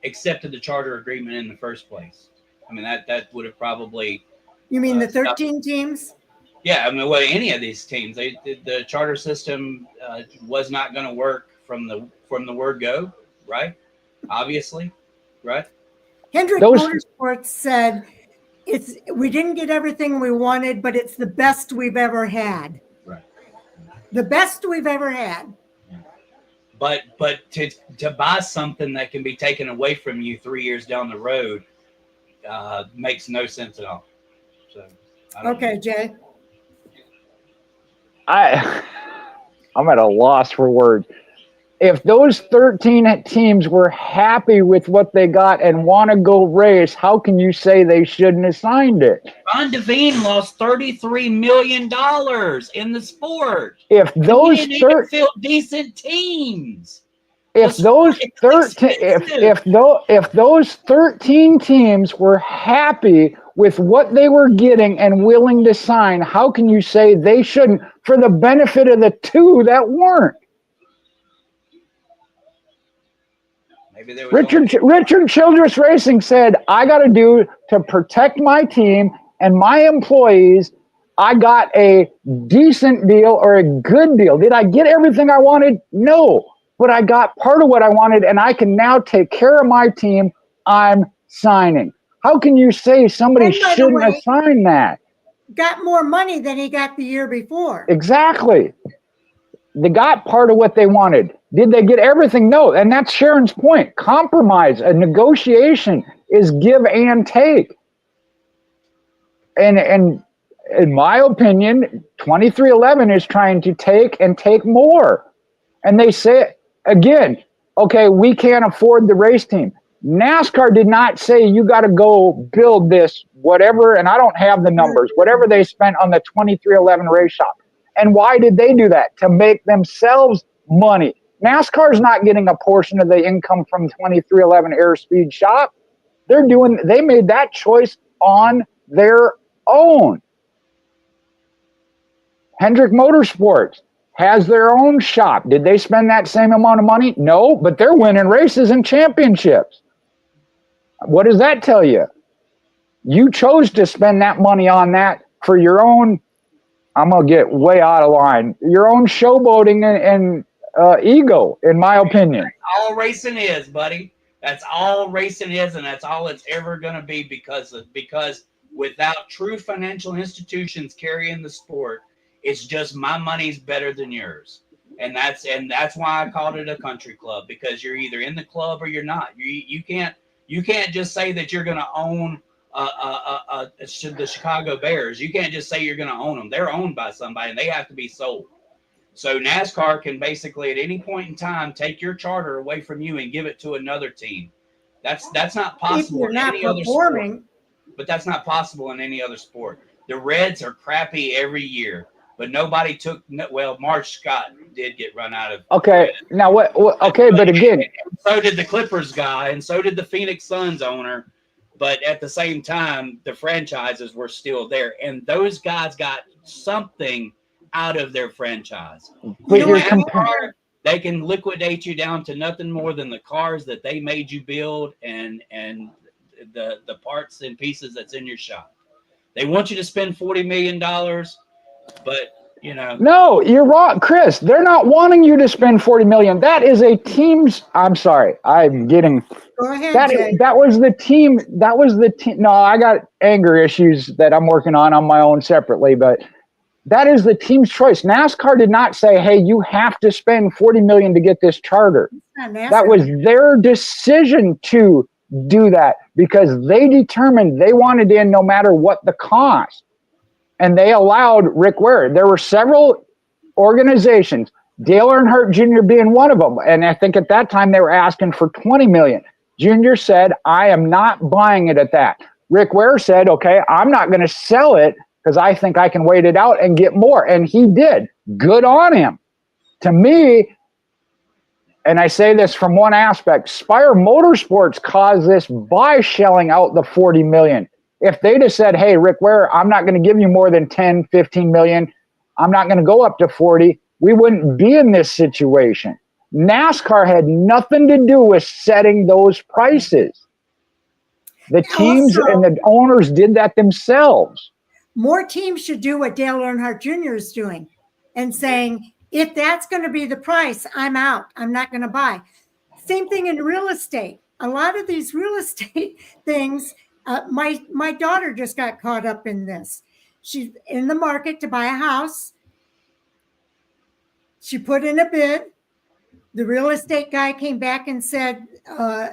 accepted the charter agreement in the first place. I mean, that would have probably. You mean the 13 teams? Yeah, I mean, well, any of these teams, the charter system was not going to work from the word go, right? Obviously, right? Hendrick Motorsports said we didn't get everything we wanted, but it's the best we've ever had. Right. The best we've ever had. But to buy something that can be taken away from you 3 years down the road makes no sense at all. So okay, Jay. I'm at a loss for words. If those 13 teams were happy with what they got and want to go race, how can you say they shouldn't have signed it? Ron Devine lost $33 million in the sport. If those feel decent teams. If those 13 teams were happy with what they were getting and willing to sign, how can you say they shouldn't for the benefit of the two that weren't? Richard Childress Racing said, I got to do to protect my team and my employees. I got a decent deal or a good deal. Did I get everything I wanted? No, but I got part of what I wanted, and I can now take care of my team. I'm signing. How can you say somebody shouldn't have signed that? Got more money than he got the year before. Exactly. They got part of what they wanted. Did they get everything? No. And that's Sharon's point. Compromise, a negotiation is give and take. And in my opinion, 2311 is trying to take and take more. And they say, again, okay, we can't afford the race team. NASCAR did not say you got to go build this, whatever, and I don't have the numbers, whatever they spent on the 2311 race shop. And why did they do that? To make themselves money. NASCAR's not getting a portion of the income from 2311 Airspeed shop. They made that choice on their own. Hendrick Motorsports has their own shop. Did they spend that same amount of money? No, but they're winning races and championships. What does that tell you? You chose to spend that money on that for your own, I'm going to get way out of line, your own showboating and ego, in my opinion. That's all racing is, buddy. That's all racing is, and that's all it's ever going to be because without true financial institutions carrying the sport, it's just my money's better than yours. And that's why I called it a country club, because you're either in the club or you're not. You can't just say that you're going to own the Chicago Bears. You can't just say you're going to own them. They're owned by somebody, and they have to be sold. So NASCAR can basically at any point in time take your charter away from you and give it to another team. That's not possible in any other sport. But that's not possible in any other sport. The Reds are crappy every year, but nobody took. Well, Marsh Scott did get run out of. Okay, now what? Okay, but again, so did the Clippers guy, and so did the Phoenix Suns owner. But at the same time, the franchises were still there, and those guys got something out of their franchise. But You don't have a car, they can liquidate you down to nothing more than the cars that they made you build and the parts and pieces that's in your shop. They want you to spend $40 million, but No, you're wrong, Chris. They're not wanting you to spend $40 million. That is a team's. I'm sorry. I'm getting. Go ahead, Jay. That was the team. That was the team. No, I got anger issues that I'm working on my own separately, but that is the team's choice. NASCAR did not say, hey, you have to spend $40 million to get this charter. That was their decision to do that because they determined they wanted in no matter what the cost. And they allowed Rick Ware. There were several organizations, Dale Earnhardt Jr. being one of them. And I think at that time they were asking for $20 million. Jr. said, I am not buying it at that. Rick Ware said, okay, I'm not going to sell it because I think I can wait it out and get more. And he did. Good on him. To me, and I say this from one aspect, Spire Motorsports caused this by shelling out the $40 million. If they'd have said, hey, Rick Ware, I'm not going to give you more than 10, 15 million, I'm not going to go up to 40, we wouldn't be in this situation. NASCAR had nothing to do with setting those prices. The teams Also, and the owners did that themselves. More teams should do what Dale Earnhardt Jr. is doing and saying, if that's going to be the price, I'm out. I'm not going to buy. Same thing in real estate. A lot of these real estate things, my daughter just got caught up in this. She's in the market to buy a house. She put in a bid. The real estate guy came back and said,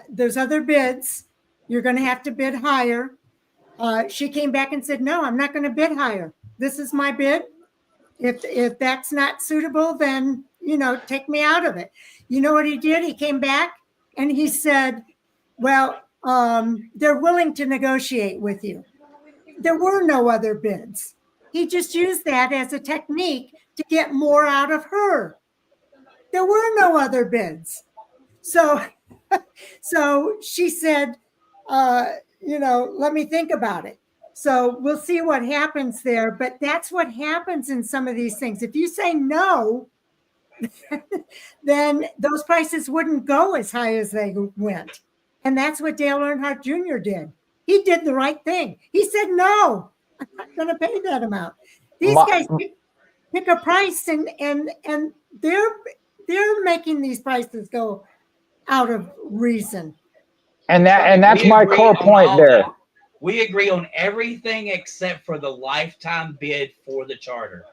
there's other bids. You're going to have to bid higher. She came back and said, no, I'm not going to bid higher. This is my bid. If that's not suitable, then, take me out of it. You know what he did? He came back and he said, well, they're willing to negotiate with you. There were no other bids. He just used that as a technique to get more out of her. There were no other bids. So she said, let me think about it. So we'll see what happens there. But that's what happens in some of these things. If you say no, then those prices wouldn't go as high as they went. And that's what Dale Earnhardt Jr. did. He did the right thing. He said, no, I'm not going to pay that amount. These guys pick a price and they're making these prices go out of reason. And that's my core point there. That. We agree on everything except for the lifetime bid for the charter.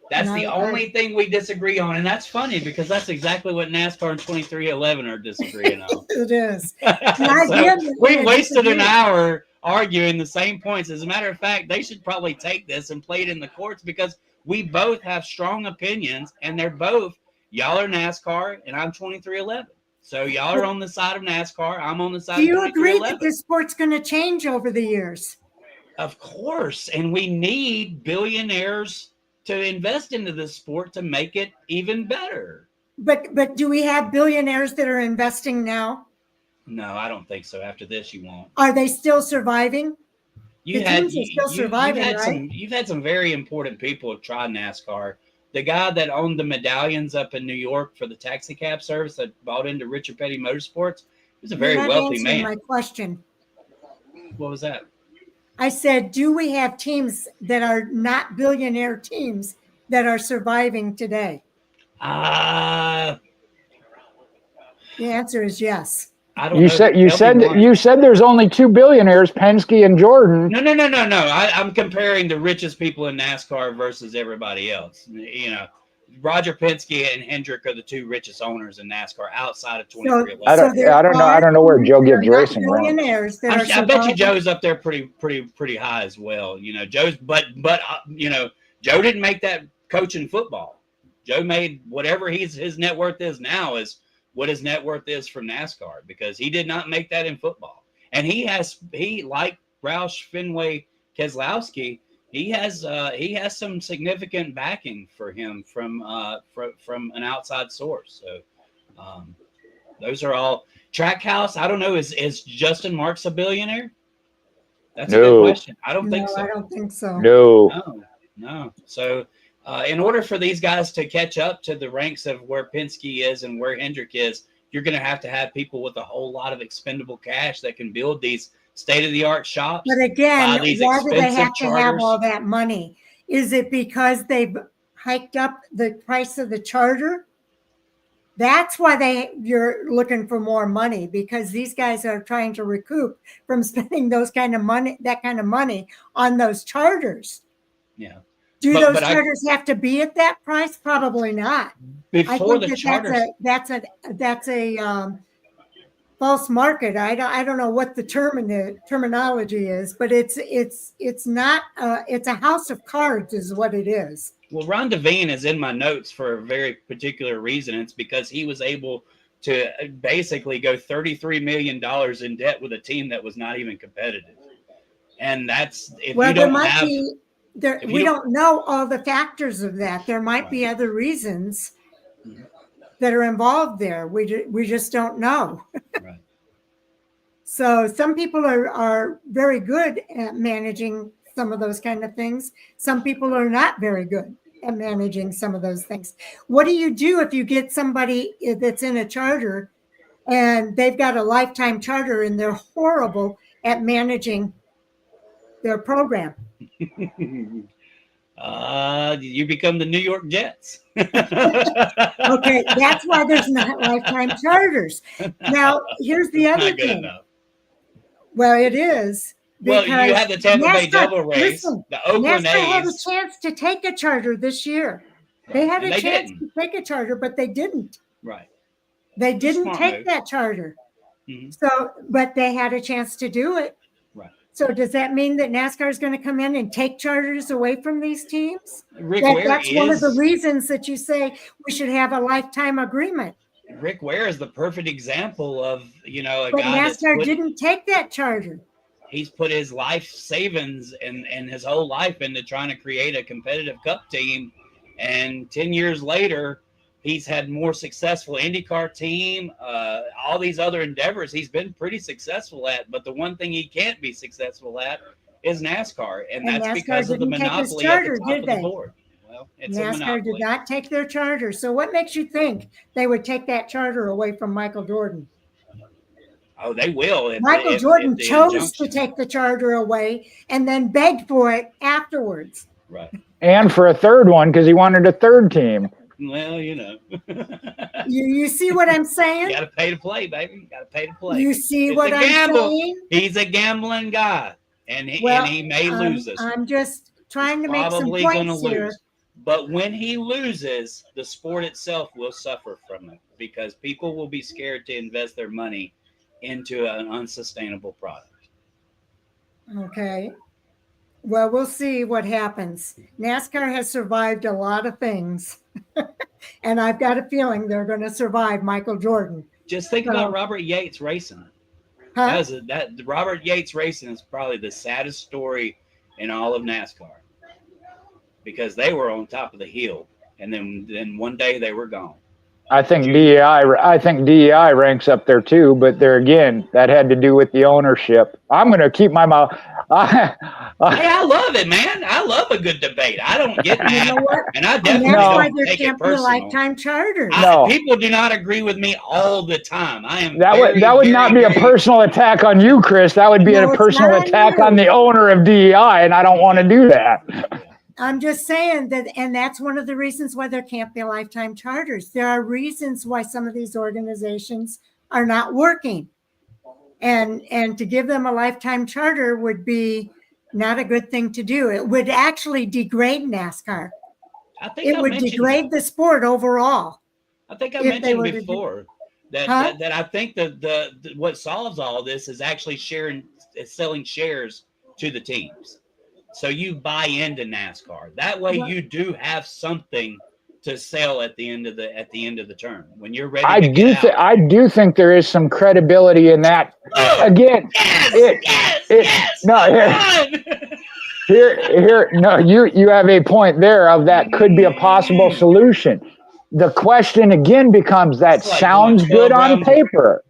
That's the only thing we disagree on. And that's funny because that's exactly what NASCAR and 2311 are disagreeing on. It is. So we wasted an hour arguing the same points. As a matter of fact, they should probably take this and play it in the courts because we both have strong opinions and they're both, y'all are NASCAR and I'm 2311. So y'all are on the side of NASCAR. I'm on the side of 2311. Do you agree that this sport's going to change over the years? Of course. And we need billionaires to invest into this sport to make it even better. But do we have billionaires that are investing now? No, I don't think so. After this, you won't. Are they still surviving? You've had some very important people try NASCAR. The guy that owned the medallions up in New York for the taxi cab service that bought into Richard Petty Motorsports, he was a very wealthy man. My question. What was that? I said, do we have teams that are not billionaire teams that are surviving today? The answer is yes. I don't know. You said there's only two billionaires, Penske and Jordan. No. I'm comparing the richest people in NASCAR versus everybody else. Roger Penske and Hendrick are the two richest owners in NASCAR outside of 2311. I don't know where Joe gives racing from. I bet you Joe's up there pretty high as well. Joe's, but Joe didn't make that coaching football. Joe made whatever his net worth is now is what his net worth is from NASCAR because he did not make that in football. And he like Roush Fenway Keselowski, he has some significant backing for him from an outside source. So those are all Trackhouse. I don't know. Is Justin Marks a billionaire? That's a good question. I don't think so. I don't think so. No. So in order for these guys to catch up to the ranks of where Penske is and where Hendrick is, you're going to have people with a whole lot of expendable cash that can build these state-of-the-art shops. But again, why do they have to have all that money? Is it because they've hiked up the price of the charter? That's why you're looking for more money because these guys are trying to recoup from spending that kind of money on those charters. Yeah. Do those charters have to be at that price? Probably not. Before the charters, that's a false market. I don't know what the terminology is, but it's not. It's a house of cards, is what it is. Well, Ron Devine is in my notes for a very particular reason. It's because he was able to basically go $33 million in debt with a team that was not even competitive, and that's we don't know all the factors of that. There might be other reasons. that are involved there. We just don't know. Right. So some people are very good at managing some of those kind of things. Some people are not very good at managing some of those things. What do you do if you get somebody that's in a charter and they've got a lifetime charter and they're horrible at managing their program? You become the New York Jets. Okay, that's why there's not lifetime charters. Now, here's the other thing. Enough. Well, it is. Well, you had the Tampa Bay Double Race, the Oakland NASCAR had a A's. chance to take a charter this year. They had And a they chance didn't. to take a charter, but they didn't. Right. They didn't Smart take move. that charter. Mhm. So, but they had a chance to do it. Right. So does that mean that NASCAR is going to come in and take charters away from these teams? Rick Ware That's one of the is reasons that you say we should have a lifetime agreement. Rick Ware is the perfect example of a But guy that's NASCAR didn't take that charter. he's put his life savings and his whole life into trying to create a competitive cup team. And 10 years later, he's had more successful IndyCar team, all these other endeavors he's been pretty successful at. But the one thing he can't be successful at is NASCAR. And that's NASCAR because of the didn't take his monopoly charter, at the top did of the they? board. Well, it's a NASCAR monopoly. did not take their charter. So what makes you think they would take that charter away from Michael Jordan? Oh, they will. Michael Jordan if the chose injunction- to take the charter away and then begged for it afterwards. Right. And for a third one because he wanted a third team. Well, You see what I'm saying? You got to pay to play, baby. You got to pay to play. You see It's what a I'm gamble. saying? He's a gambling guy, and he may lose us. I'm just trying to make some Probably going to points here. lose. But when he loses, the sport itself will suffer from it because people will be scared to invest their money into an unsustainable product. Okay. Well, we'll see what happens. NASCAR has survived a lot of things, and I've got a feeling they're going to survive Michael Jordan. Just think about Robert Yates racing. Huh? That Robert Yates racing is probably the saddest story in all of NASCAR because they were on top of the hill, and then one day they were gone. I think DEI ranks up there too, but there again, that had to do with the ownership. I'm going to keep my mouth. Hey, I love it, man. I love a good debate. I don't get mad, You know what? and I And definitely that's why don't there take it can't be a personal. lifetime charter. No. People do not agree with me all the time. I am. That would not be a personal attack on you, Chris. That would be No, a it's personal not on attack you. on the owner of DEI, and I don't want to do that. I'm just saying that, and that's one of the reasons why there can't be lifetime charters. There are reasons why some of these organizations are not working. And to give them a lifetime charter would be not a good thing to do. It would actually degrade NASCAR. I think It would degrade the sport overall. I think I if they mentioned were to before that, Huh? that I think that the what solves all this is actually selling shares to the teams. So you buy into NASCAR. That way you do have something to sell at the end of the term when you're ready. I do think there is some credibility in that. Again, you have a point there of that could be a possible solution. The question again becomes that It's like sounds going good 12 on rounds. paper.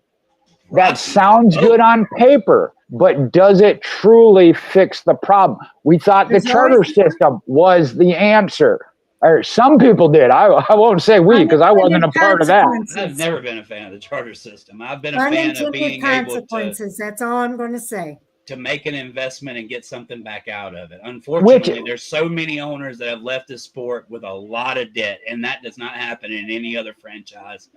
That sounds good on paper, but does it truly fix the problem? We thought the There's charter always- system was the answer. Or some people did. I won't say we because I wasn't a part of that. I've never been a fan of the charter system. I've been a fan of Unintended being able consequences. That's all I'm going to say. to make an investment and get something back out of it. Unfortunately, there's so many owners that have left the sport with a lot of debt, and that does not happen in any other franchise.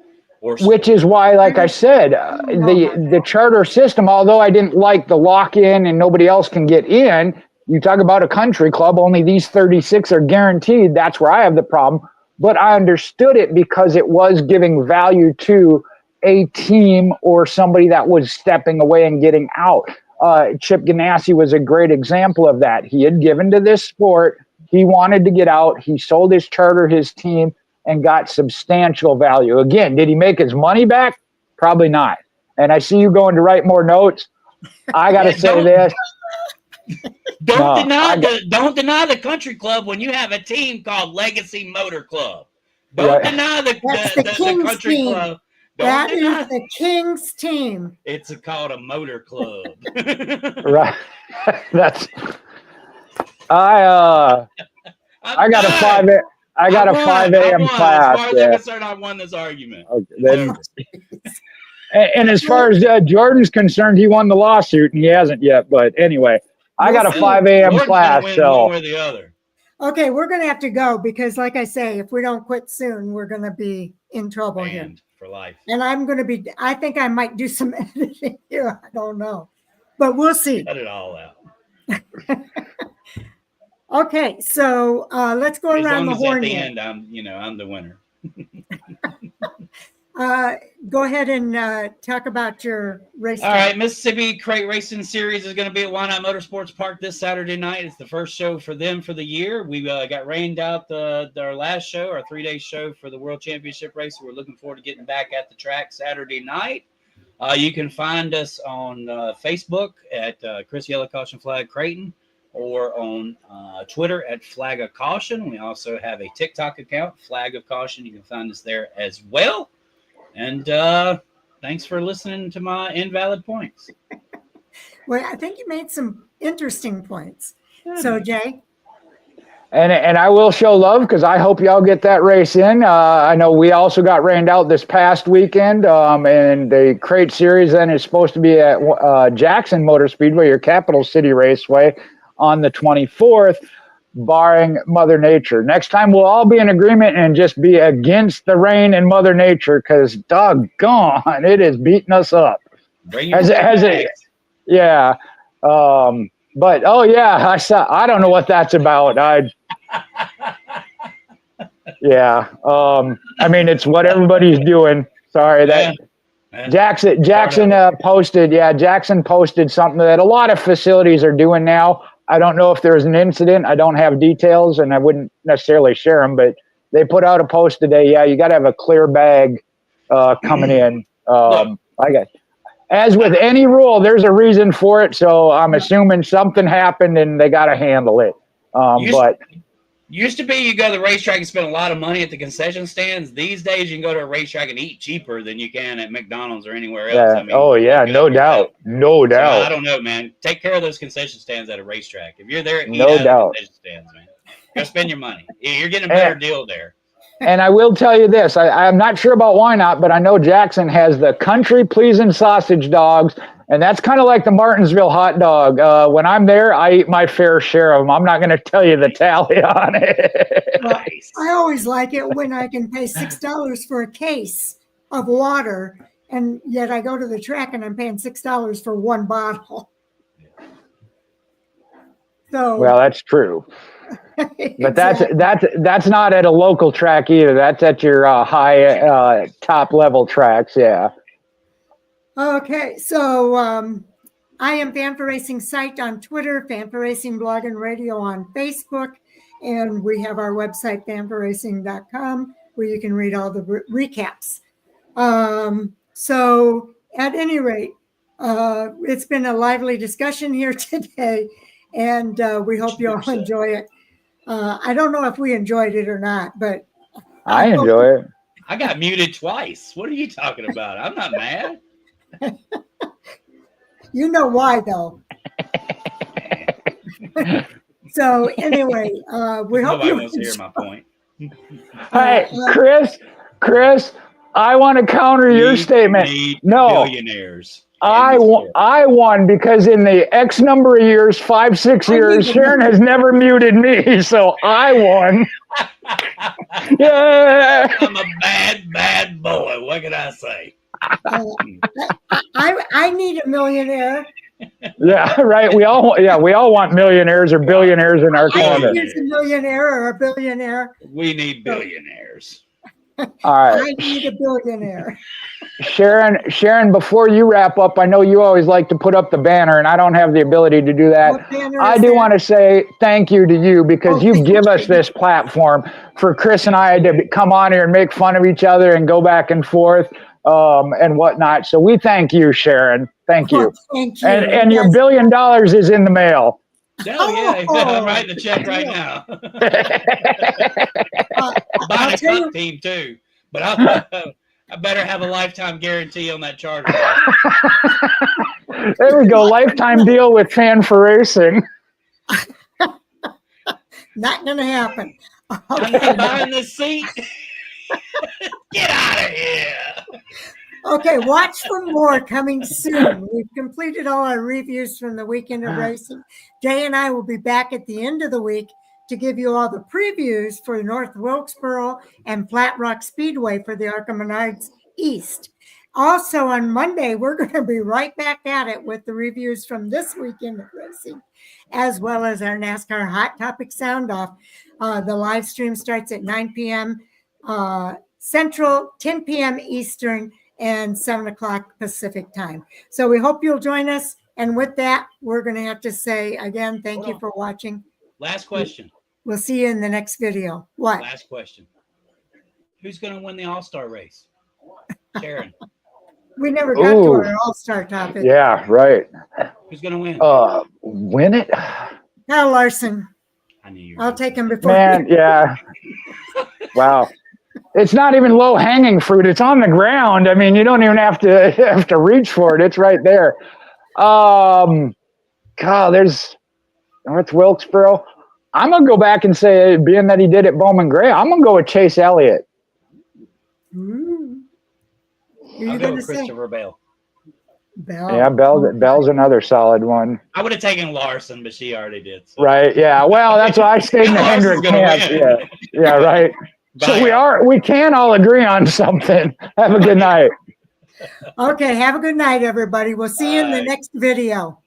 Which is why, like I said, the charter system, although I didn't like the lock-in and nobody else can get in, you talk about a country club, only these 36 are guaranteed. That's where I have the problem. But I understood it because it was giving value to a team or somebody that was stepping away and getting out. Chip Ganassi was a great example of that. He had given to this sport. He wanted to get out. He sold his charter, his team, and got substantial value. Again, did he make his money back? Probably not. And I see you going to write more notes. I got to say this. Don't deny the country club when you have a team called Legacy Motor Club. Don't deny the King's country team. club. That is the King's team. It's called a motor club. Right. That's. I got a 5 a.m. class. As far as I'm concerned, I won this argument. Okay, then, and as far as Jordan's concerned, he won the lawsuit and he hasn't yet. But anyway, I got a 5 a.m. Jordan's class. win So one way or the other. Okay, we're going to have to go because, like I say, if we don't quit soon, we're going to be in trouble here. For life. And I think I might do some editing here. I don't know, but we'll see. Cut it all out. Okay, so let's go around the horn. At the end, I'm the winner. Go ahead and talk about your race. All right, Mississippi Crate Racing Series is going to be at Wynot Motorsports Park this Saturday night. It's the first show for them for the year. We got rained out our last show, our 3-day show for the World Championship race. We're looking forward to getting back at the track Saturday night. You can find us on Facebook at Chris Yellow Caution Flag Creighton or on Twitter at Flag of Caution. We also have a TikTok account, Flag of Caution. You can find us there as well. And thanks for listening to my invalid points. Well, I think you made some interesting points. So, Jay? And I will show love because I hope y'all get that race in. I know we also got rained out this past weekend. And the Crate Series then is supposed to be at Jackson Motor Speedway, your capital city raceway, on the 24th. Barring Mother Nature. Next time we'll all be in agreement and just be against the rain and Mother Nature because doggone, it is beating us up. Yeah. But I don't know what that's about. I mean, it's what everybody's doing. Sorry that Jackson posted something that a lot of facilities are doing now. I don't know if there was an incident. I don't have details, and I wouldn't necessarily share them. But they put out a post today. Yeah, you got to have a clear bag coming in. As with any rule, there's a reason for it. So I'm assuming something happened, and they got to handle it. Used to be you go to the racetrack and spend a lot of money at the concession stands. These days, you can go to a racetrack and eat cheaper than you can at McDonald's or anywhere else. Yeah. No doubt. So, I don't know, man. Take care of those concession stands at a racetrack. If you're there, eat out of concession stands, man. Go spend your money. You're getting a better deal there. And I will tell you this. I'm not sure about Wynot, but I know Jackson has the country pleasing sausage dogs. And that's kind of like the Martinsville hot dog. When I'm there, I eat my fair share of them. I'm not going to tell you the tally on it. Well, I always like it when I can pay $6 for a case of water, and yet I go to the track and I'm paying $6 for one bottle. So, well, that's true. But that's not at a local track either. That's at your high top level tracks. Yeah. Okay, so I am Fan4Racing site on Twitter, Fan4Racing blog and radio on Facebook, and we have our website, fan4racing.com, where you can read all the recaps. So at any rate, it's been a lively discussion here today, and we hope you all enjoy it. I don't know if we enjoyed it or not, but I enjoy it. I got muted twice. What are you talking about? I'm not mad. You know why, though. So anyway, we hope nobody you wants to hear my point. Hey, Chris, I want to counter your statement. No, billionaires. I won because in the X number of years, 5-6 years, Sharon has never muted me, so I won. Yeah, I'm a bad boy. What can I say? I need a millionaire. Yeah, right. We all want millionaires or billionaires in our corner. I need a millionaire or a billionaire. We need billionaires. All right. I need a billionaire. Sharon, before you wrap up, I know you always like to put up the banner, and I don't have the ability to do that. I do want to say thank you to you because you give us this platform for Chris and I to come on here and make fun of each other and go back and forth. And whatnot. So we thank you, Sharon. Thank you. Thank you. And your $1 billion is in the mail. No, yeah, I'm writing a check right now. Buying a cup team too, but I better have a lifetime guarantee on that charger. There we go, lifetime deal with Fan4Racing. Not going to happen. I'm not buying this seat. Get out of here. Okay, watch for more coming soon. We've completed all our reviews from the weekend of racing. Jay and I will be back at the end of the week to give you all the previews for North Wilkesboro and Flat Rock Speedway for the ARCA Menards East. Also on Monday, we're going to be right back at it with the reviews from this weekend of racing, as well as our NASCAR Hot Topic Sound Off. The live stream starts at 9 p.m. Central, 10 p.m. Eastern, and 7 o'clock Pacific time. So we hope you'll join us. And with that, we're going to have to say again, thank you for watching. Last question. We'll see you in the next video. What? Last question. Who's going to win the All-Star race? Sharon. We never got to our All-Star topic. Yeah, right. Who's going to win? Win it? Kyle Larson. I knew you were I'll take him before. Man, yeah. Wow. It's not even low-hanging fruit. It's on the ground. I mean, you don't even have to reach for it. It's right there. God, there's North Wilkesboro. I'm going to go back and say, being that he did it Bowman Gray, I'm going to go with Chase Elliott. Ooh. I'll go with Christopher Bell. Bell. Yeah, Bell's another solid one. I would have taken Larson, but she already did. So. Right, yeah. Well, that's why I stayed in the Hendrick camp. Yeah, right. So we can all agree on something. Have a good night. Okay, have a good night, everybody. We'll see you in the next video.